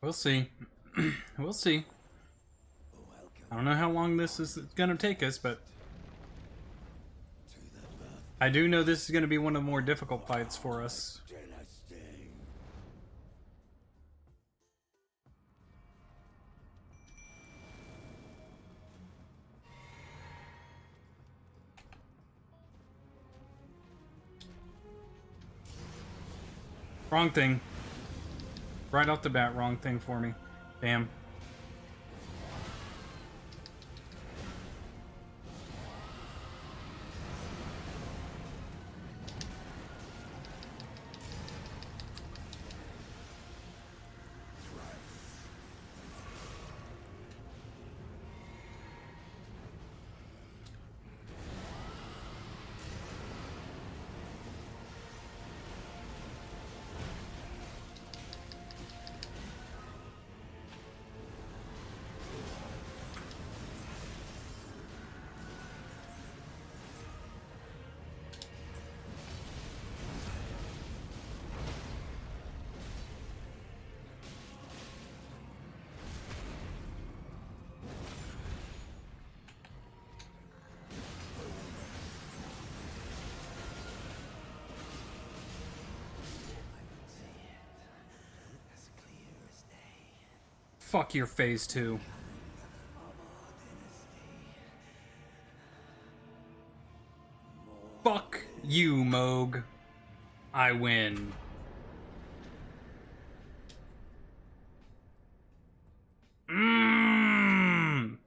Speaker 1: We'll see. We'll see. I don't know how long this is gonna take us, but I do know this is gonna be one of the more difficult fights for us. Wrong thing. Right off the bat, wrong thing for me. Damn. Fuck your phase 2. Fuck you, Moog. I win. Mmm.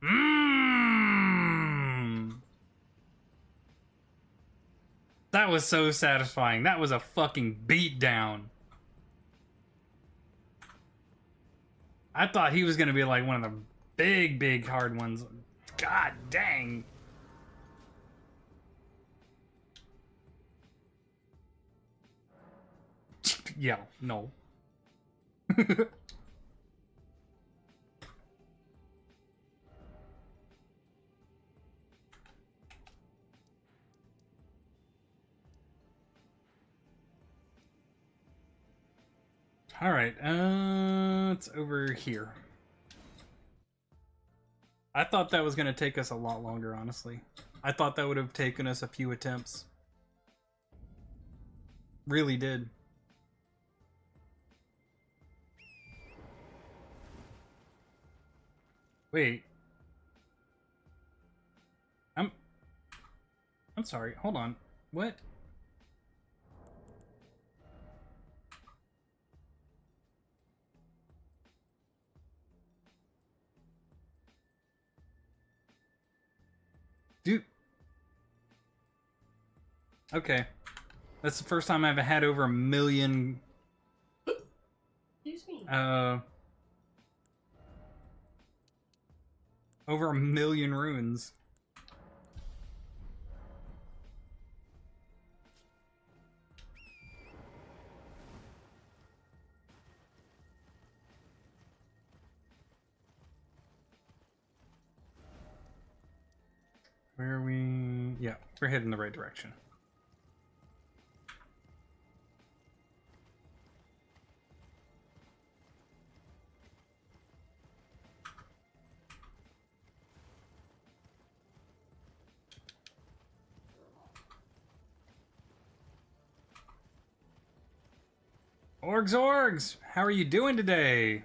Speaker 1: Mmm. That was so satisfying. That was a fucking beatdown. I thought he was gonna be like one of the big hard ones. God dang. Yeah, no. All right, it's over here. I thought that was gonna take us a lot longer, honestly. I thought that would have taken us a few attempts. Really did. Wait. I'm sorry. Hold on. What? Dude. Okay. That's the first time I've had over 1 million.
Speaker 5: Excuse me.
Speaker 1: Over 1 million runes. Where are we? Yeah, we're heading the right direction. Orgs, how are you doing today?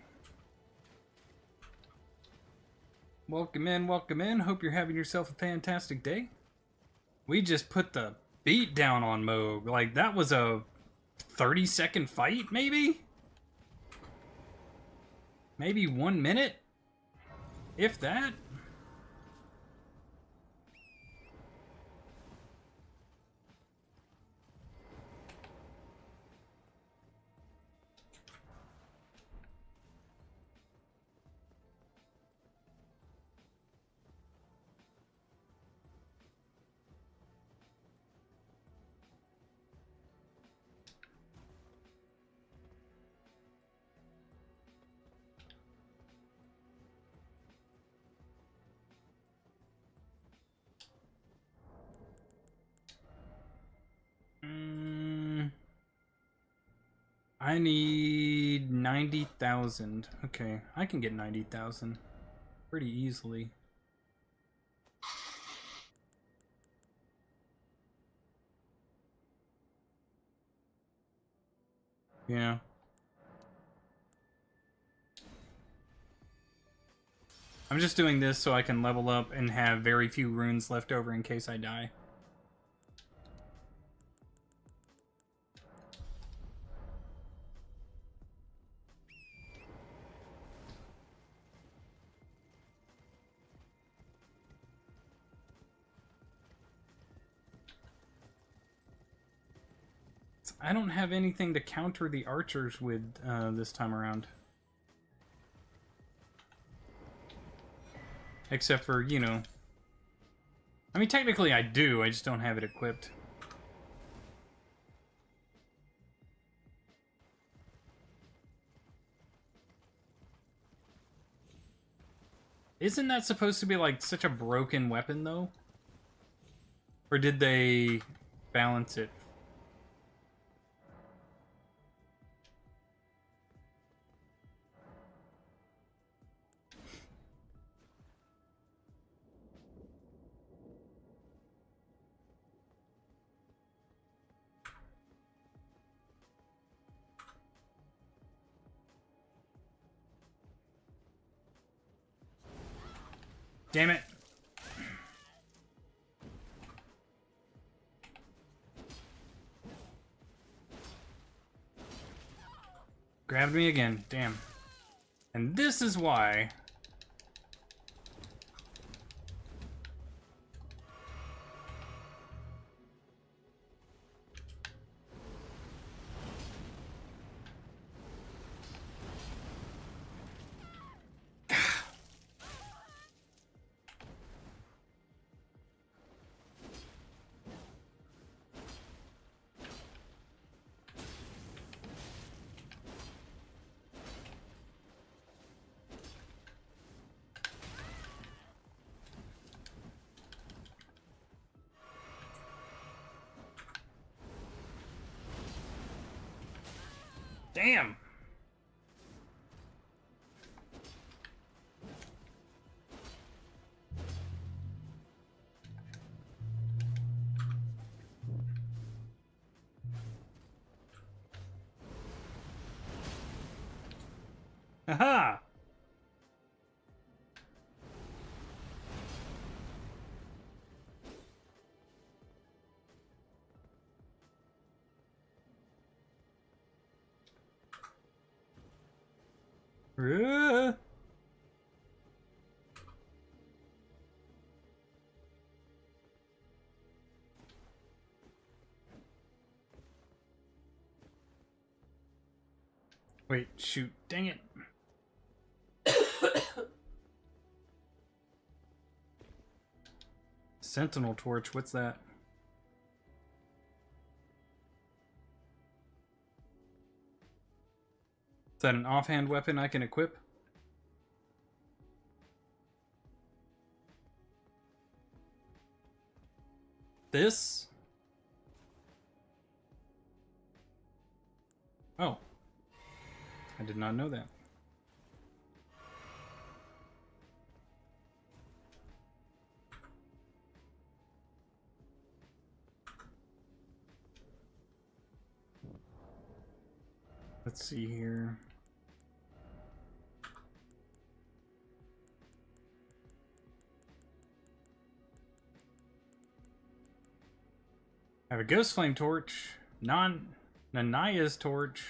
Speaker 1: Welcome in, welcome in. Hope you're having yourself a fantastic day. We just put the beat down on Moog. Like, that was a 30-second fight, maybe? Maybe 1 minute? If that? I need 90,000. Okay, I can get 90,000 pretty easily. Yeah. I'm just doing this so I can level up and have very few runes left over in case I die. I don't have anything to counter the archers with this time around. Except for, you know... I mean, technically I do, I just don't have it equipped. Isn't that supposed to be, like, such a broken weapon, though? Or did they balance it? Damn it. Grabbed me again. Damn. And this is why... Damn! Haha! Wait, shoot. Dang it. Sentinel torch, what's that? Is that an offhand weapon I can equip? This? Oh. I did not know that. Let's see here. I have a Ghost Flame Torch, Nanaya's Torch,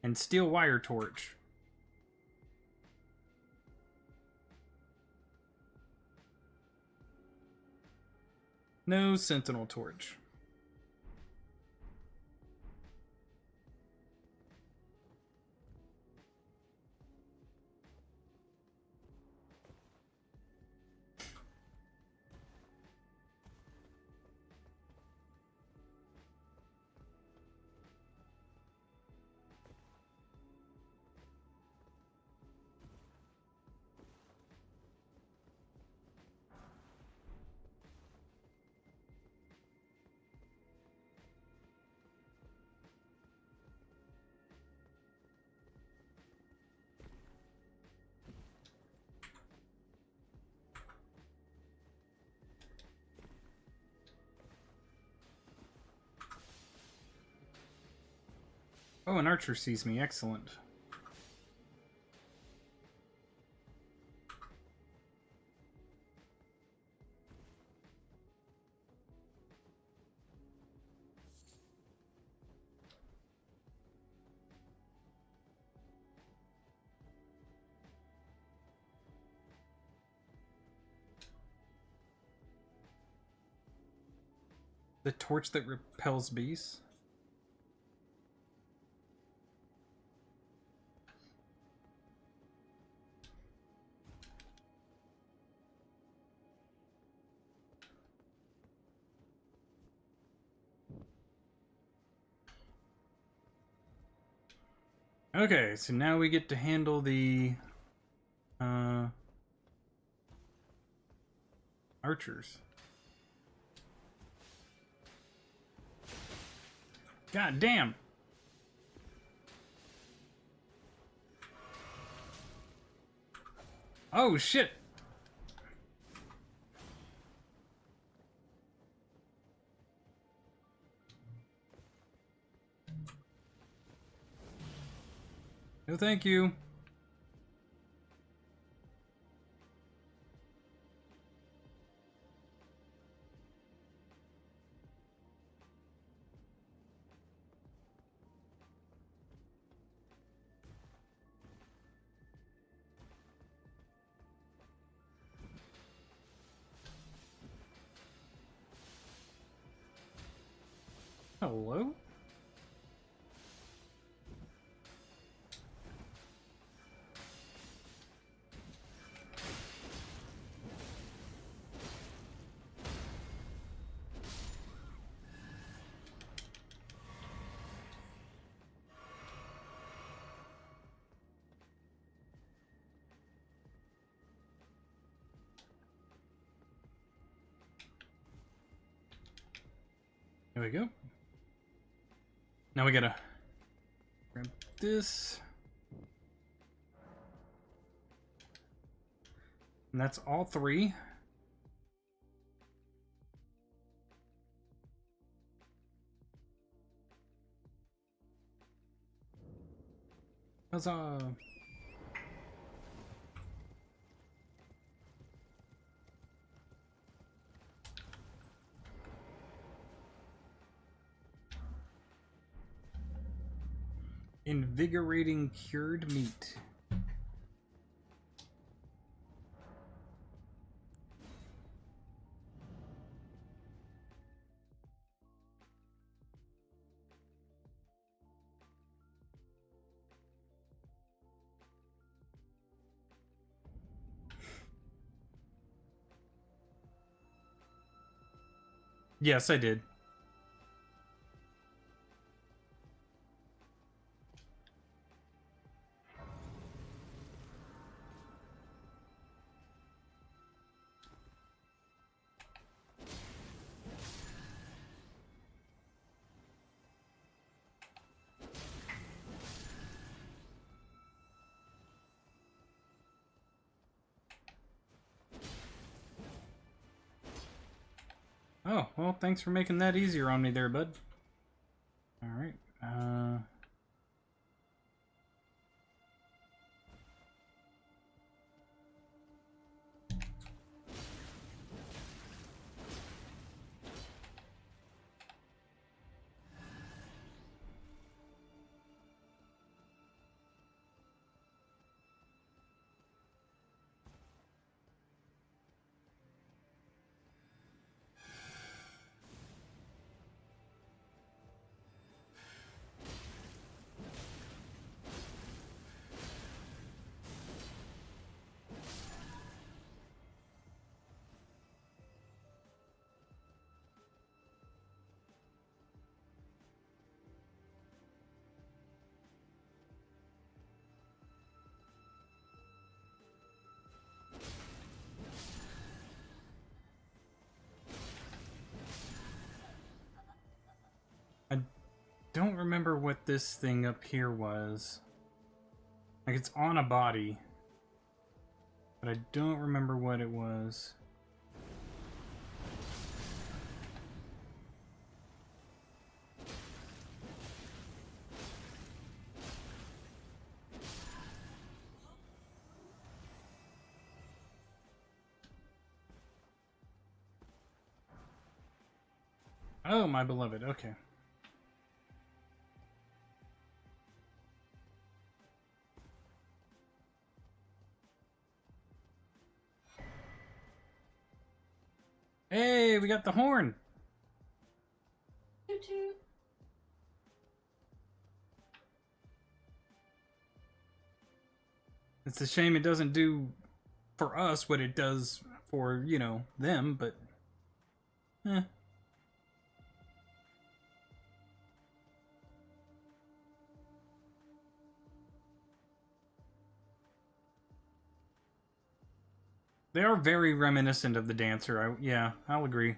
Speaker 1: and Steel Wire Torch. No Sentinel Torch. Oh, an archer sees me. Excellent. The torch that repels beasts? Okay, so now we get to handle the archers. God damn! Oh shit! No thank you. Hello? There we go. Now we gotta grab this. And that's all three. Huzzah! Invigorating cured meat. Yes, I did. Oh, well, thanks for making that easier on me there, bud. Alright, I don't remember what this thing up here was. Like, it's on a body. But I don't remember what it was. Oh, my beloved. Okay. Hey, we got the horn.
Speaker 5: Toot toot.
Speaker 1: It's a shame it doesn't do for us what it does for, you know, them, but eh. They are very reminiscent of the dancer. Yeah, I'll agree.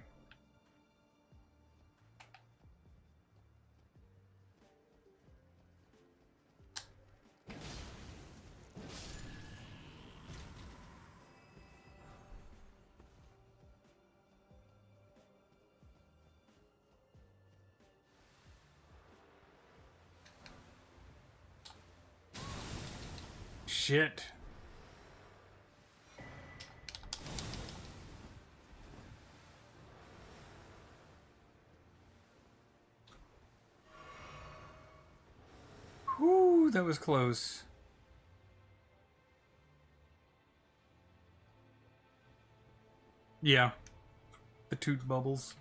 Speaker 1: Shit. Whew, that was close. Yeah. The toot bubbles.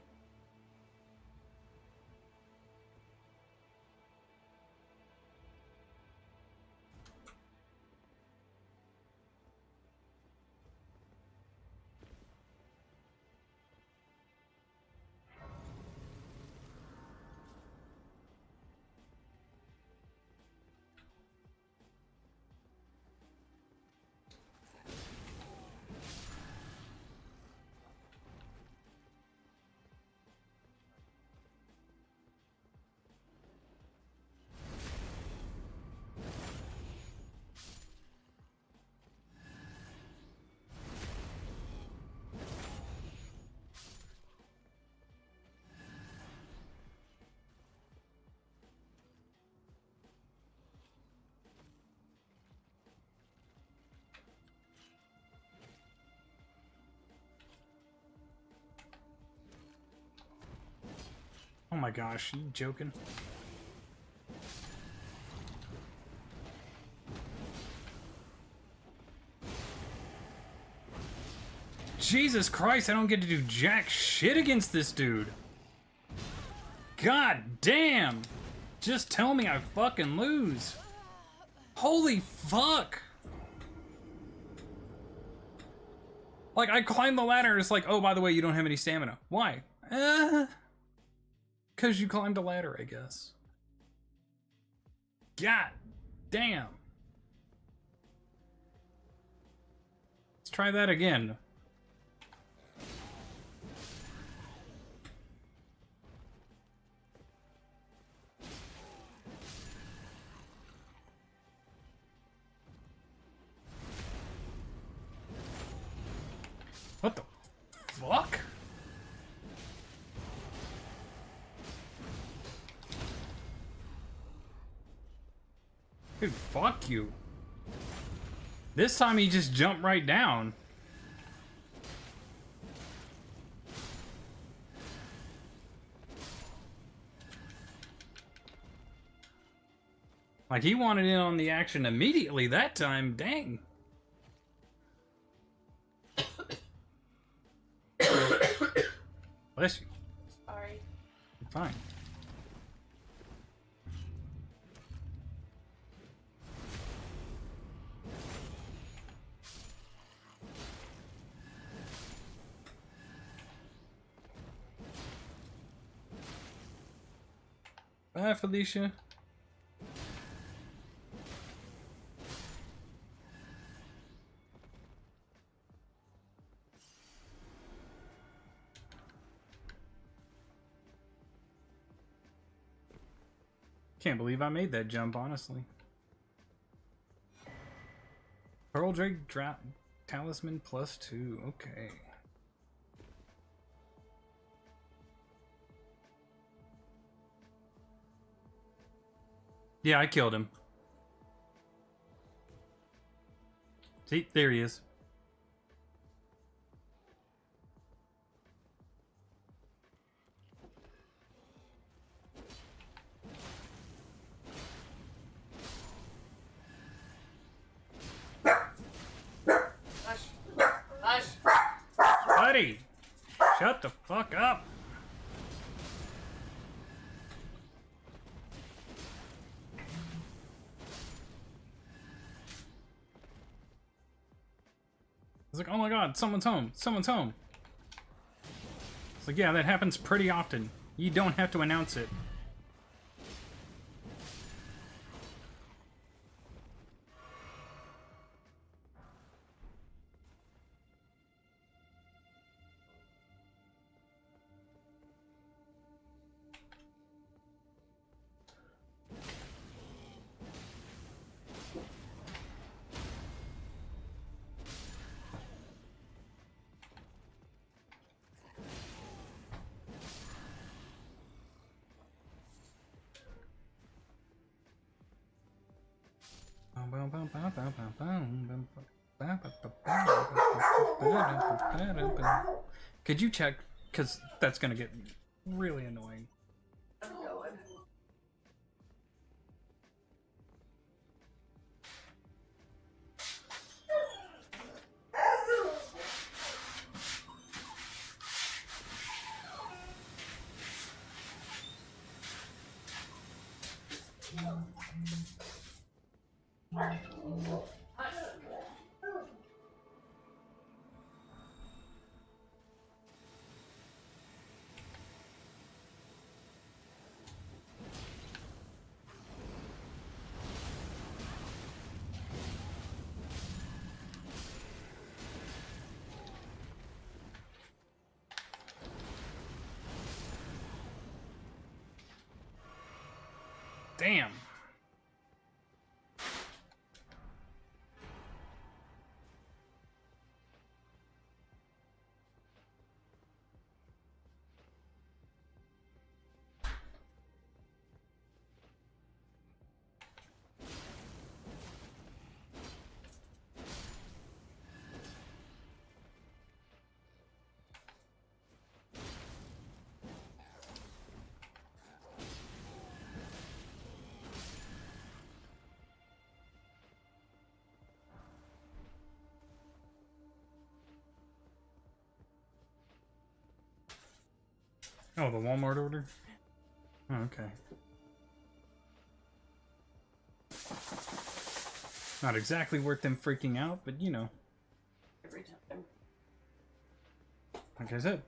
Speaker 1: Oh my gosh, you joking? Jesus Christ, I don't get to do jack shit against this dude. God damn! Just tell me I fucking lose. Holy fuck! Like, I climb the ladder, it's like, oh, by the way, you don't have any stamina. Why? Because you climbed a ladder, I guess. God damn. Let's try that again. What the fuck? Dude, fuck you. This time he just jumped right down. Like, he wanted in on the action immediately that time. Dang. Bless you.
Speaker 5: Sorry.
Speaker 1: You're fine. Bye, Felicia. Can't believe I made that jump, honestly. Pearl Drake Talisman +2. Okay. Yeah, I killed him. See, there he is. buddy! Shut the fuck up! It's like, oh my god, someone's home. Someone's home. It's like, yeah, that happens pretty often. You don't have to announce it. Could you check? Because that's gonna get really annoying.
Speaker 5: I'm going.
Speaker 1: Damn. Oh, the Walmart order? Oh, okay. Not exactly worth them freaking out, but you know.
Speaker 5: Every time.
Speaker 1: Like I said.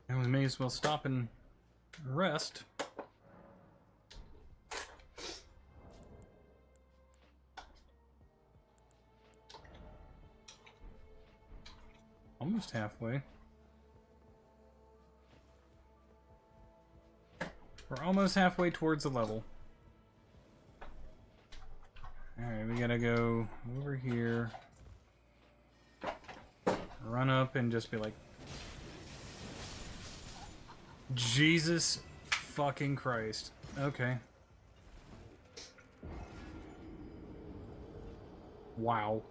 Speaker 1: And we may as well stop and rest. Almost halfway. We're almost halfway towards the level. Alright, we gotta go over here. Run up and just be like, Jesus fucking Christ. Okay. Wow.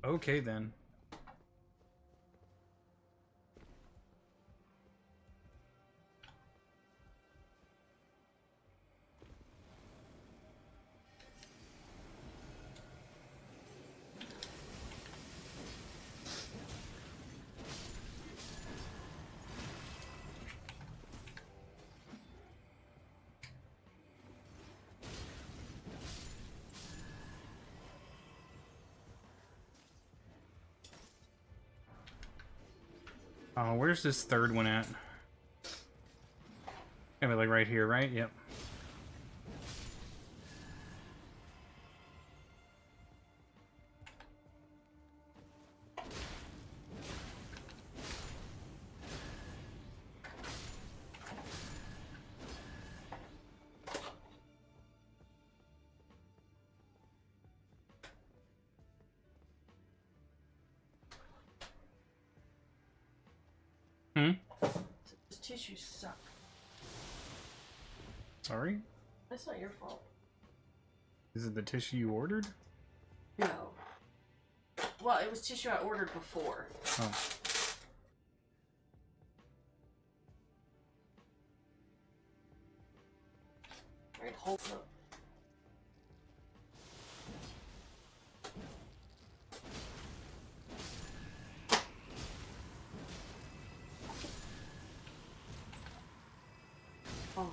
Speaker 1: Okay then. Oh, where's this third one at? Gotta be like right here, right? Yep.
Speaker 5: tissues suck.
Speaker 1: Sorry?
Speaker 5: That's not your fault.
Speaker 1: Is it the tissue you ordered?
Speaker 5: No. Well, it was tissue I ordered before.
Speaker 1: Oh.
Speaker 5: Very wholesome. Oh.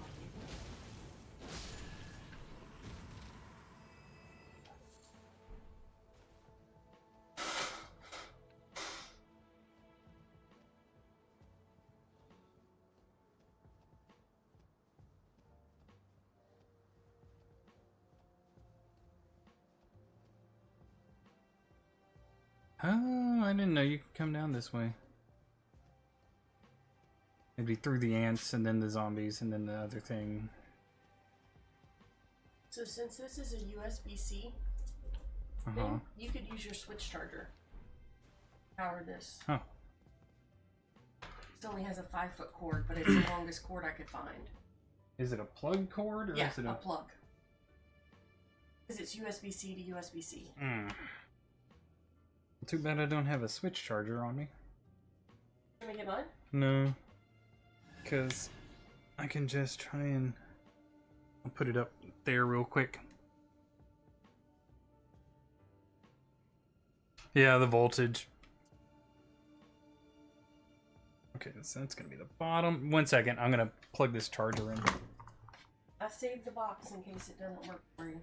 Speaker 1: Oh, I didn't know you could come down this way. It'd be through the ants and then the zombies and then the other thing.
Speaker 5: So since this is a USB-C
Speaker 1: Uh-huh.
Speaker 5: thing, you could use your Switch charger. Power this.
Speaker 1: Oh.
Speaker 5: It only has a 5-foot cord, but it's the longest cord I could find.
Speaker 1: Is it a plug cord or
Speaker 5: Yeah,
Speaker 1: is it
Speaker 5: a plug. Because it's USB-C to USB-C.
Speaker 1: Too bad I don't have a Switch charger on me.
Speaker 5: Can we get mine?
Speaker 1: No. Because I can just try and... I'll put it up there real quick. Yeah, the voltage. Okay, so that's going to be the bottom. 1 second, I'm going to plug this charger in.
Speaker 5: I saved the box in case it doesn't work for you.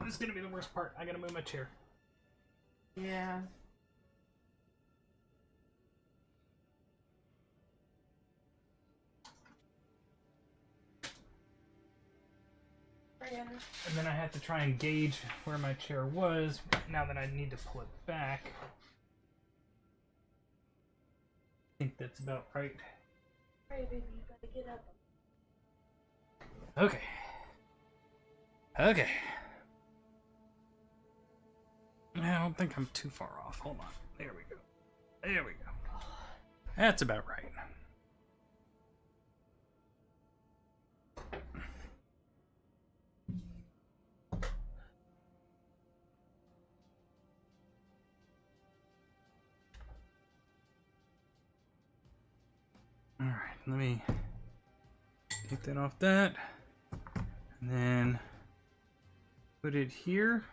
Speaker 1: This is going to be the worst part. I got to move my chair.
Speaker 5: Yeah.
Speaker 1: And then I have to try and gauge where my chair was now that I need to pull it back. I think that's about right.
Speaker 5: Alright, baby, you gotta get up.
Speaker 1: Okay. Okay. I don't think I'm too far off. Hold on. There we go. There we go. That's about right. Alright, let me take that off that. And then put it here.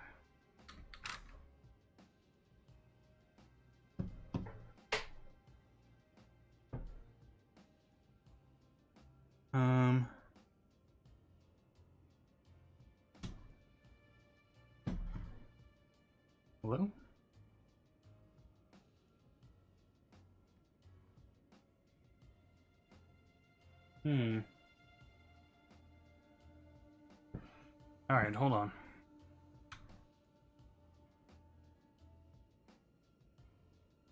Speaker 1: Hello? Alright, hold on.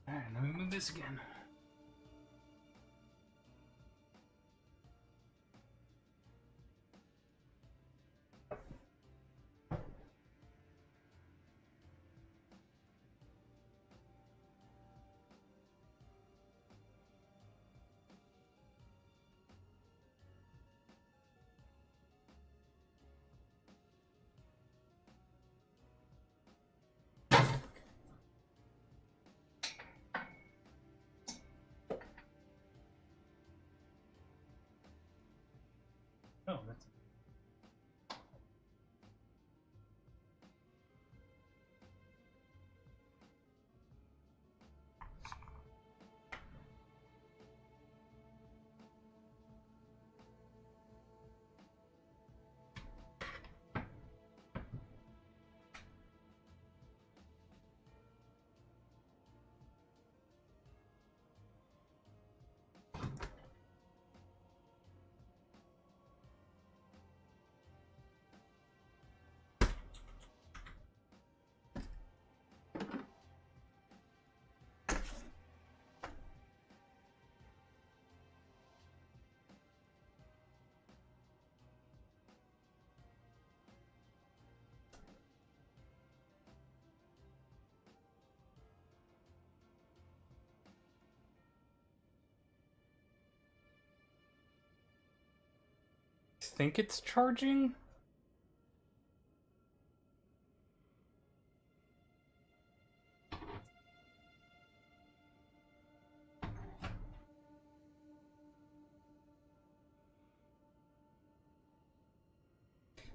Speaker 1: Alright, let me move this again. think it's charging.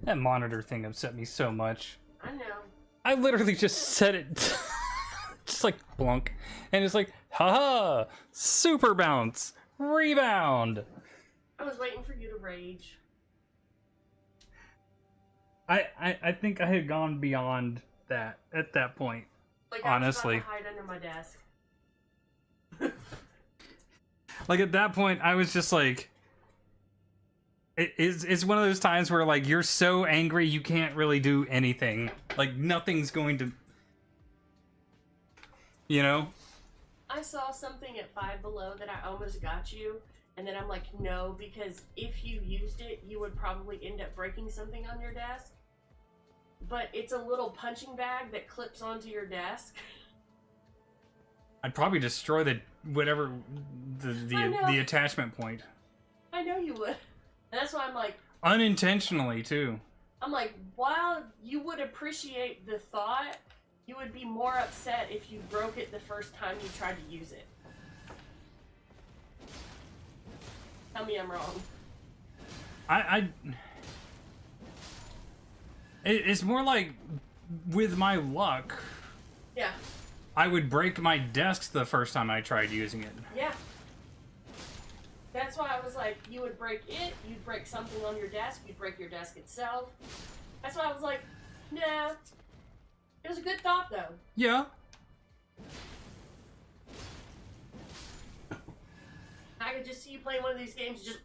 Speaker 1: That monitor thing upset me so much.
Speaker 5: I know.
Speaker 1: I literally just set it just like blunk, and it's like, haha, super bounce, rebound.
Speaker 5: I was waiting for you to rage.
Speaker 1: I think I had gone beyond that at that point.
Speaker 5: Like,
Speaker 1: honestly.
Speaker 5: I was about to hide under my desk.
Speaker 1: Like at that point, I was just like, it's one of those times where like you're so angry you can't really do anything. Like nothing's going to, you know.
Speaker 5: I saw something at Five Below that I almost got you, and then I'm like, no, because if you used it, you would probably end up breaking something on your desk. But it's a little punching bag that clips onto your desk.
Speaker 1: I'd probably destroy the whatever the attachment point.
Speaker 5: I know you would. And that's why I'm like...
Speaker 1: Unintentionally, too.
Speaker 5: I'm like, while you would appreciate the thought, you would be more upset if you broke it the first time you tried to use it. Tell me I'm wrong.
Speaker 1: It's more like, with my luck,
Speaker 5: Yeah.
Speaker 1: I would break my desk the first time I tried using it.
Speaker 5: Yeah. That's why I was like, you would break it, you'd break something on your desk, you'd break your desk itself. That's why I was like, nah. It was a good thought, though.
Speaker 1: Yeah.
Speaker 5: I could just see you playing one of these games and just...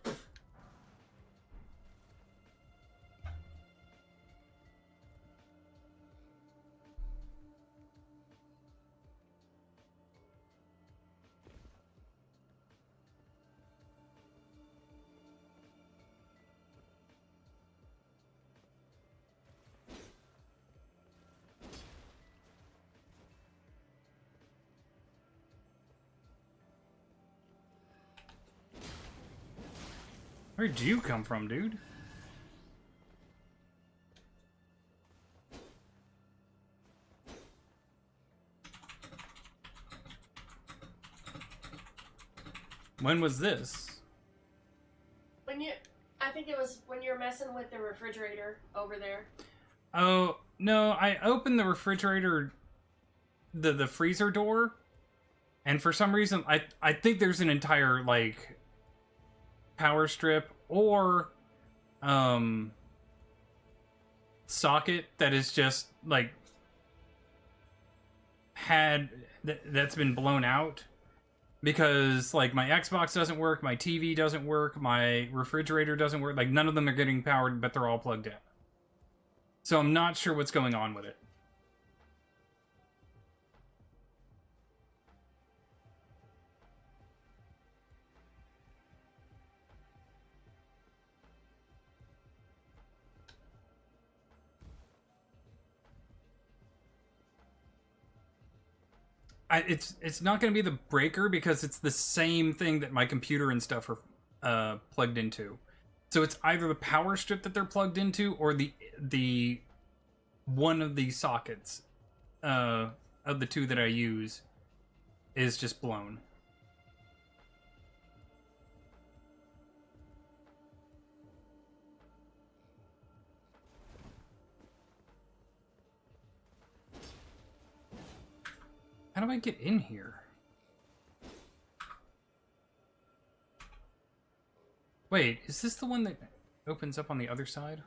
Speaker 1: Where'd you come from, dude? When was this?
Speaker 5: When you... I think it was when you were messing with the refrigerator over there.
Speaker 1: Oh, no, I opened the refrigerator, the freezer door, and for some reason, I think there's an entire, like, power strip or socket that is just like that's been blown out because like my Xbox doesn't work, my TV doesn't work, my refrigerator doesn't work, like none of them are getting powered, but they're all plugged in. So I'm not sure what's going on with it. It's not going to be the breaker because it's the same thing that my computer and stuff are plugged into. So it's either the power strip that they're plugged into or the one of the sockets of the two that I use is just blown. How do I get in here? Wait, is this the one that opens up on the other side?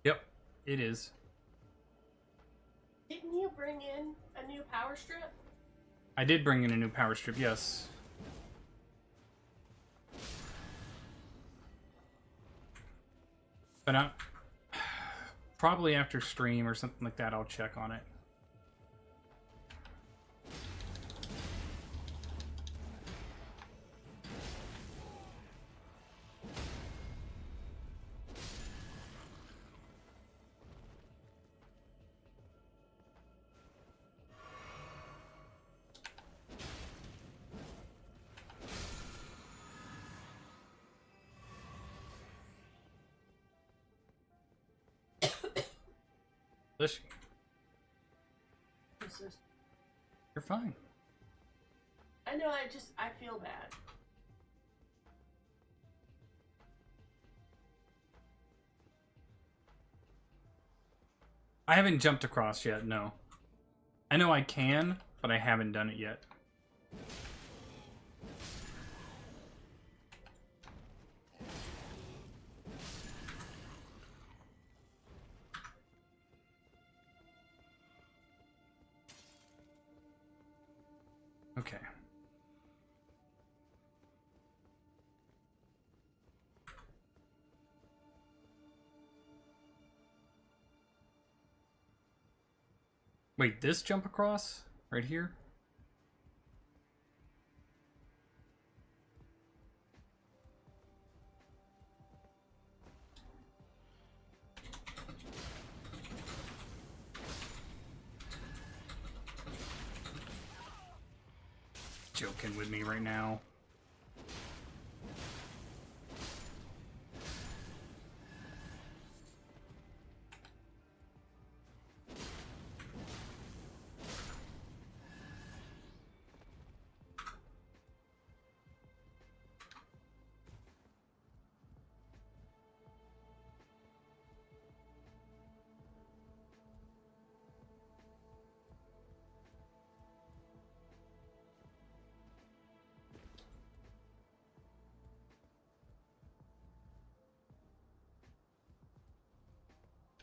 Speaker 1: Yep, it is.
Speaker 5: Didn't you bring in a new power strip?
Speaker 1: I did bring in a new power strip, yes. But probably after stream or something like that, I'll check on it. Bless you.
Speaker 5: It's just-
Speaker 1: You're fine.
Speaker 5: I know, I feel bad.
Speaker 1: I haven't jumped across yet, no. I know I can, but I haven't done it yet. Okay. Wait, this jump across? Right here? Joking with me right now.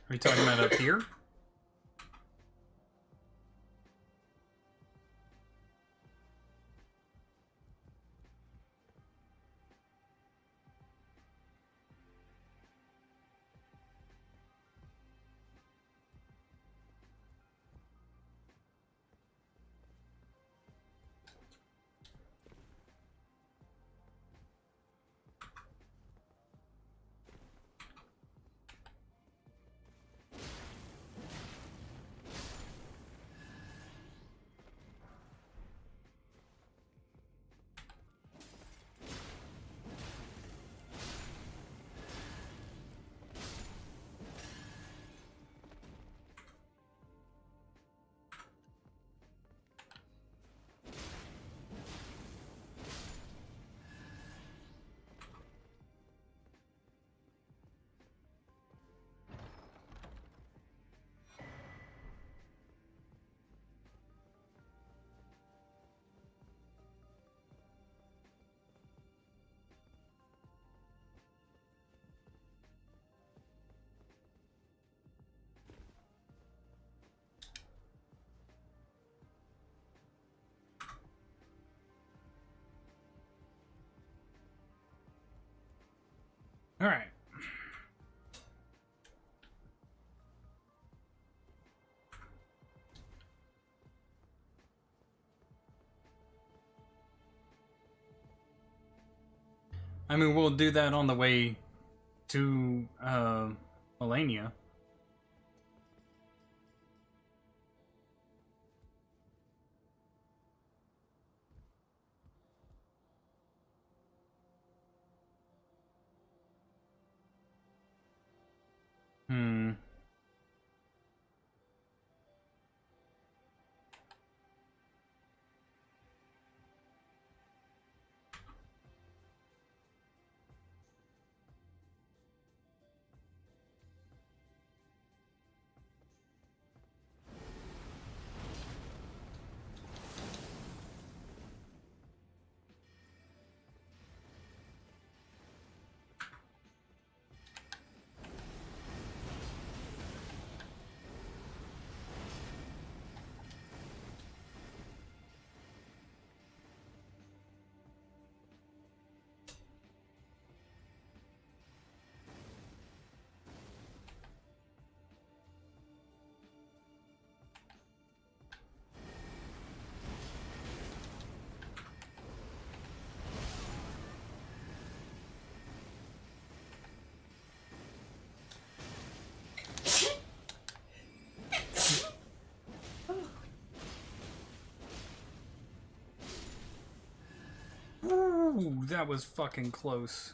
Speaker 1: Are you talking about up here? All right. I mean, we'll do that on the way to Melania. Hmm. Ooh, that was fucking close.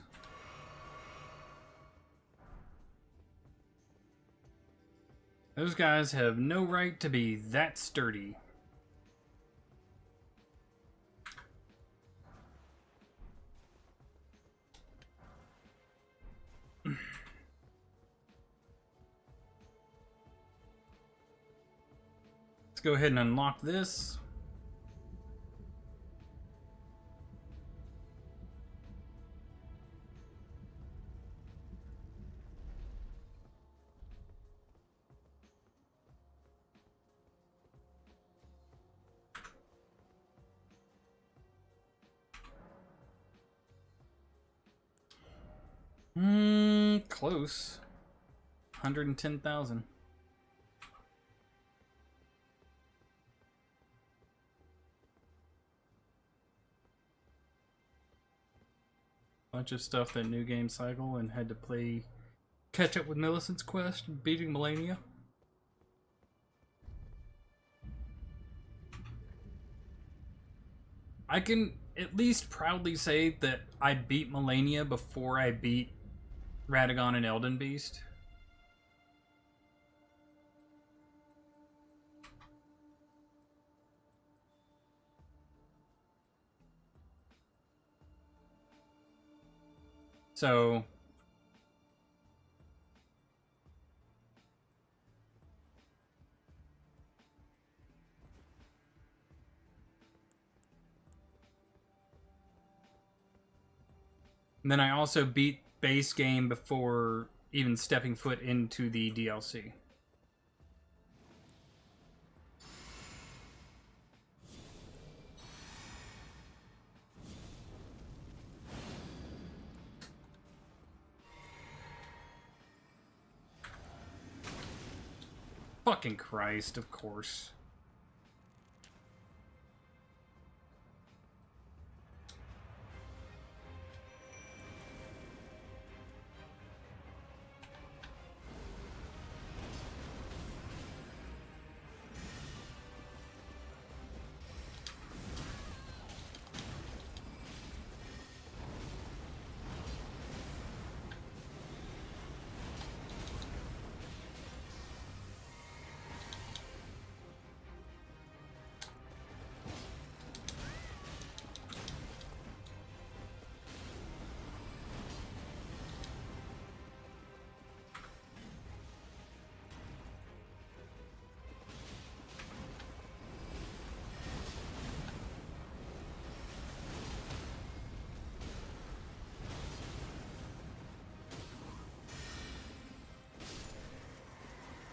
Speaker 1: Those guys have no right to be that sturdy. Let's go ahead and unlock this. Close. 110,000. Bunch of stuff that New Game Cycle and had to play catch up with Millicent's Quest and beating Melania. I can at least proudly say that I beat Melania before I beat Radagon and Elden Beast. So and then I also beat base game before even stepping foot into the DLC. Fucking Christ, of course.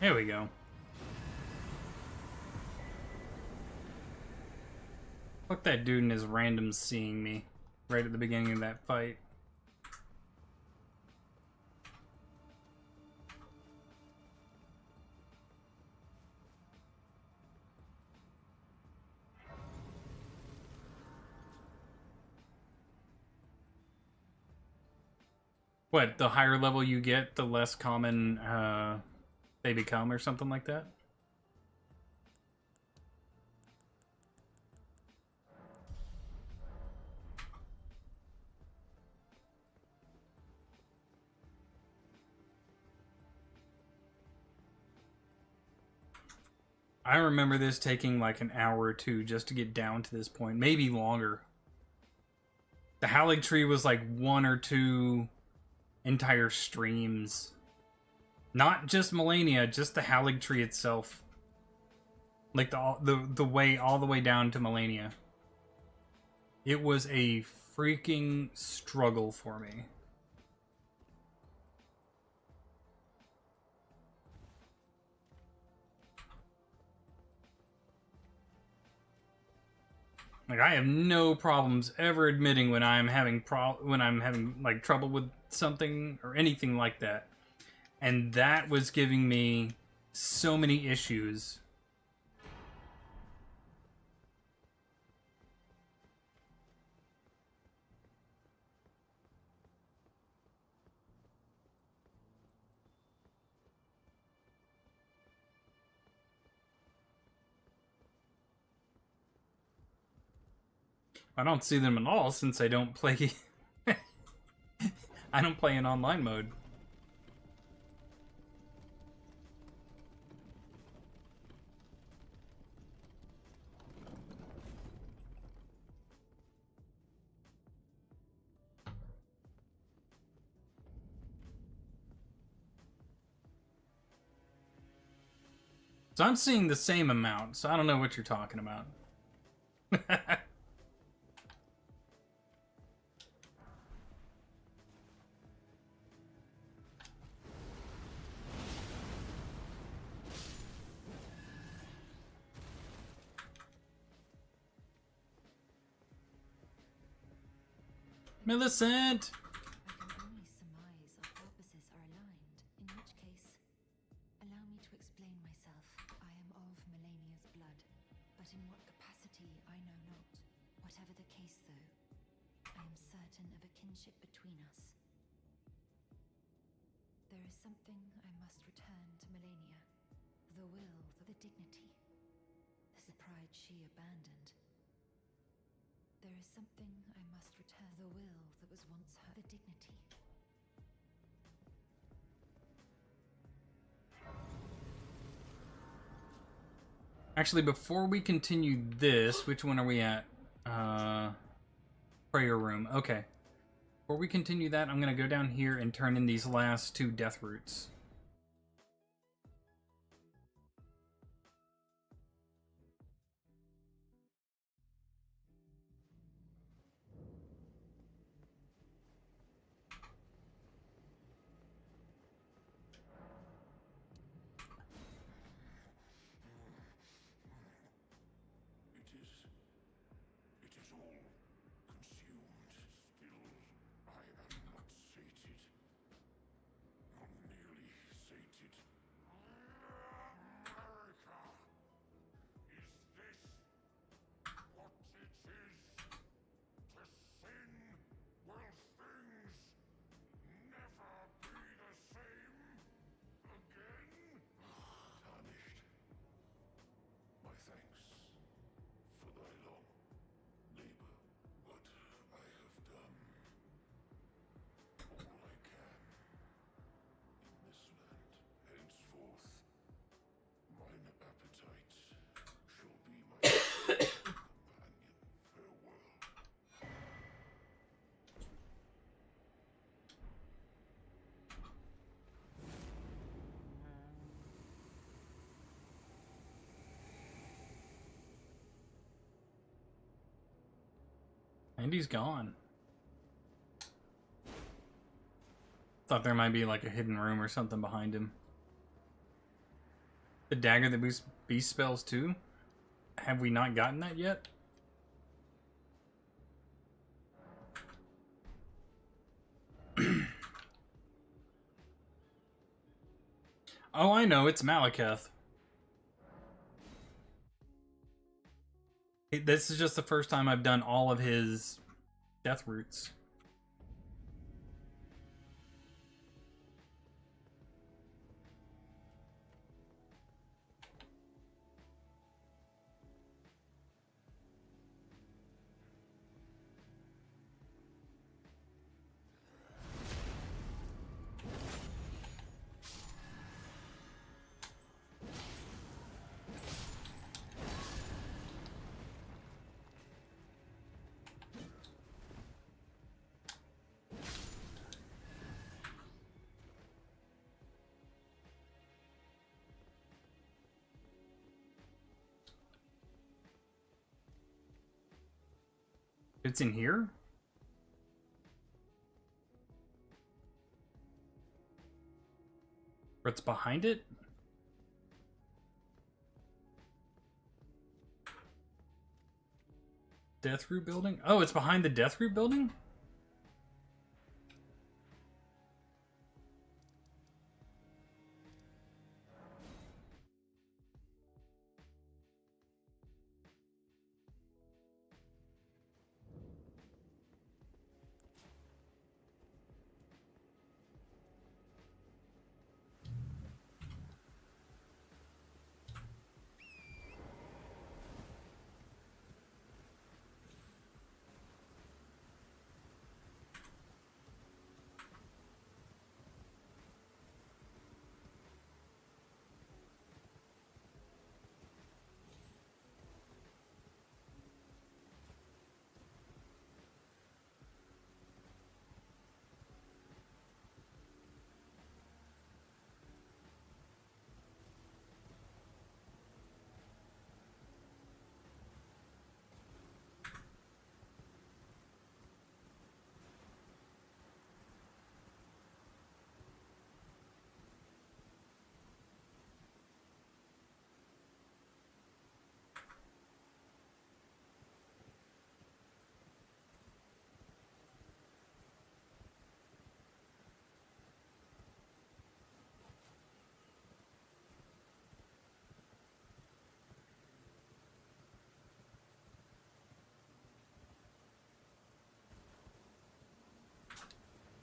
Speaker 1: There we go. Fuck that dude and his random seeing me right at the beginning of that fight. What, the higher level you get, the less common they become, or something like that? I remember this taking like an hour or two just to get down to this point, maybe longer. The Halig Tree was like 1 or 2 entire streams. Not just Melania, just the Halig Tree itself. Like the way all the way down to Melania. It was a freaking struggle for me. Like, I have no problems ever admitting when I'm having like trouble with something or anything like that. And that was giving me so many issues. I don't see them at all since I don't play I don't play in online mode. So I'm seeing the same amount, so I don't know what you're talking about. Millicent!
Speaker 7: I can only surmise our purposes are aligned, in which case, allow me to explain myself. I am of Melania's blood, but in what capacity I know not. Whatever the case, though, I am certain of a kinship between us. There is something I must return to Melania. The will, the dignity, the pride she abandoned. There is something I must return. The will that was once her. The dignity.
Speaker 1: Actually, before we continue this, which one are we at? Prayer room. Okay. Before we continue that, I'm going to go down here and turn in these last 2 death roots.
Speaker 6: It is all consumed. Still, I am not sated. Not nearly sated. America! Is this what it is? To sin? Will things never be the same again? Tarnished. My thanks for thy long labor, but I have done all I can in this land. Henceforth, mine appetite shall be my companion. Farewell.
Speaker 1: And he's gone. Thought there might be like a hidden room or something behind him. The dagger that boosts beast spells too? Have we not gotten that yet? Oh, I know, it's Malekith. This is just the first time I've done all of his death roots. It's in here? Or it's behind it? Death Root building? Oh, it's behind the Death Root building?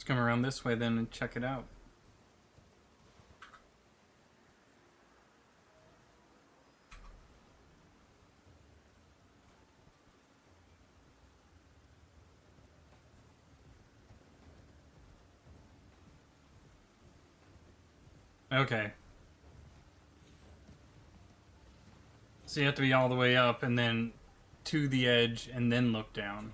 Speaker 1: come around this way then and check it out. Okay. So you have to be all the way up and then to the edge and then look down.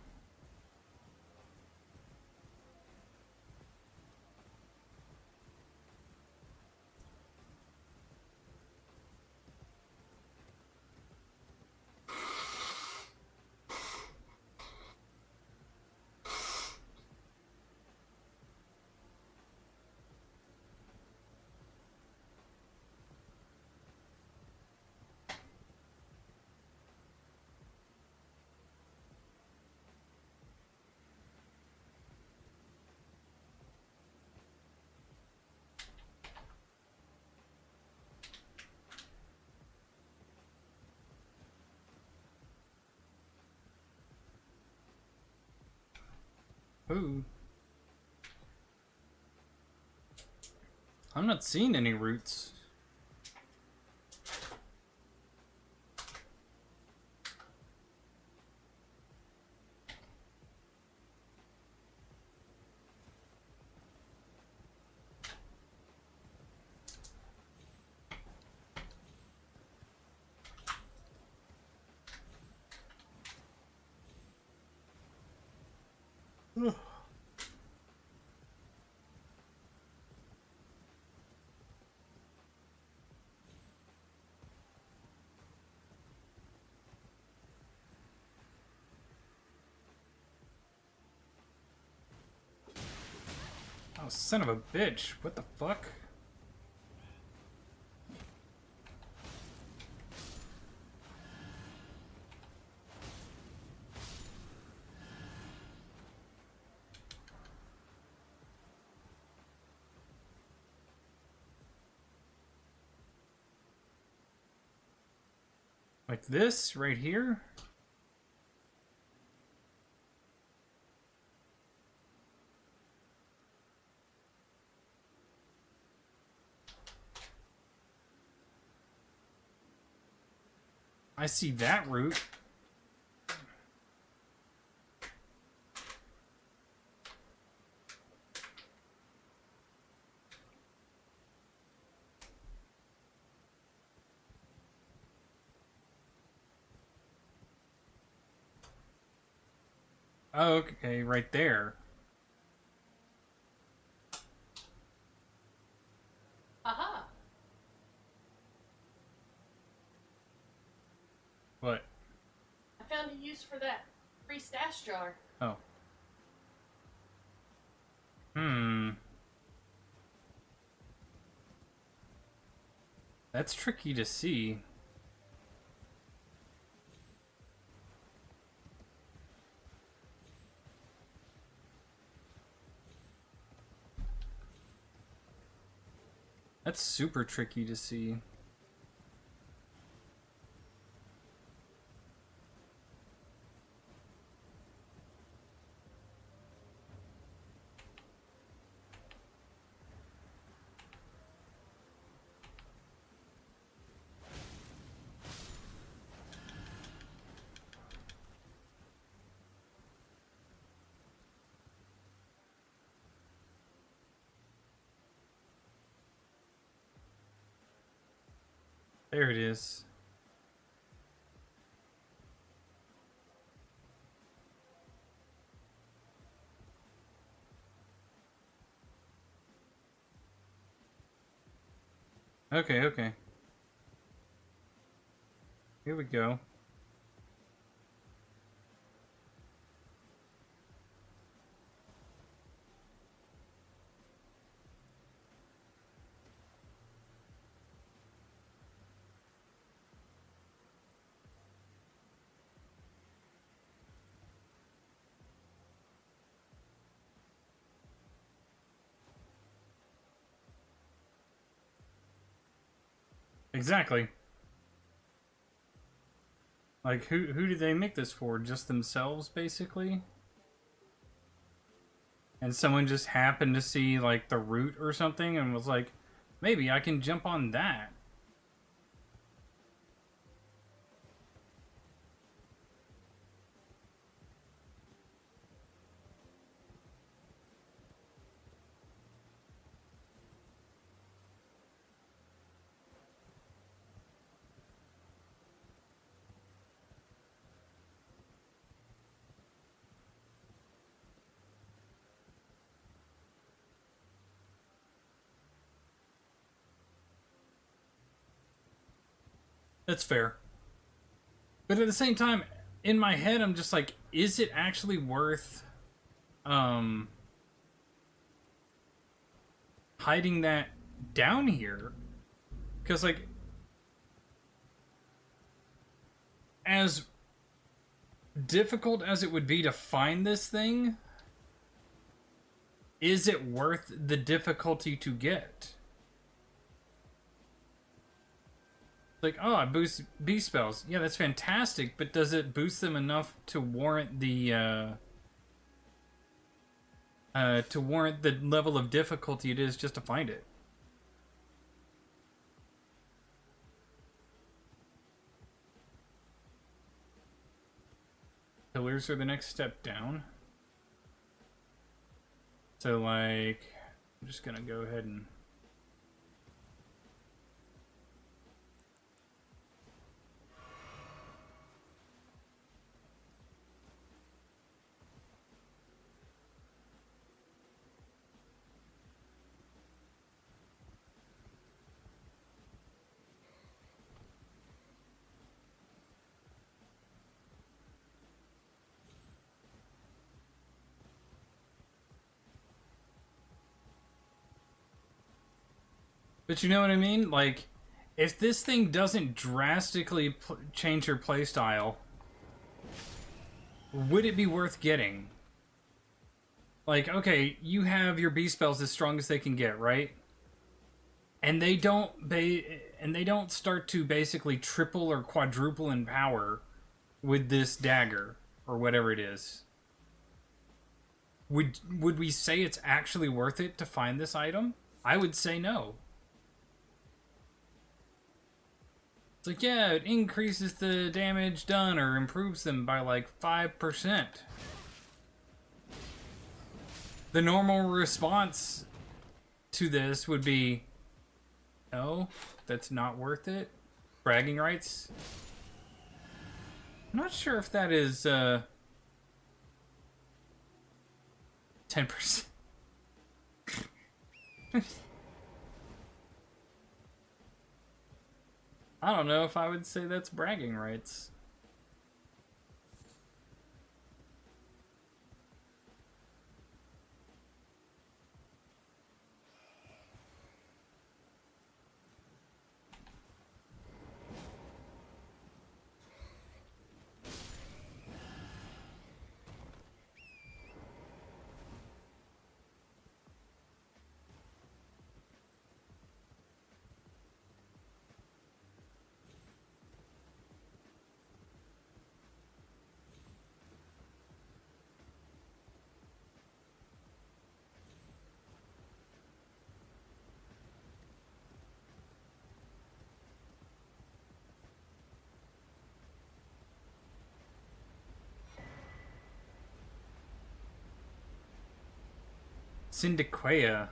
Speaker 1: Ooh. I'm not seeing any roots. Oh, son of a bitch. What the fuck? Like this right here? I see that root. Oh, okay, right there.
Speaker 5: Aha!
Speaker 1: What?
Speaker 5: I found a use for that free stash jar.
Speaker 1: Oh. Hmm. That's tricky to see. That's super tricky to see. There it is. Okay, okay. Here we go. Exactly. Like, who do they make this for? Just themselves, basically? and someone just happened to see like the route or something and was like, maybe I can jump on that. That's fair. But at the same time, in my head, I'm just like, is it actually worth hiding that down here? Because, like, as difficult as it would be to find this thing, is it worth the difficulty to get? Like, oh, I boost B spells. Yeah, that's fantastic, but does it boost them enough to warrant the level of difficulty it is just to find it? Pillars are the next step down. So, like, I'm just gonna go ahead and... But you know what I mean? Like, if this thing doesn't drastically change your playstyle, would it be worth getting? Like, okay, you have your B spells as strong as they can get, right? And they don't start to basically triple or quadruple in power with this dagger or whatever it is. Would we say it's actually worth it to find this item? I would say no. It's like, yeah, it increases the damage done or improves them by like 5%. The normal response to this would be, no, that's not worth it. Bragging rights. I'm not sure if that is 10%. I don't know if I would say that's bragging rights. Syndiquea.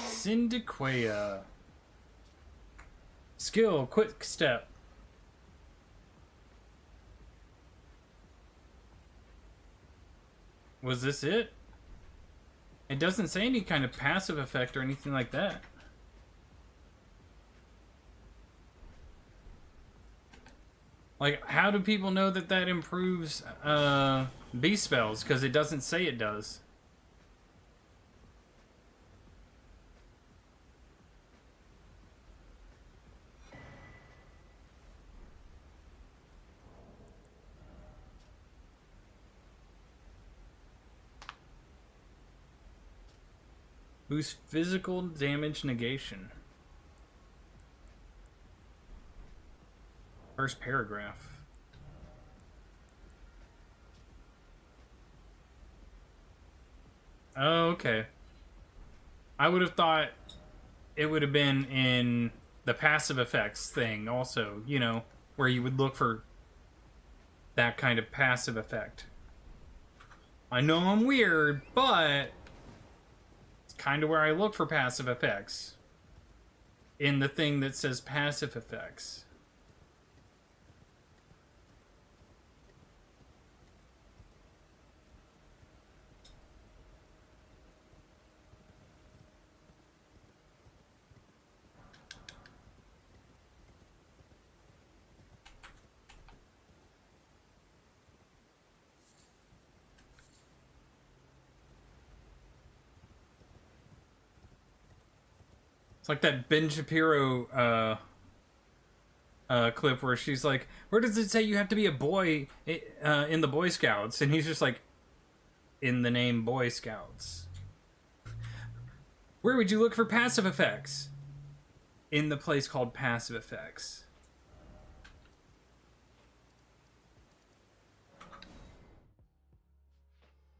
Speaker 1: Syndiquea. Skill, quick step. Was this it? It doesn't say any kind of passive effect or anything like that. Like, how do people know that that improves B spells? Because it doesn't say it does. Boost physical damage negation. First paragraph. Oh, okay. I would have thought it would have been in the passive effects thing also, you know, where you would look for that kind of passive effect. I know I'm weird, but it's kind of where I look for passive effects. In the thing that says passive effects. It's like that Ben Shapiro clip where she's like, where does it say you have to be a boy in the Boy Scouts? And he's just like, in the name Boy Scouts. Where would you look for passive effects? In the place called passive effects.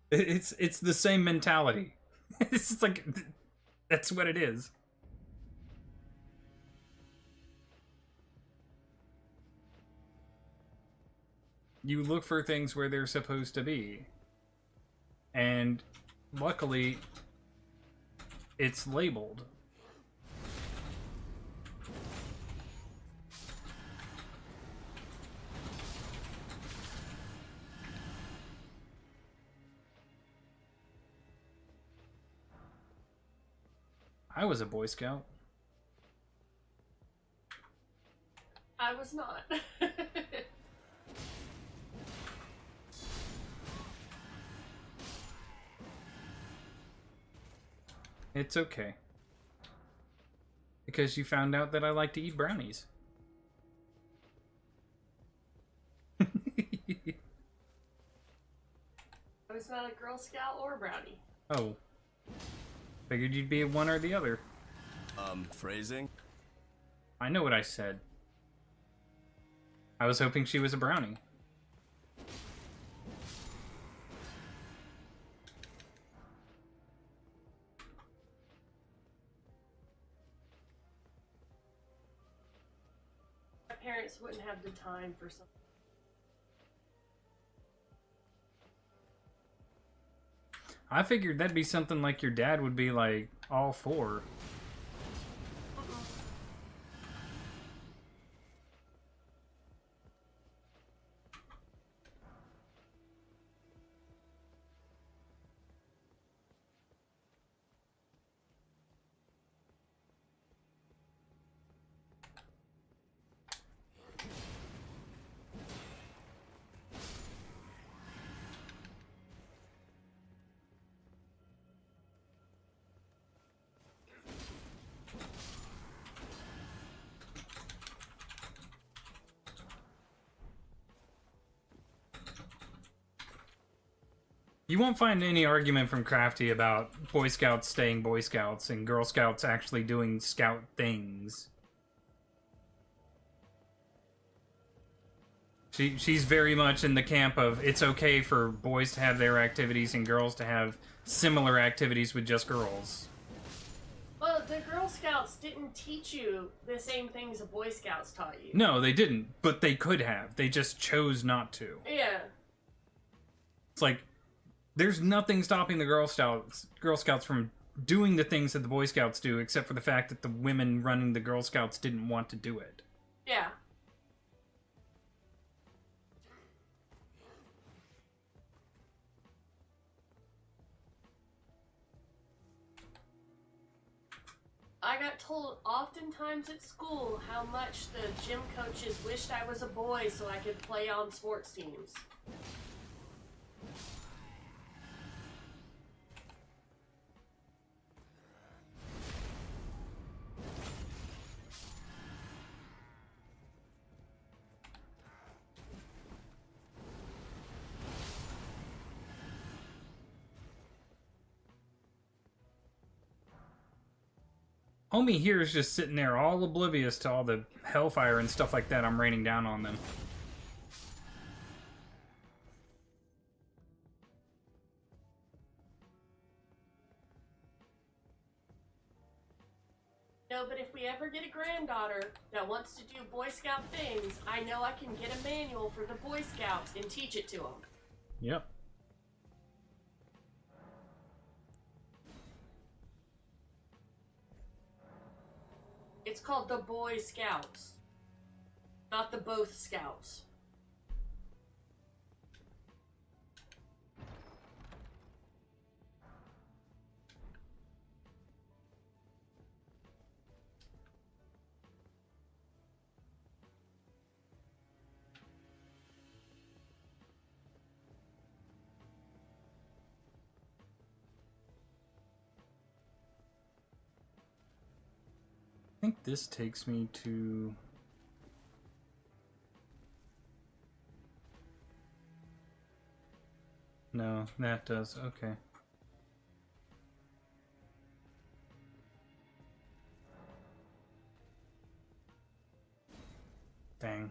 Speaker 1: It's the same mentality. It's just like, that's what it is. You look for things where they're supposed to be. And luckily, it's labeled. I was a Boy Scout.
Speaker 5: I was not.
Speaker 1: It's okay. Because you found out that I like to eat brownies.
Speaker 5: I was not a Girl Scout or a Brownie.
Speaker 1: Oh. Figured you'd be one or the other.
Speaker 8: Phrasing?
Speaker 1: I know what I said. I was hoping she was a brownie.
Speaker 5: My parents wouldn't have the time for something.
Speaker 1: I figured that'd be something like your dad would be like all for. You won't find any argument from Crafty about Boy Scouts staying Boy Scouts and Girl Scouts actually doing Scout things. She's very much in the camp of it's okay for boys to have their activities and girls to have similar activities with just girls.
Speaker 5: Well, the Girl Scouts didn't teach you the same things the Boy Scouts taught you.
Speaker 1: No, they didn't, but they could have. They just chose not to.
Speaker 5: Yeah.
Speaker 1: It's like, there's nothing stopping the Girl Scouts from doing the things that the Boy Scouts do, except for the fact that the women running the Girl Scouts didn't want to do it.
Speaker 5: Yeah. I got told oftentimes at school how much the gym coaches wished I was a boy so I could play on sports teams.
Speaker 1: Homie here is just sitting there all oblivious to all the hellfire and stuff like that I'm raining down on them.
Speaker 5: No, but if we ever get a granddaughter that wants to do Boy Scout things, I know I can get a manual for the Boy Scouts and teach it to them.
Speaker 1: Yep.
Speaker 5: It's called the Boy Scouts, not the Both Scouts.
Speaker 1: I think this takes me to... No, that does. Okay. Dang.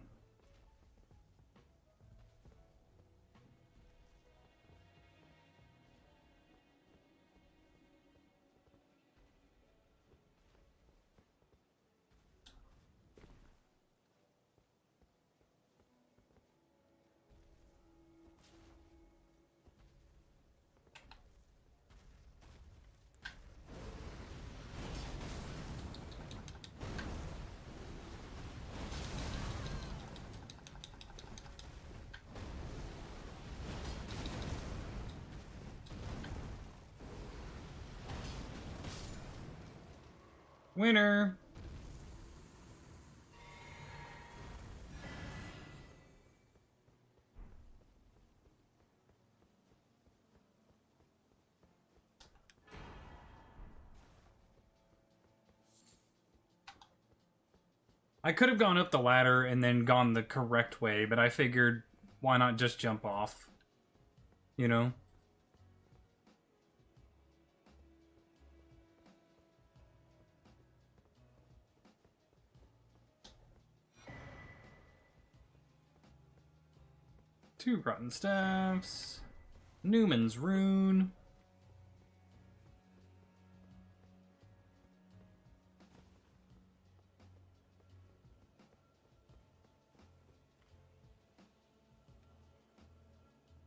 Speaker 1: Winner! I could have gone up the ladder and then gone the correct way, but I figured, why not just jump off? You know? Two rotten staffs. Newman's rune.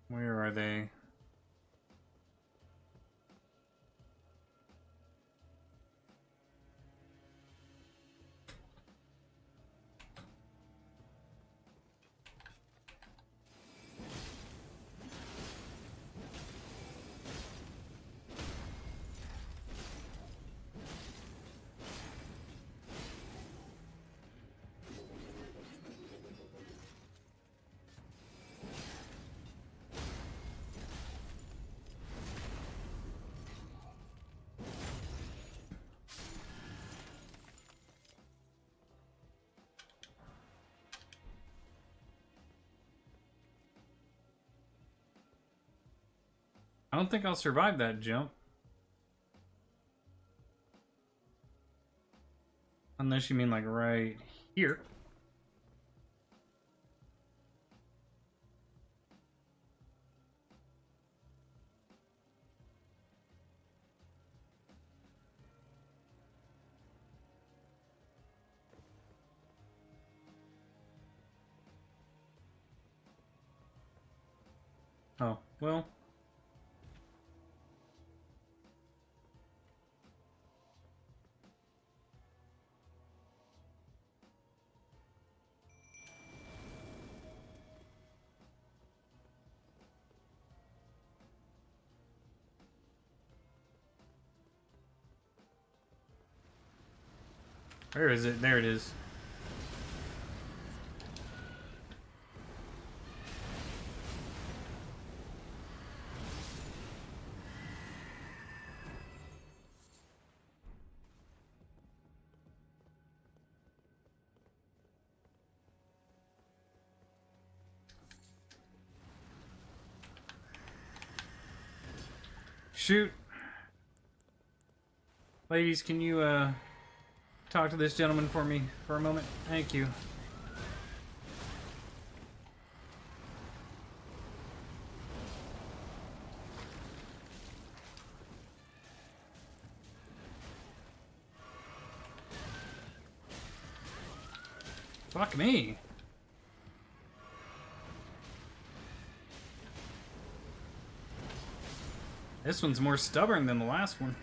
Speaker 1: Where are they? I don't think I'll survive that jump. Unless you mean like right here. Oh, well. Where is it? There it is. Shoot. Ladies, can you talk to this gentleman for me for a moment? Thank you. Fuck me. This one's more stubborn than the last one.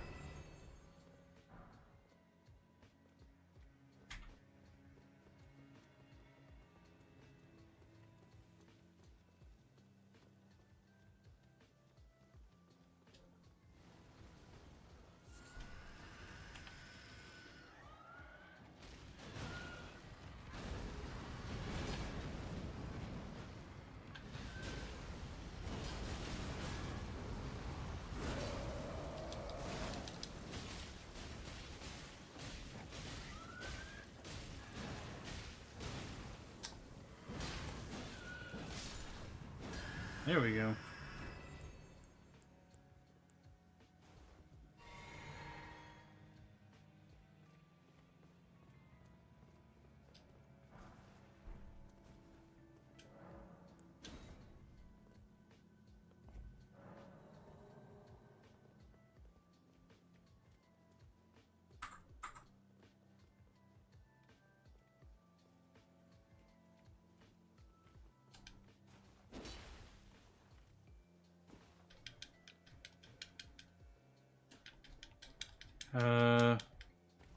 Speaker 1: There we go.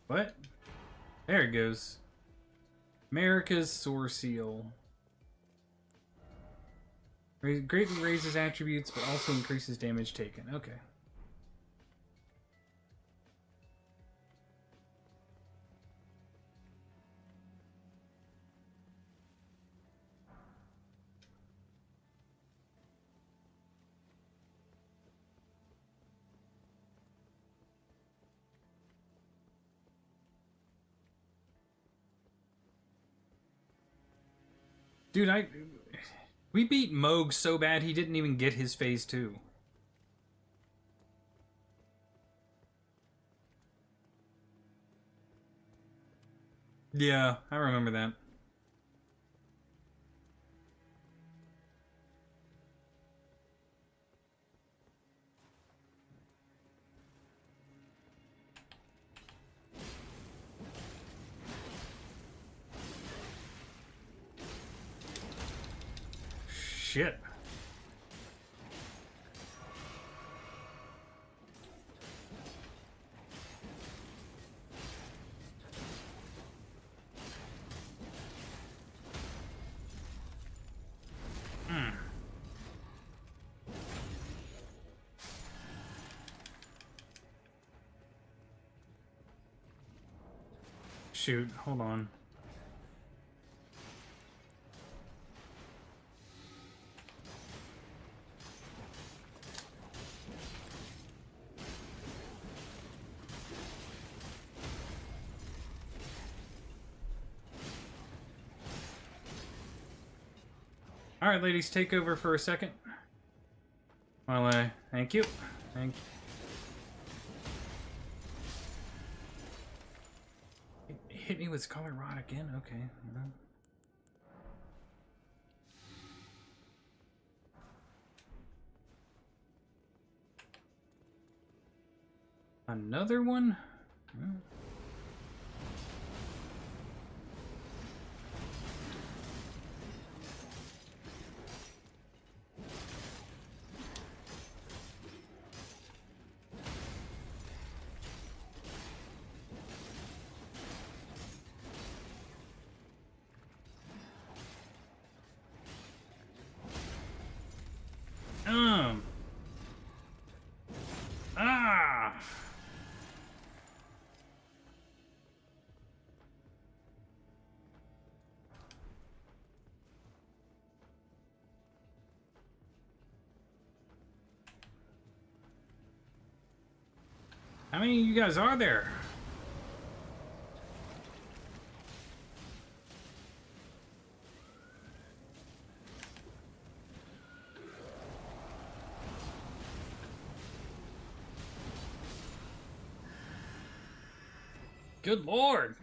Speaker 1: What? There it goes. America's Sore Seal. Greatly raises attributes, but also increases damage taken. Okay. Dude, we beat Moog so bad he didn't even get his phase 2. Yeah, I remember that. Shit. Shoot, hold on. Alright, ladies, take over for a second. Well, thank you. Thank you. Hit me with Scholar Rod again? Okay. Another one? How many of you guys are there? Good lord.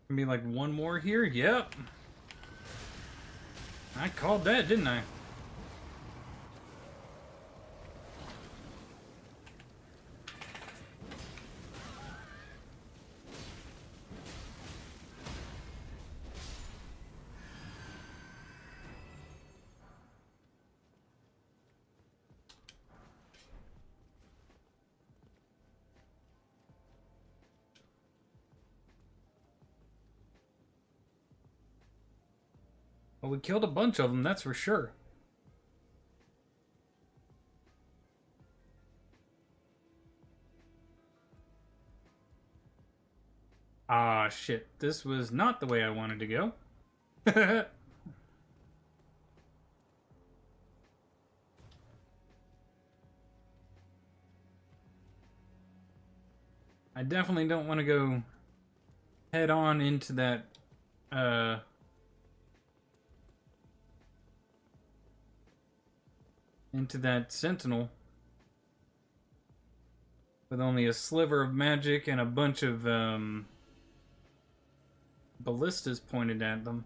Speaker 1: Gonna be like one more here? Yep. I called that, didn't I? Well, we killed a bunch of them, that's for sure. Ah, shit. This was not the way I wanted to go. I definitely don't want to go head on into that, sentinel with only a sliver of magic and a bunch of ballistas pointed at them.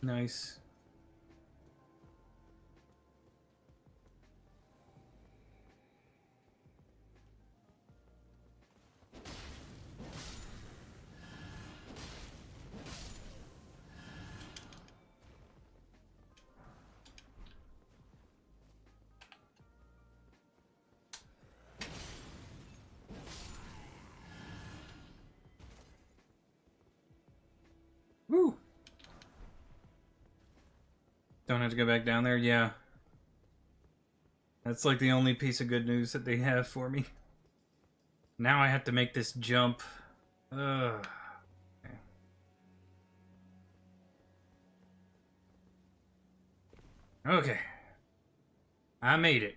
Speaker 1: Nice. Woo! Don't have to go back down there? Yeah. That's like the only piece of good news that they have for me. Now I have to make this jump. Ugh. Okay. Okay. I made it.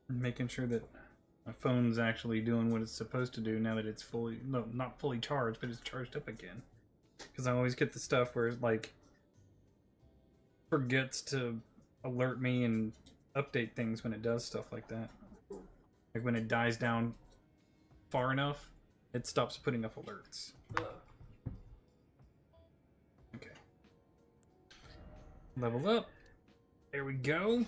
Speaker 1: Making sure that my phone's actually doing what it's supposed to do now that it's fully, no, not fully charged, but it's charged up again. Because I always get the stuff where it, like, forgets to alert me and update things when it does stuff like that. Like when it dies down far enough, it stops putting up alerts. Okay. Level up. There we go.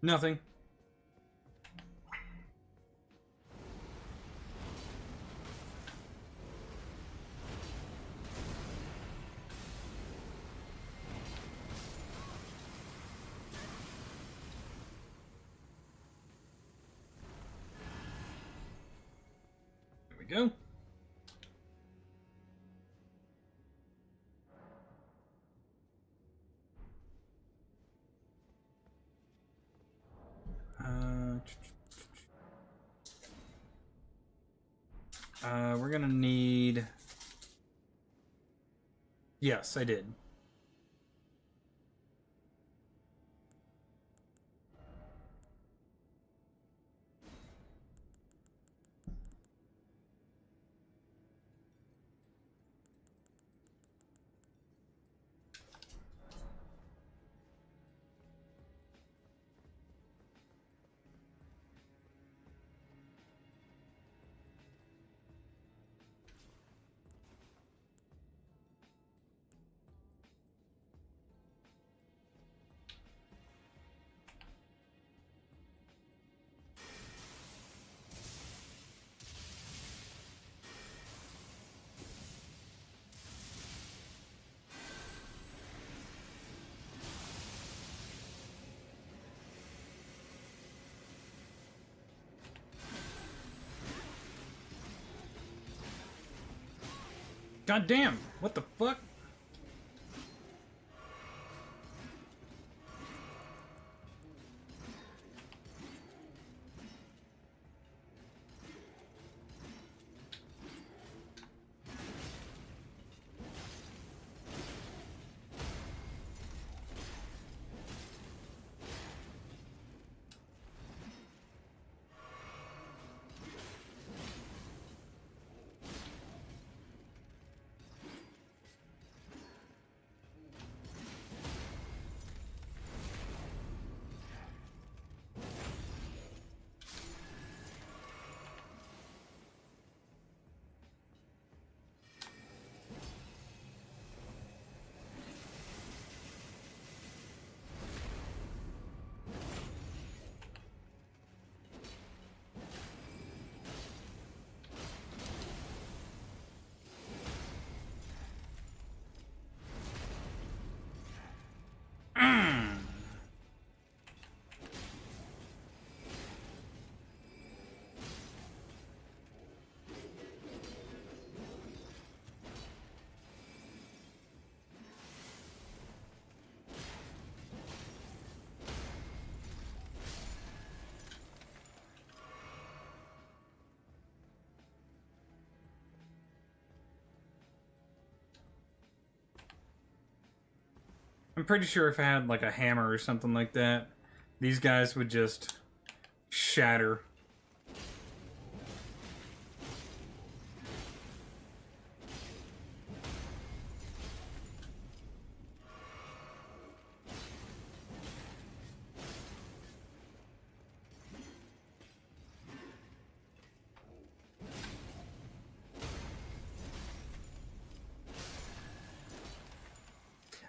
Speaker 1: Nothing. There we go. We're gonna need... Yes, I did. God damn! What the fuck? I'm pretty sure if I had like a hammer or something like that, these guys would just shatter.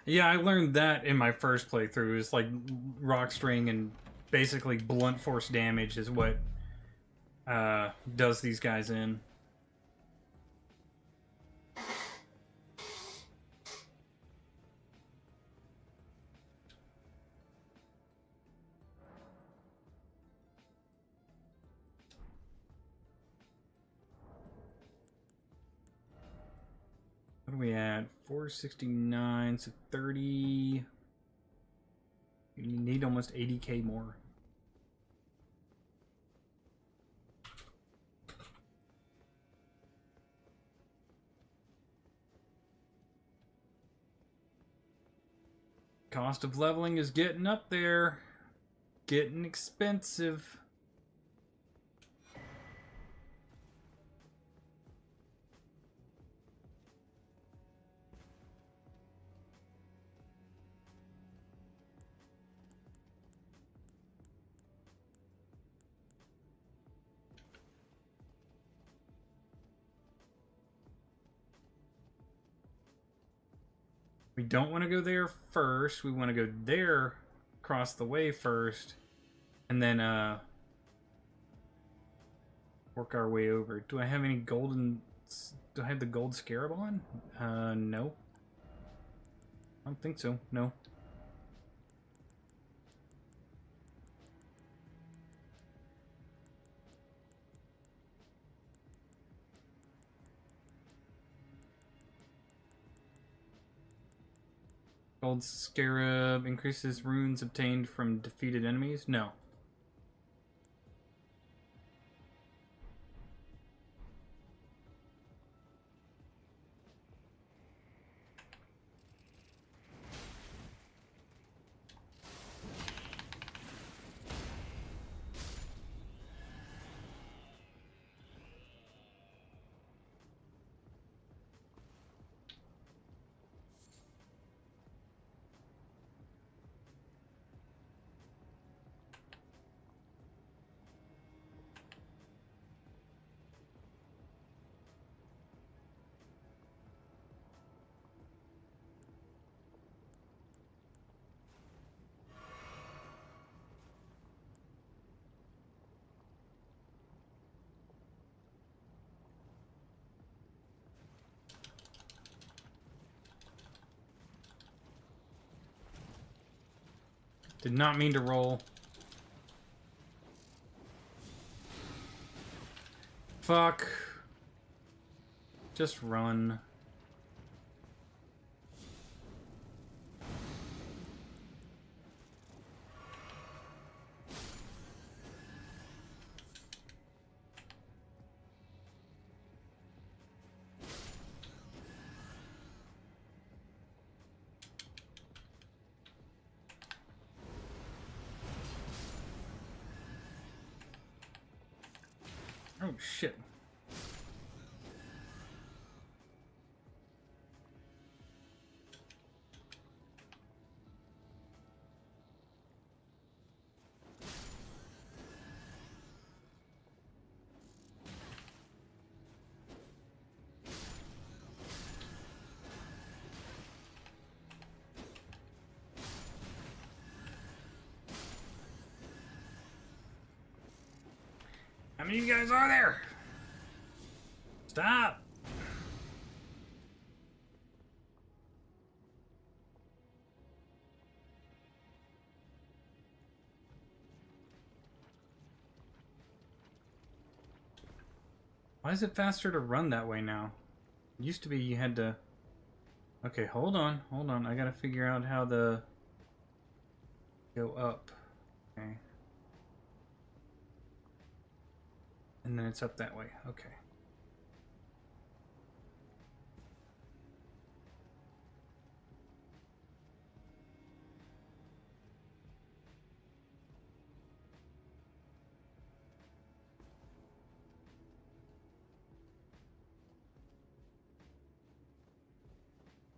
Speaker 1: Yeah, I learned that in my first playthrough. It's like rock string and basically blunt force damage is what does these guys in. What are we at? 469, so 30... You need almost 80k more. Cost of leveling is getting up there. Getting expensive. We don't want to go there first. We want to go there, across the way first, and then work our way over. Do I have any golden? Do I have the gold scarab on? No. I don't think so. No. Gold scarab increases runes obtained from defeated enemies? No. Did not mean to roll. Fuck. Just run. Oh shit. How many of you guys are there? Stop! Why is it faster to run that way now? It used to be you had to... Okay, hold on, hold on. I gotta figure out how the... Go up. Okay. And then it's up that way. Okay.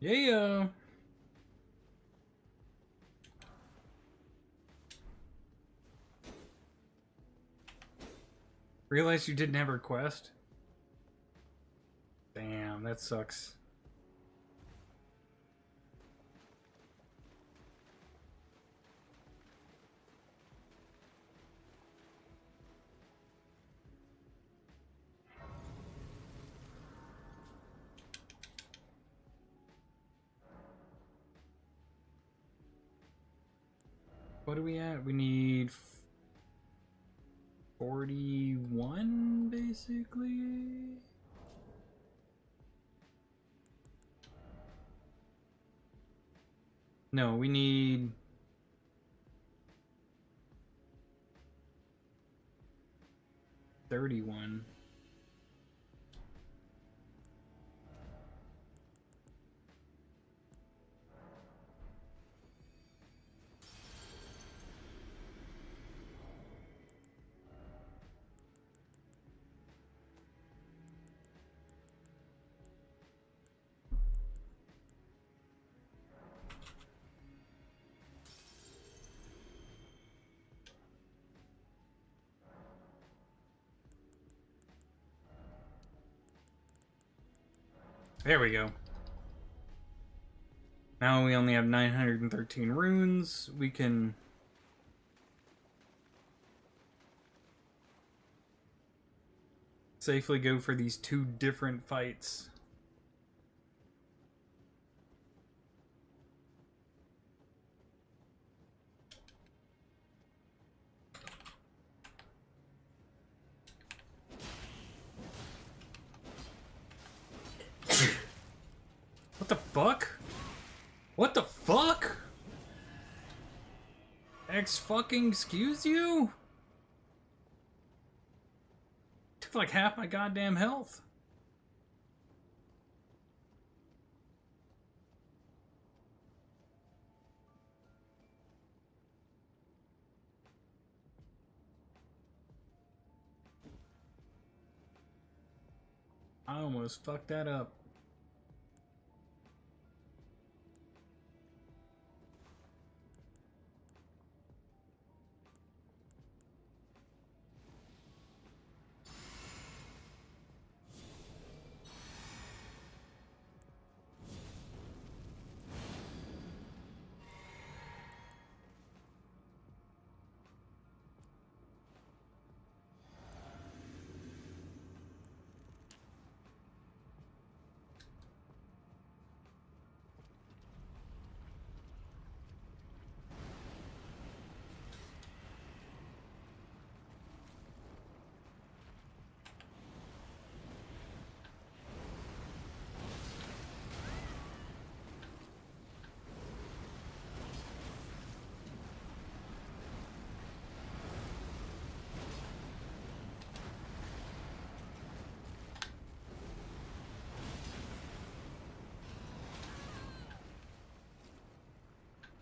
Speaker 1: Yeah. Realized you didn't have a request? Damn, that sucks. What are we at? We need 41, basically. No, we need 31. There we go. Now we only have 913 runes. We can... safely go for these 2 different fights. What the fuck? What the fuck? Excuse you? Took like half my goddamn health. I almost fucked that up.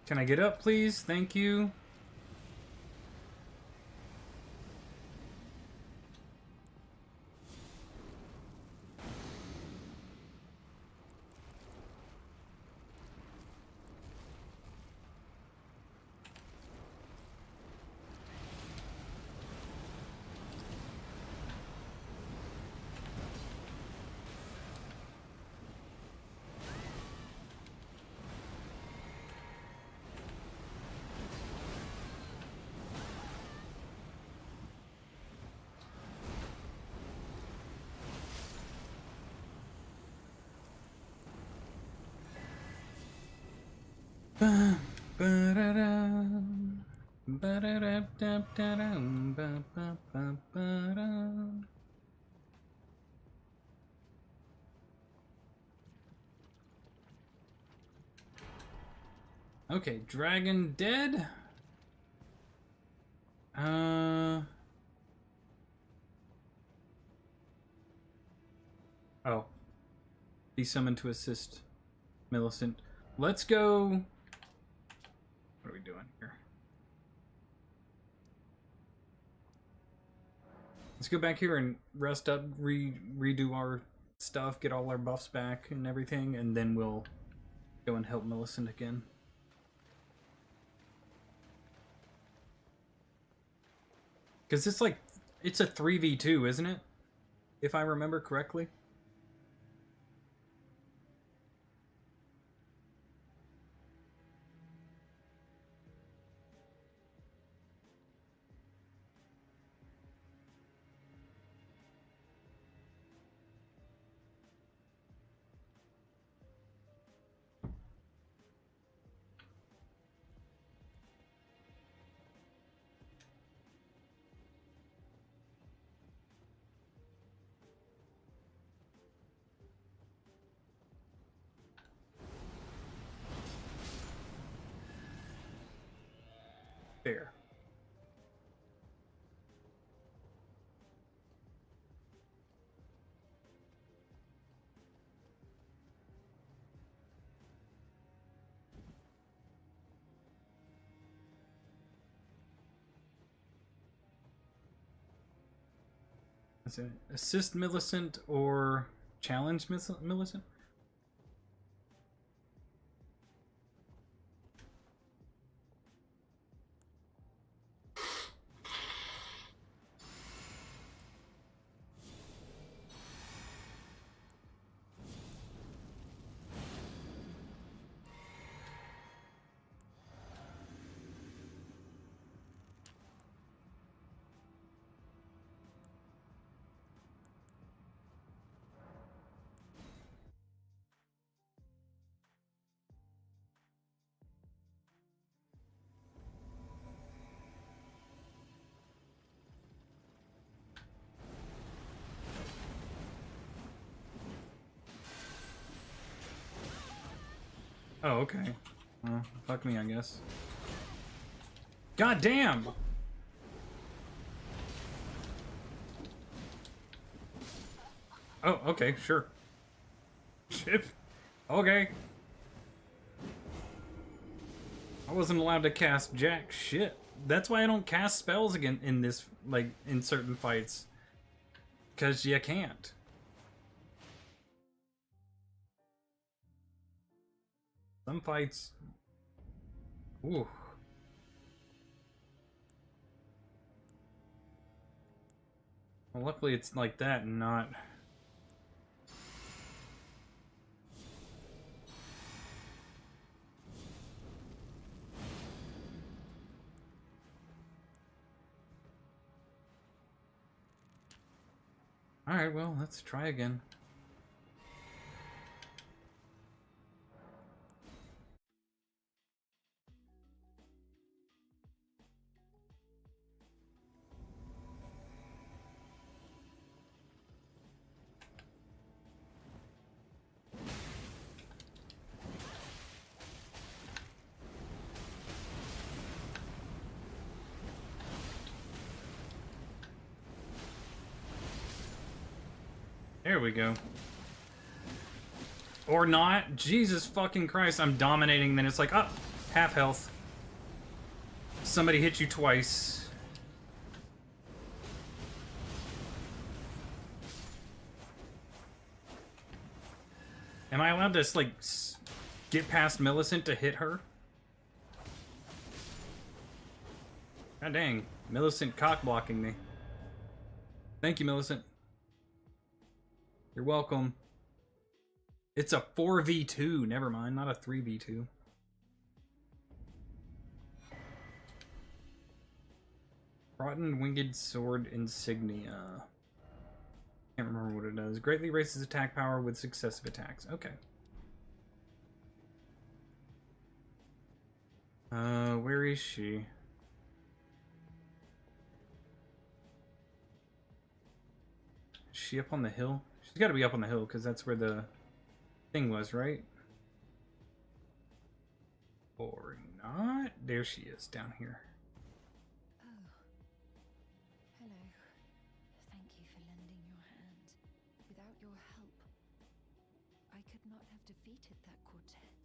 Speaker 1: Can I get up, please? Thank you. Okay, dragon dead. Oh. Be summoned to assist Millicent. Let's go. What are we doing here? Let's go back here and rest up, redo our stuff, get all our buffs back and everything, and then we'll go and help Millicent again. Because it's like, it's a 3v2, isn't it? If I remember correctly. There. That's it. Assist Millicent or challenge Millicent? Oh, okay. Well, fuck me, I guess. God damn! Oh, okay, sure. Shit. Okay. I wasn't allowed to cast jack shit. That's why I don't cast spells again in this, like, in certain fights. Because you can't. Some fights... Ooh. Well, luckily it's like that and not... Alright, well, let's try again. There we go. Or not. Jesus fucking Christ, I'm dominating, then it's like, oh, half health. Somebody hit you twice. Am I allowed to, like, get past Millicent to hit her? God dang. Millicent cock-blocking me. Thank you, Millicent. You're welcome. It's a 4v2. Never mind, not a 3v2. Rotten Winged Sword Insignia. Can't remember what it does. Greatly raises attack power with successive attacks. Okay. Where is she? Is she up on the hill? She's got to be up on the hill because that's where the thing was, right? Or not? There she is, down here.
Speaker 7: Oh. Hello. Thank you for lending your hand. Without your help, I could not have defeated that quartet.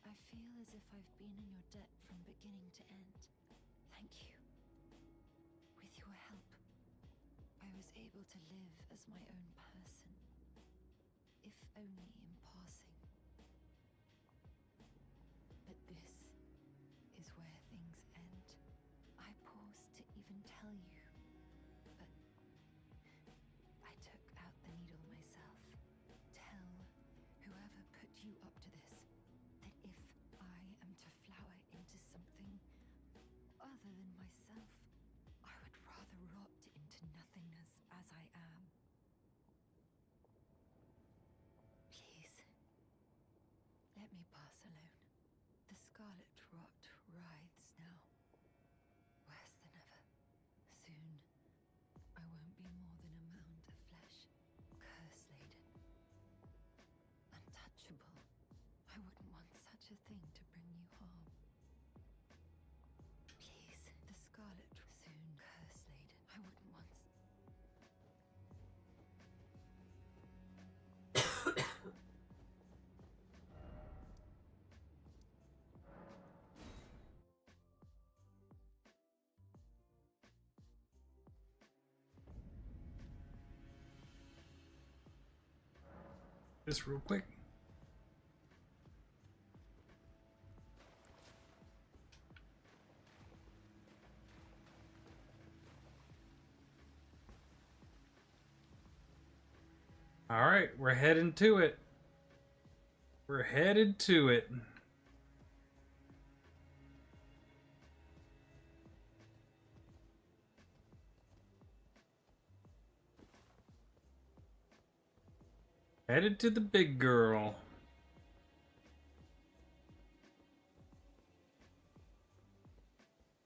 Speaker 7: I feel as if I've been in your debt from beginning to end. Thank you. With your help, I was able to live as my own person, if only in passing. But this is where things end. I paused to even tell you, but I took out the needle myself. Tell whoever put you up to this that if I am to flower into something other than myself, I would rather rot into nothingness as I am. Please, let me pass alone. The scarlet rot writhes now, worse than ever. Soon, I won't be more than a mound of flesh, curse-laden, untouchable. I wouldn't want such a thing to bring you harm. Please, the scarlet soon curse-laden. I wouldn't want.
Speaker 1: Just real quick. Alright, we're heading to it. We're headed to it. Headed to the big girl.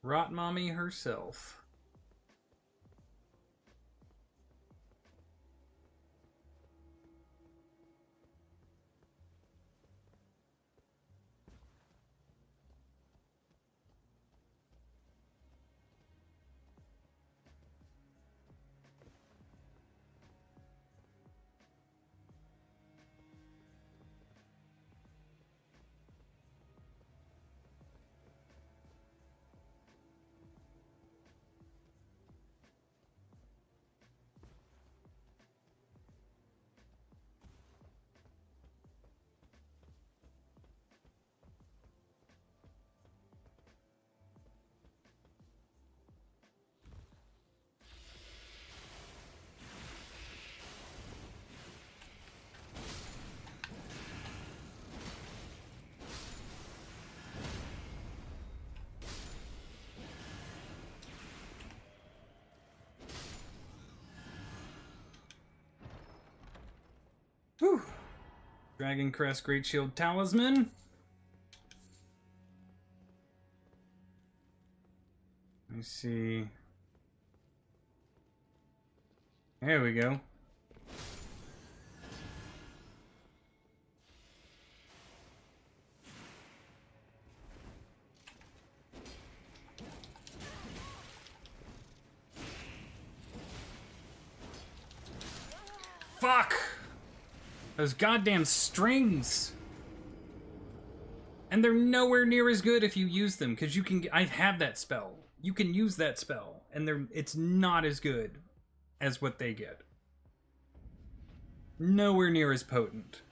Speaker 1: Rot Mommy herself. Whew. Dragon Crest Great Shield Talisman. Let me see. There we go. Fuck! Those goddamn strings! And they're nowhere near as good if you use them, because you can... I have that spell. You can use that spell, and it's not as good as what they get. Nowhere near as potent.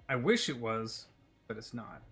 Speaker 1: I wish it was, but it's not.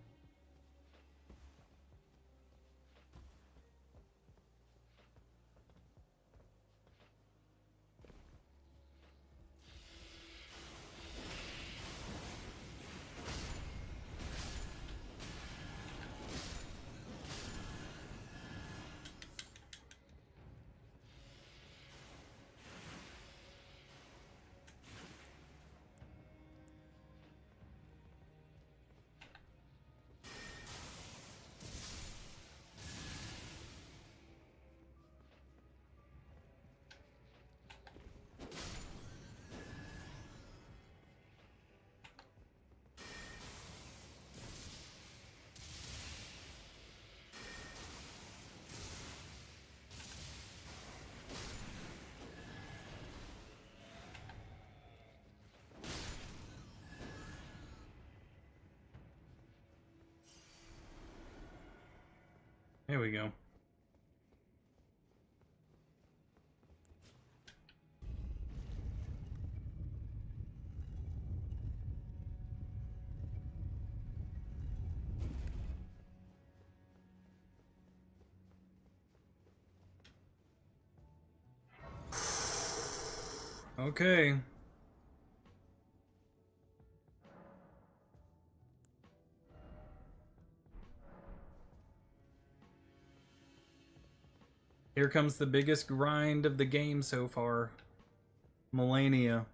Speaker 1: There we go. Okay. Here comes the biggest grind of the game so far. Millennia.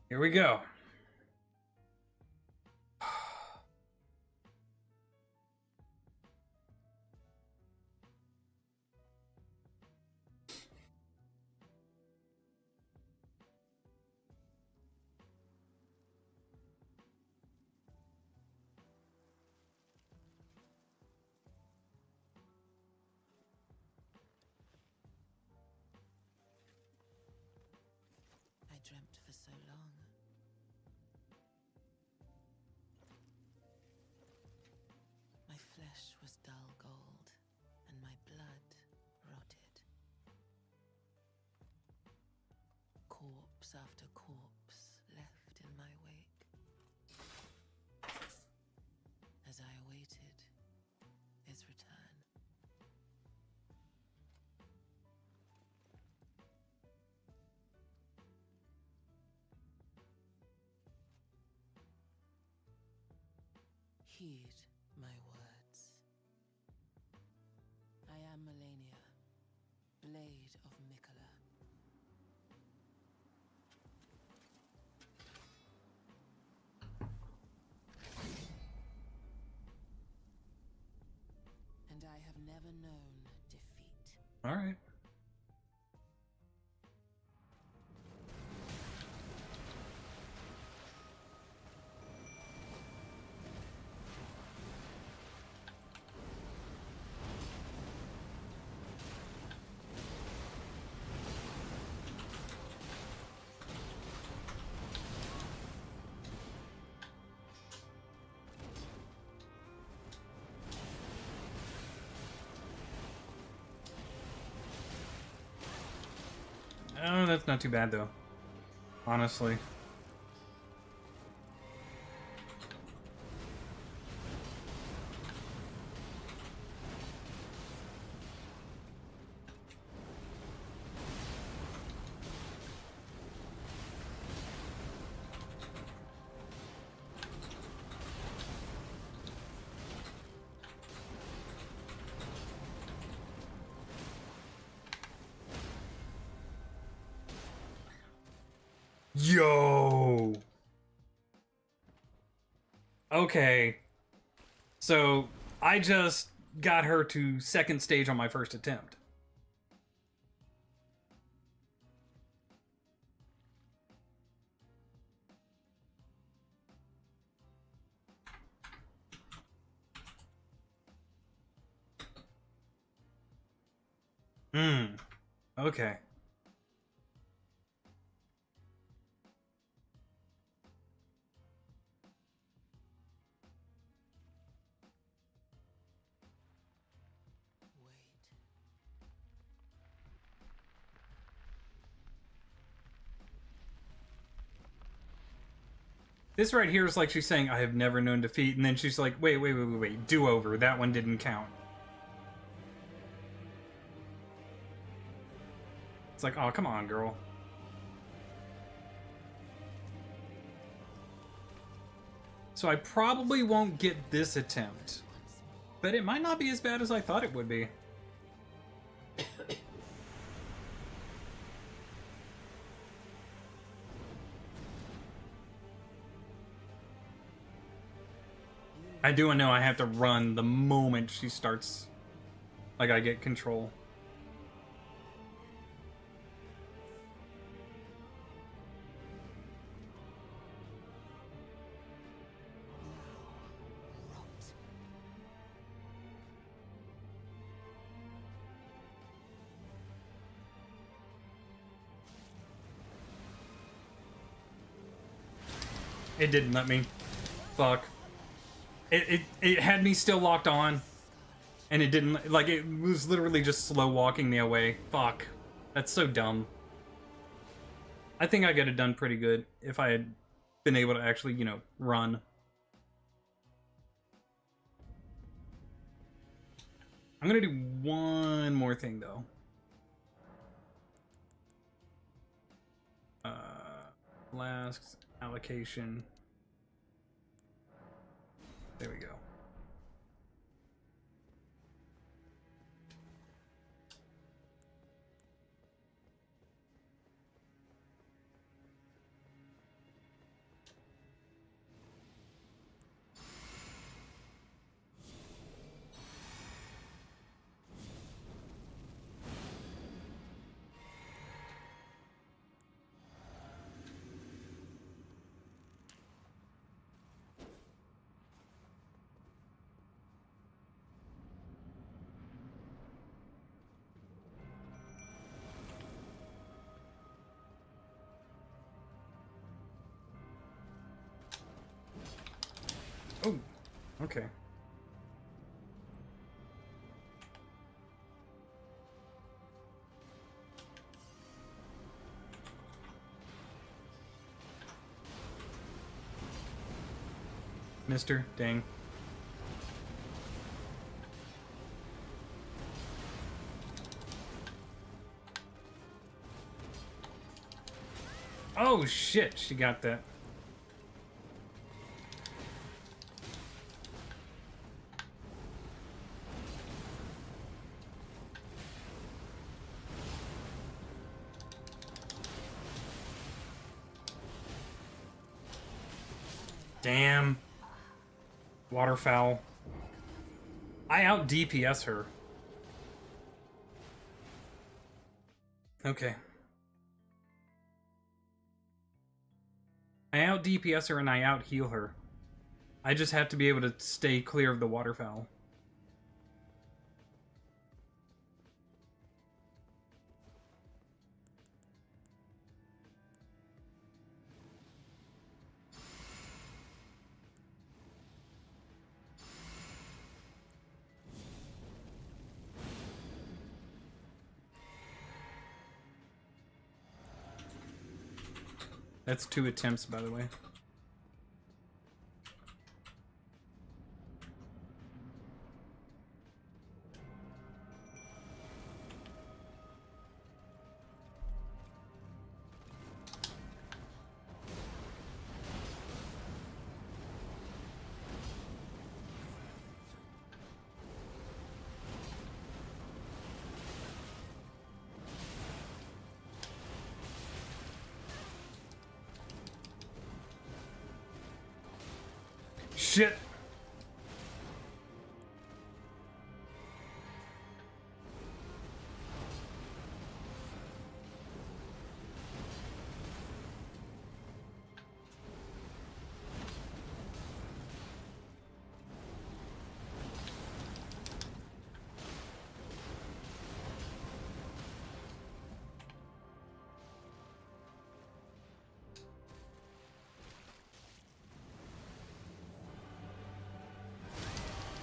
Speaker 1: Here we go.
Speaker 9: I dreamt for so long. My flesh was dull gold, and my blood rotted. Corpse after corpse left in my wake. As I awaited his return. heed my words. I am Melania, Blade of Mikola. And I have never known defeat.
Speaker 1: All right. Oh, that's not too bad though. Honestly. Yo. Okay. So, I just got her to second stage on my first attempt. Okay.
Speaker 9: Wait.
Speaker 1: This right here is like she's saying, I have never known defeat, and then she's like, wait, do-over, that one didn't count. It's like, oh, come on, girl. So I probably won't get this attempt, but it might not be as bad as I thought it would be. I do know I have to run the moment she starts, like I get control. It didn't let me. Fuck. It had me still locked on, and it didn't, like, it was literally just slow walking me away. Fuck. That's so dumb. I think I could have done pretty good if I had been able to actually, you know, run. I'm gonna do one more thing, though. Last allocation. There we go. Oh, okay. Mister, dang. Oh shit, she got that. Damn. Waterfowl. I out DPS her. Okay. I out DPS her and I out heal her. I just have to be able to stay clear of the waterfowl. That's 2 attempts, by the way. Shit!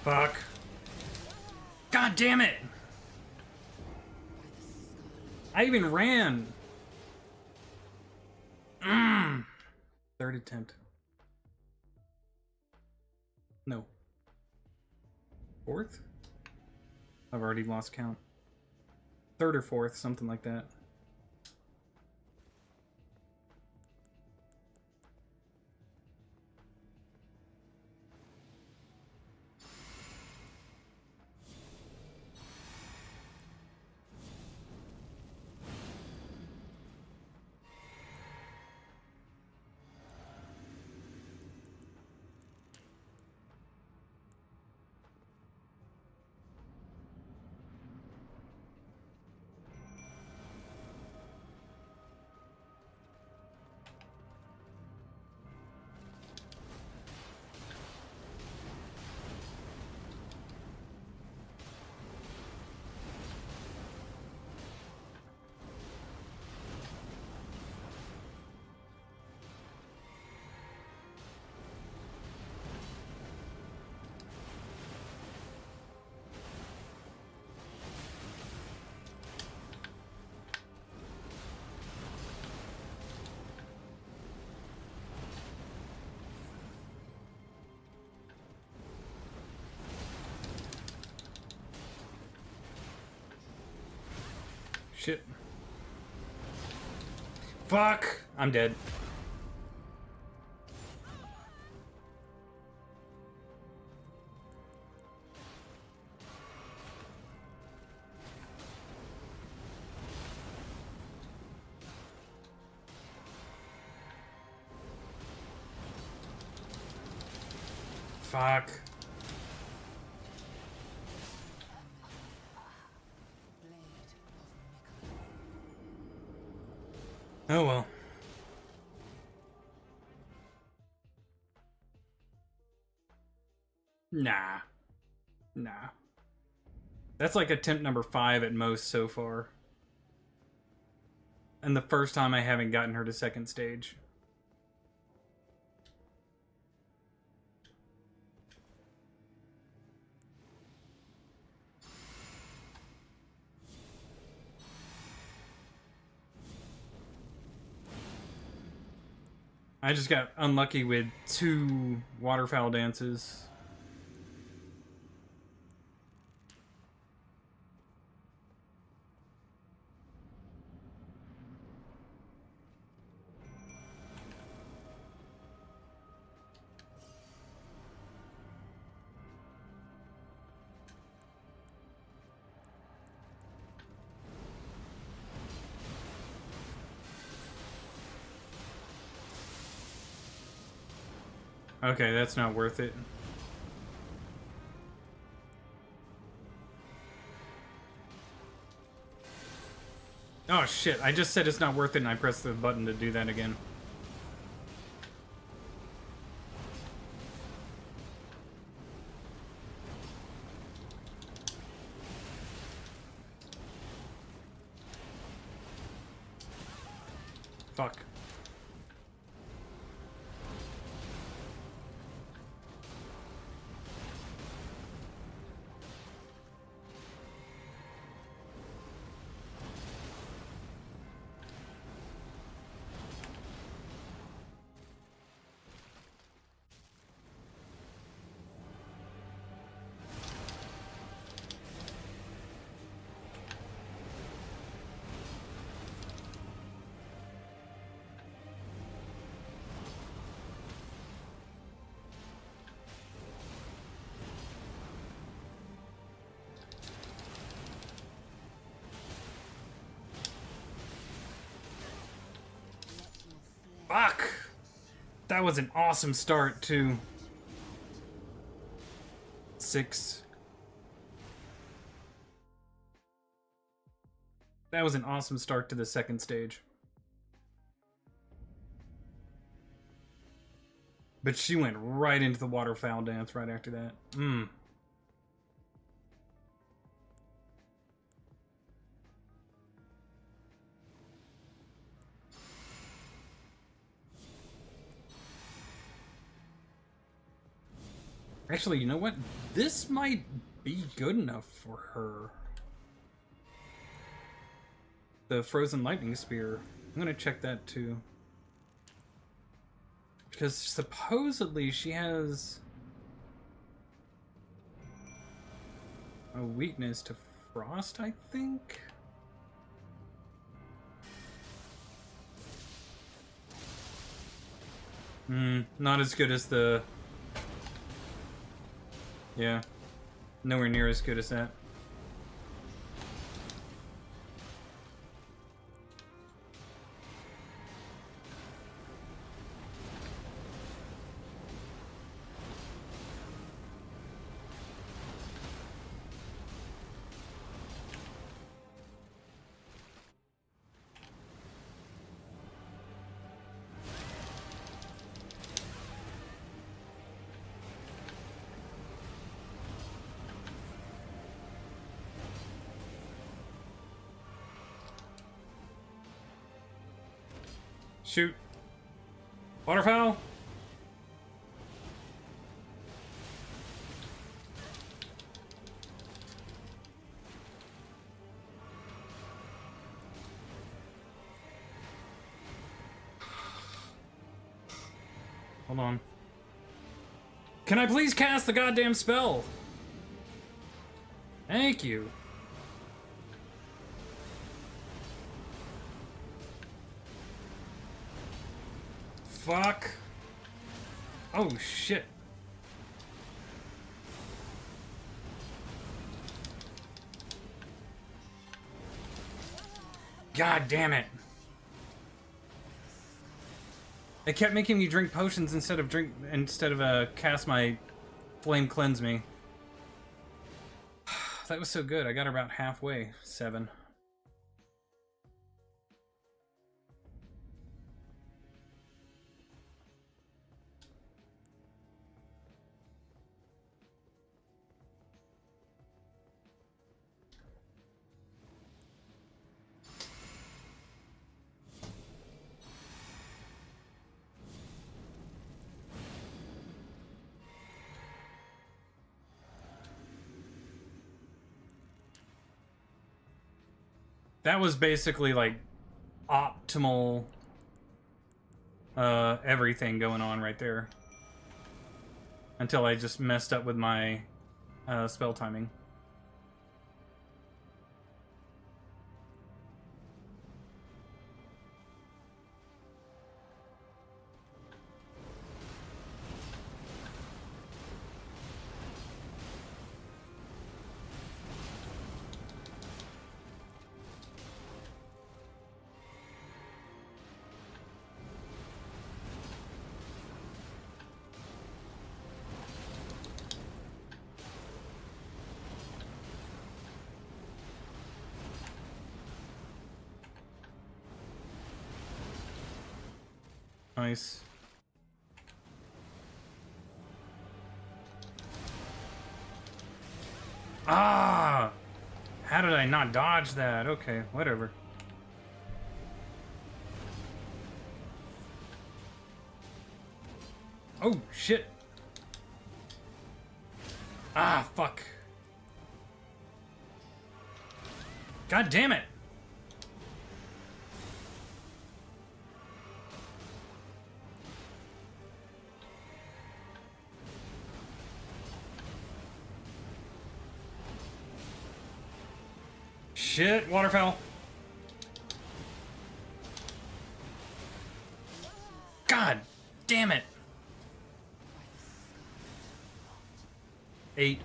Speaker 1: Fuck. God damn it! I even ran! Third attempt. No. Fourth? I've already lost count. Third or fourth, something like that. Shit. Fuck! I'm dead. Fuck. Oh well. Nah. Nah. That's like attempt number 5 at most so far. And the first time I haven't gotten her to second stage. I just got unlucky with 2 waterfowl dances. Okay, that's not worth it. Oh shit, I just said it's not worth it and I pressed the button to do that again. Fuck. Fuck! That was an awesome start to 6. That was an awesome start to the second stage. But she went right into the waterfowl dance right after that. Mmm. Actually, you know what? This might be good enough for her. The Frozen Lightning Spear. I'm gonna check that too. Because supposedly she has a weakness to frost, I think? Not as good as the... Yeah. Nowhere near as good as that. Shoot. Waterfowl? Hold on. Can I please cast the goddamn spell? Thank you. Fuck. Oh, shit. God damn it. It kept making me drink potions instead of cast my flame cleanse me. That was so good. I got her about halfway. 7. That was basically like optimal everything going on right there. Until I just messed up with my spell timing. Nice. Ah! How did I not dodge that? Okay, whatever. Oh, shit. Ah, fuck. God damn it. Shit, waterfowl. God damn it. 8.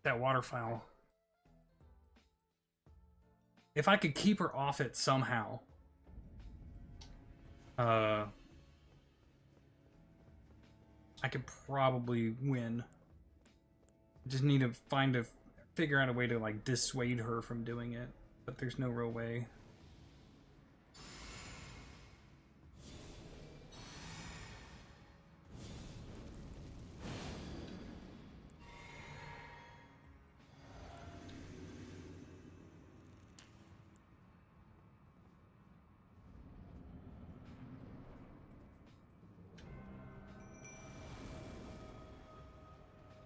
Speaker 1: That waterfowl. If I could keep her off it somehow. I could probably win. Just need to figure out a way to like dissuade her from doing it, but there's no real way.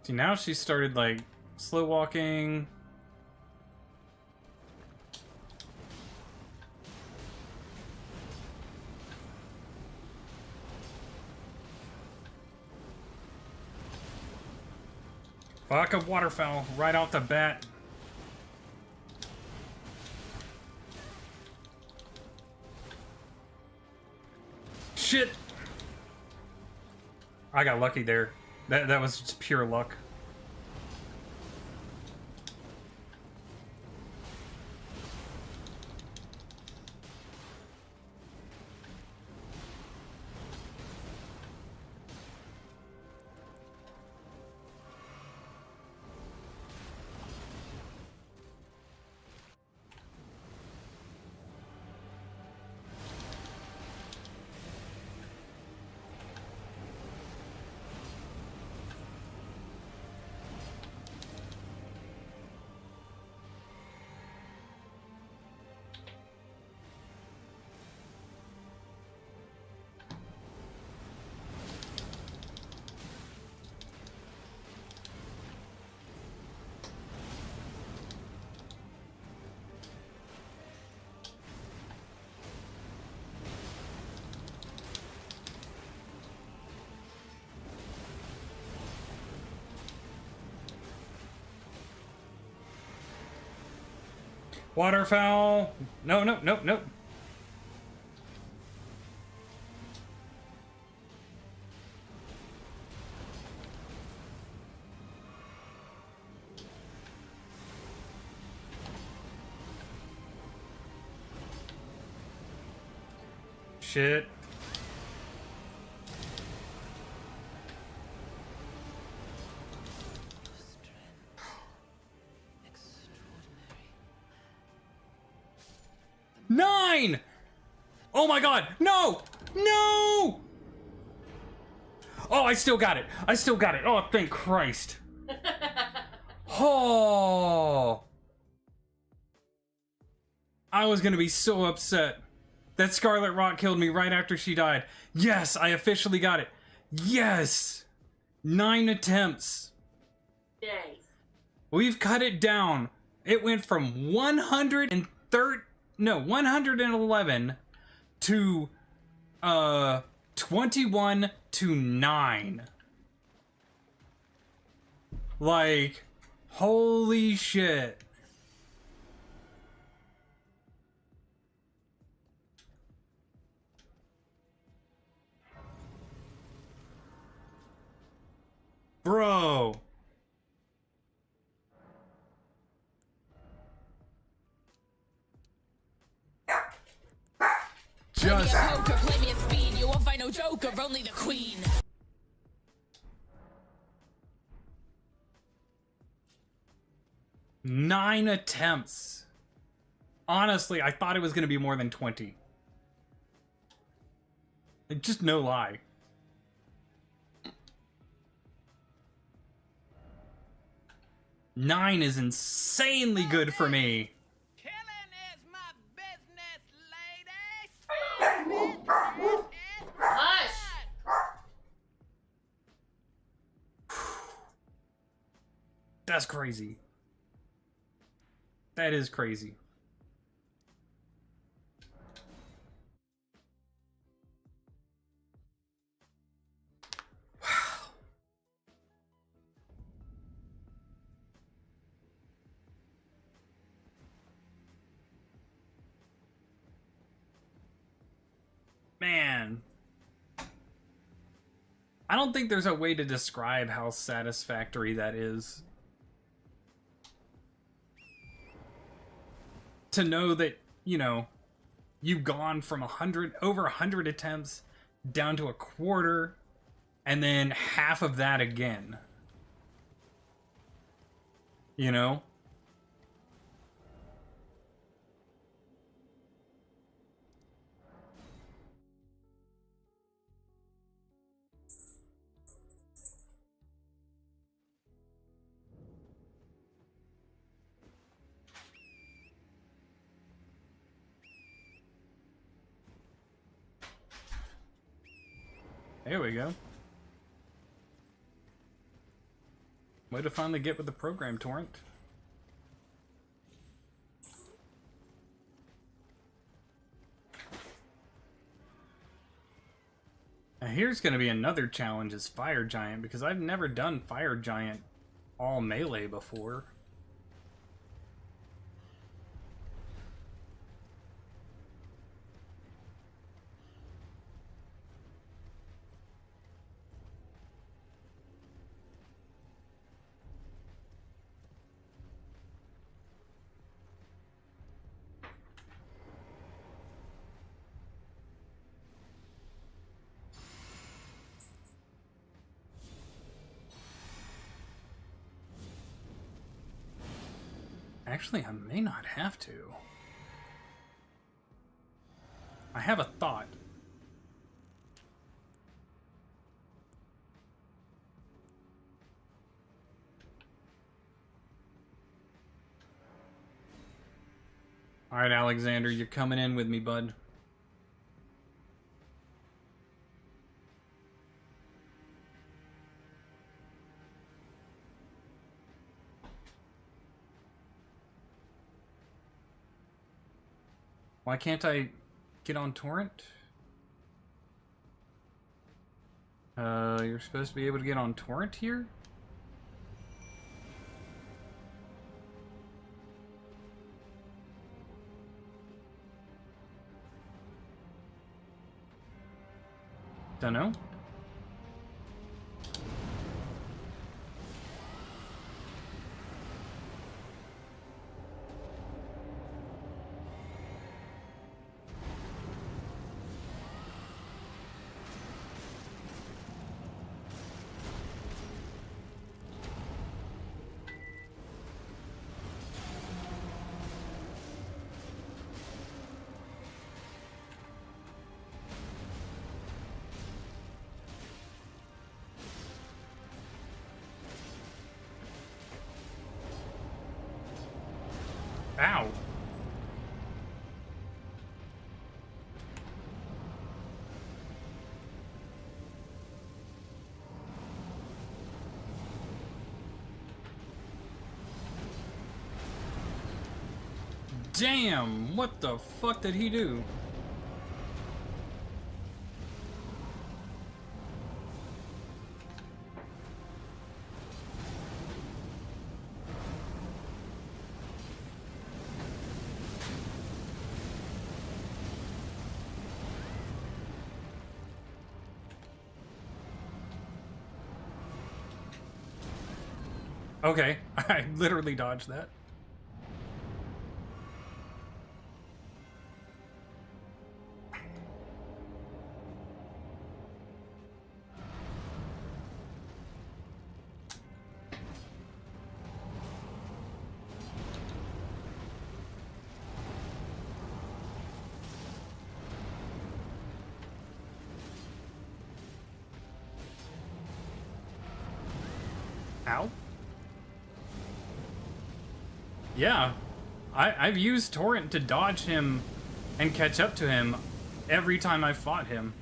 Speaker 1: See, now she started like slow walking. Fuck, a waterfowl right off the bat. Shit! I got lucky there. That was just pure luck. Waterfowl! No, no, no, no. Shit. Nine! Oh my god! No! No! Oh, I still got it. I still got it. Oh, thank Christ. Oh. I was gonna be so upset. That Scarlet Rot killed me right after she died. Yes, I officially got it. Yes! 9 attempts.
Speaker 5: Nice.
Speaker 1: We've cut it down. It went from 111 to 21 to 9. Like, holy shit. Bro. Just
Speaker 10: poker, play me a speed. You won't find no joker, only the queen.
Speaker 1: Nine attempts. Honestly, I thought it was going to be more than 20. Like, just no lie. Nine is insanely good for me.
Speaker 9: Chillin is my business, ladies.
Speaker 5: Hush!
Speaker 1: That's crazy. That is crazy. Wow. Man. I don't think there's a way to describe how satisfactory that is. To know that, you know, you've gone from over 100 attempts down to a quarter, and then half of that again. You know? There we go. Way to finally get with the program, Torrent. Now here's going to be another challenge is Fire Giant, because I've never done Fire Giant all melee before. Actually, I may not have to. I have a thought. Alright, Alexander, you're coming in with me, bud. Why can't I get on Torrent? You're supposed to be able to get on Torrent here? Dunno. Ow. Damn, what the fuck did he do? Okay, I literally dodged that. Ow. Yeah. I've used Torrent to dodge him and catch up to him every time I've fought him.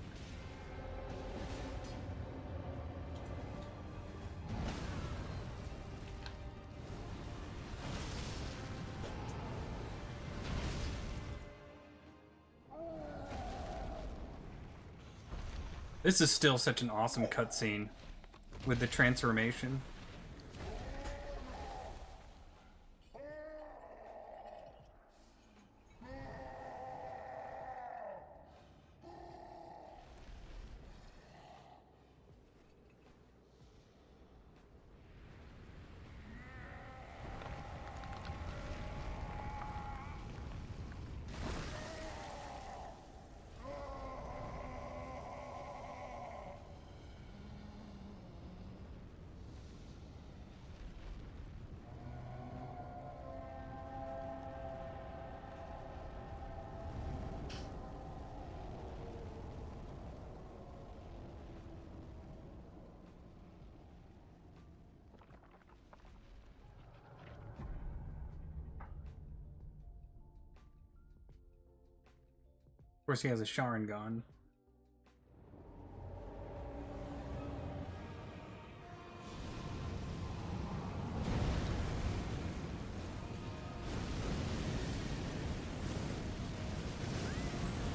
Speaker 1: This is still such an awesome cutscene with the transformation. Of course, he has a Sharingan.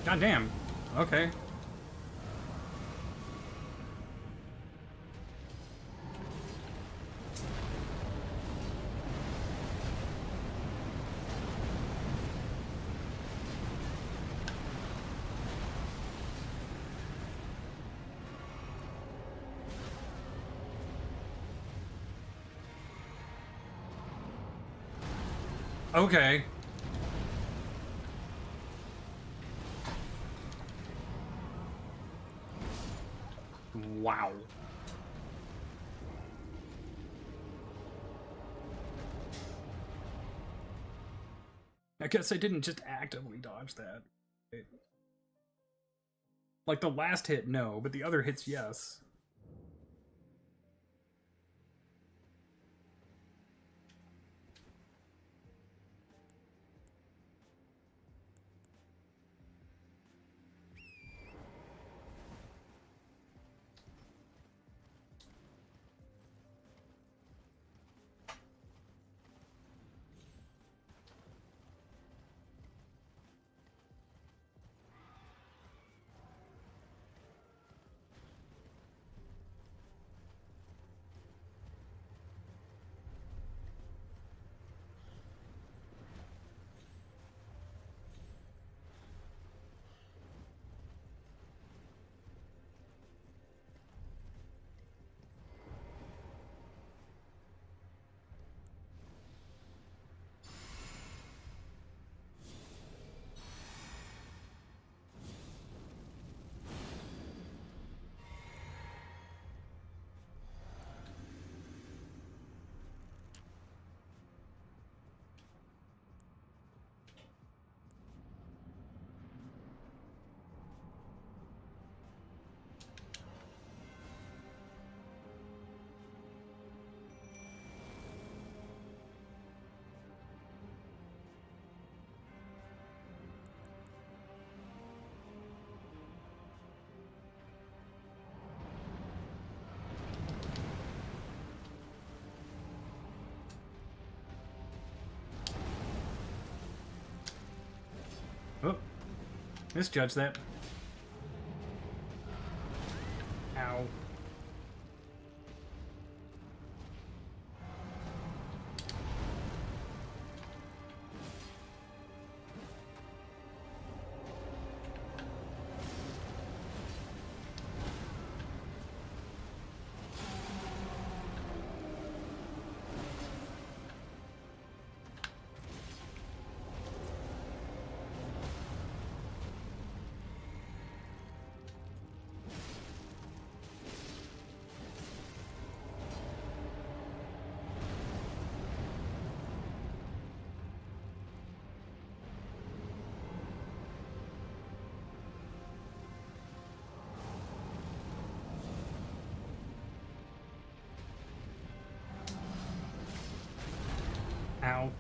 Speaker 1: God damn. Okay. Okay. Wow. I guess I didn't just actively dodge that. Like the last hit, no, but the other hits, yes. Oh, misjudged that. Ow. Ow.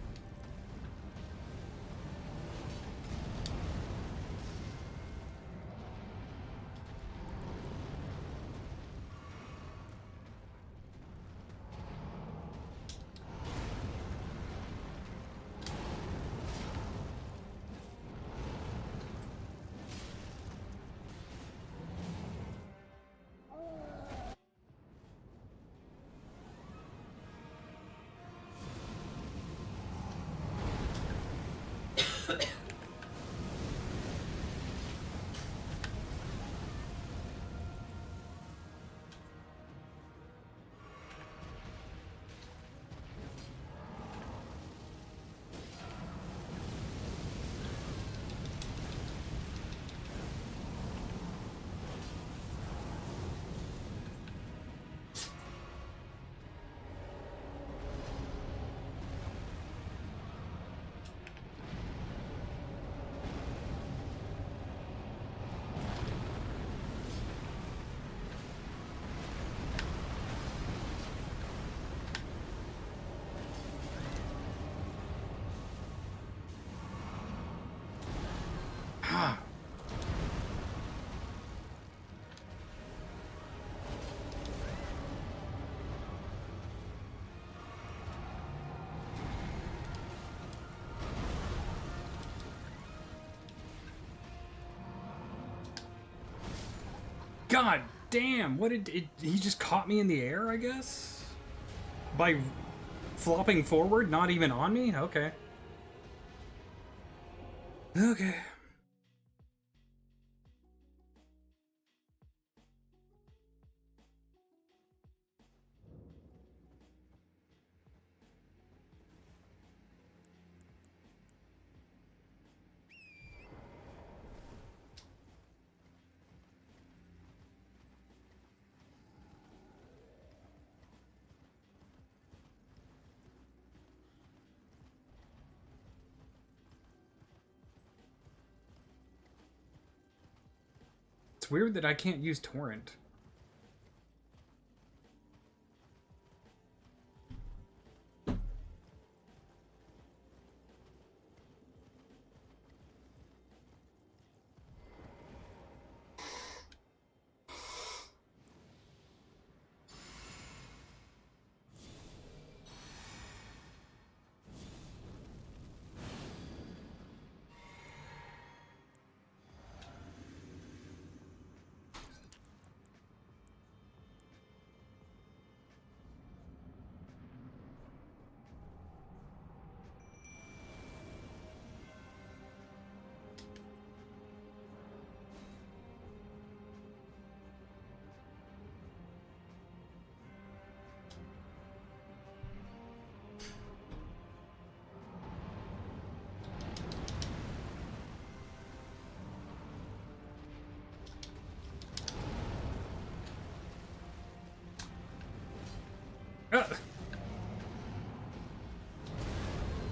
Speaker 1: God damn, what did it, he just caught me in the air, I guess? By flopping forward, not even on me? Okay. Okay. It's weird that I can't use torrent.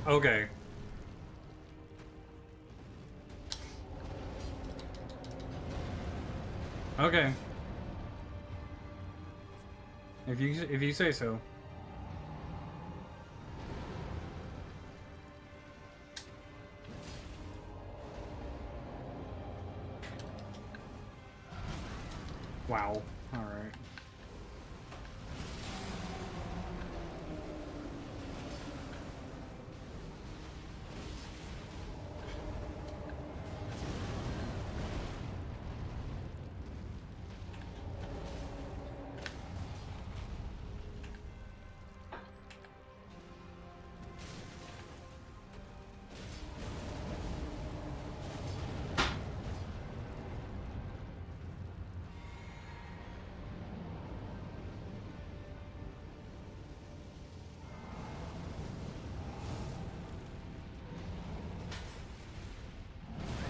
Speaker 1: Okay. Okay. If you say so. Wow. All right.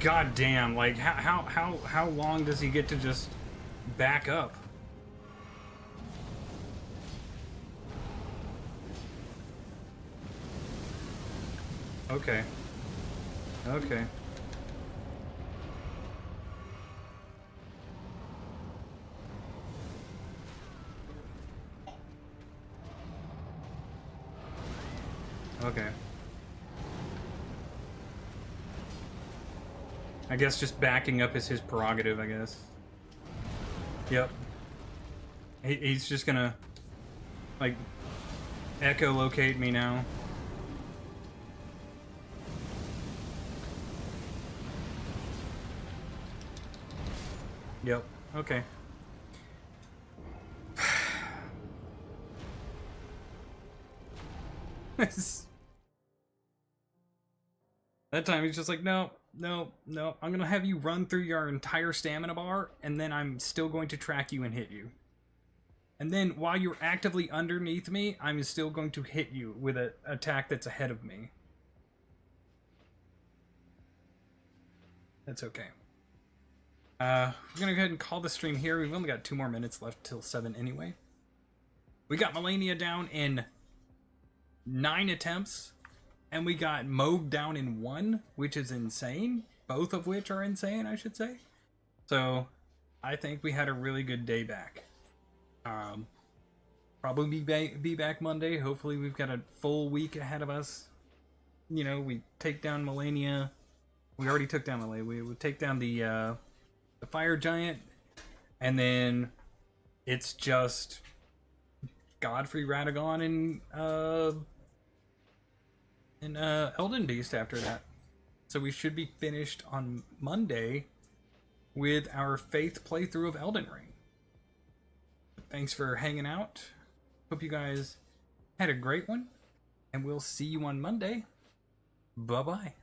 Speaker 1: God damn, like how long does he get to just back up? Okay. Okay. Okay. I guess just backing up is his prerogative, I guess. Yep. He's just gonna, like, echolocate me now. Yep. Okay. That time he's just like, no, no, no. I'm gonna have you run through your entire stamina bar, and then I'm still going to track you and hit you. And then while you're actively underneath me, I'm still going to hit you with an attack that's ahead of me. That's okay. We're gonna go ahead and call the stream here. We've only got 2 more minutes left till 7 anyway. We got Melania down in 9 attempts, and we got Moog down in 1, which is insane. Both of which are insane, I should say. So, I think we had a really good day back. Probably be back Monday. Hopefully we've got a full week ahead of us. You know, we take down Melania. We already took down Melania. We would take down the fire giant, and then it's just Godfrey Radagon and Elden Beast after that. So we should be finished on Monday with our Faith playthrough of Elden Ring. Thanks for hanging out. Hope you guys had a great one, and we'll see you on Monday. Bye-bye.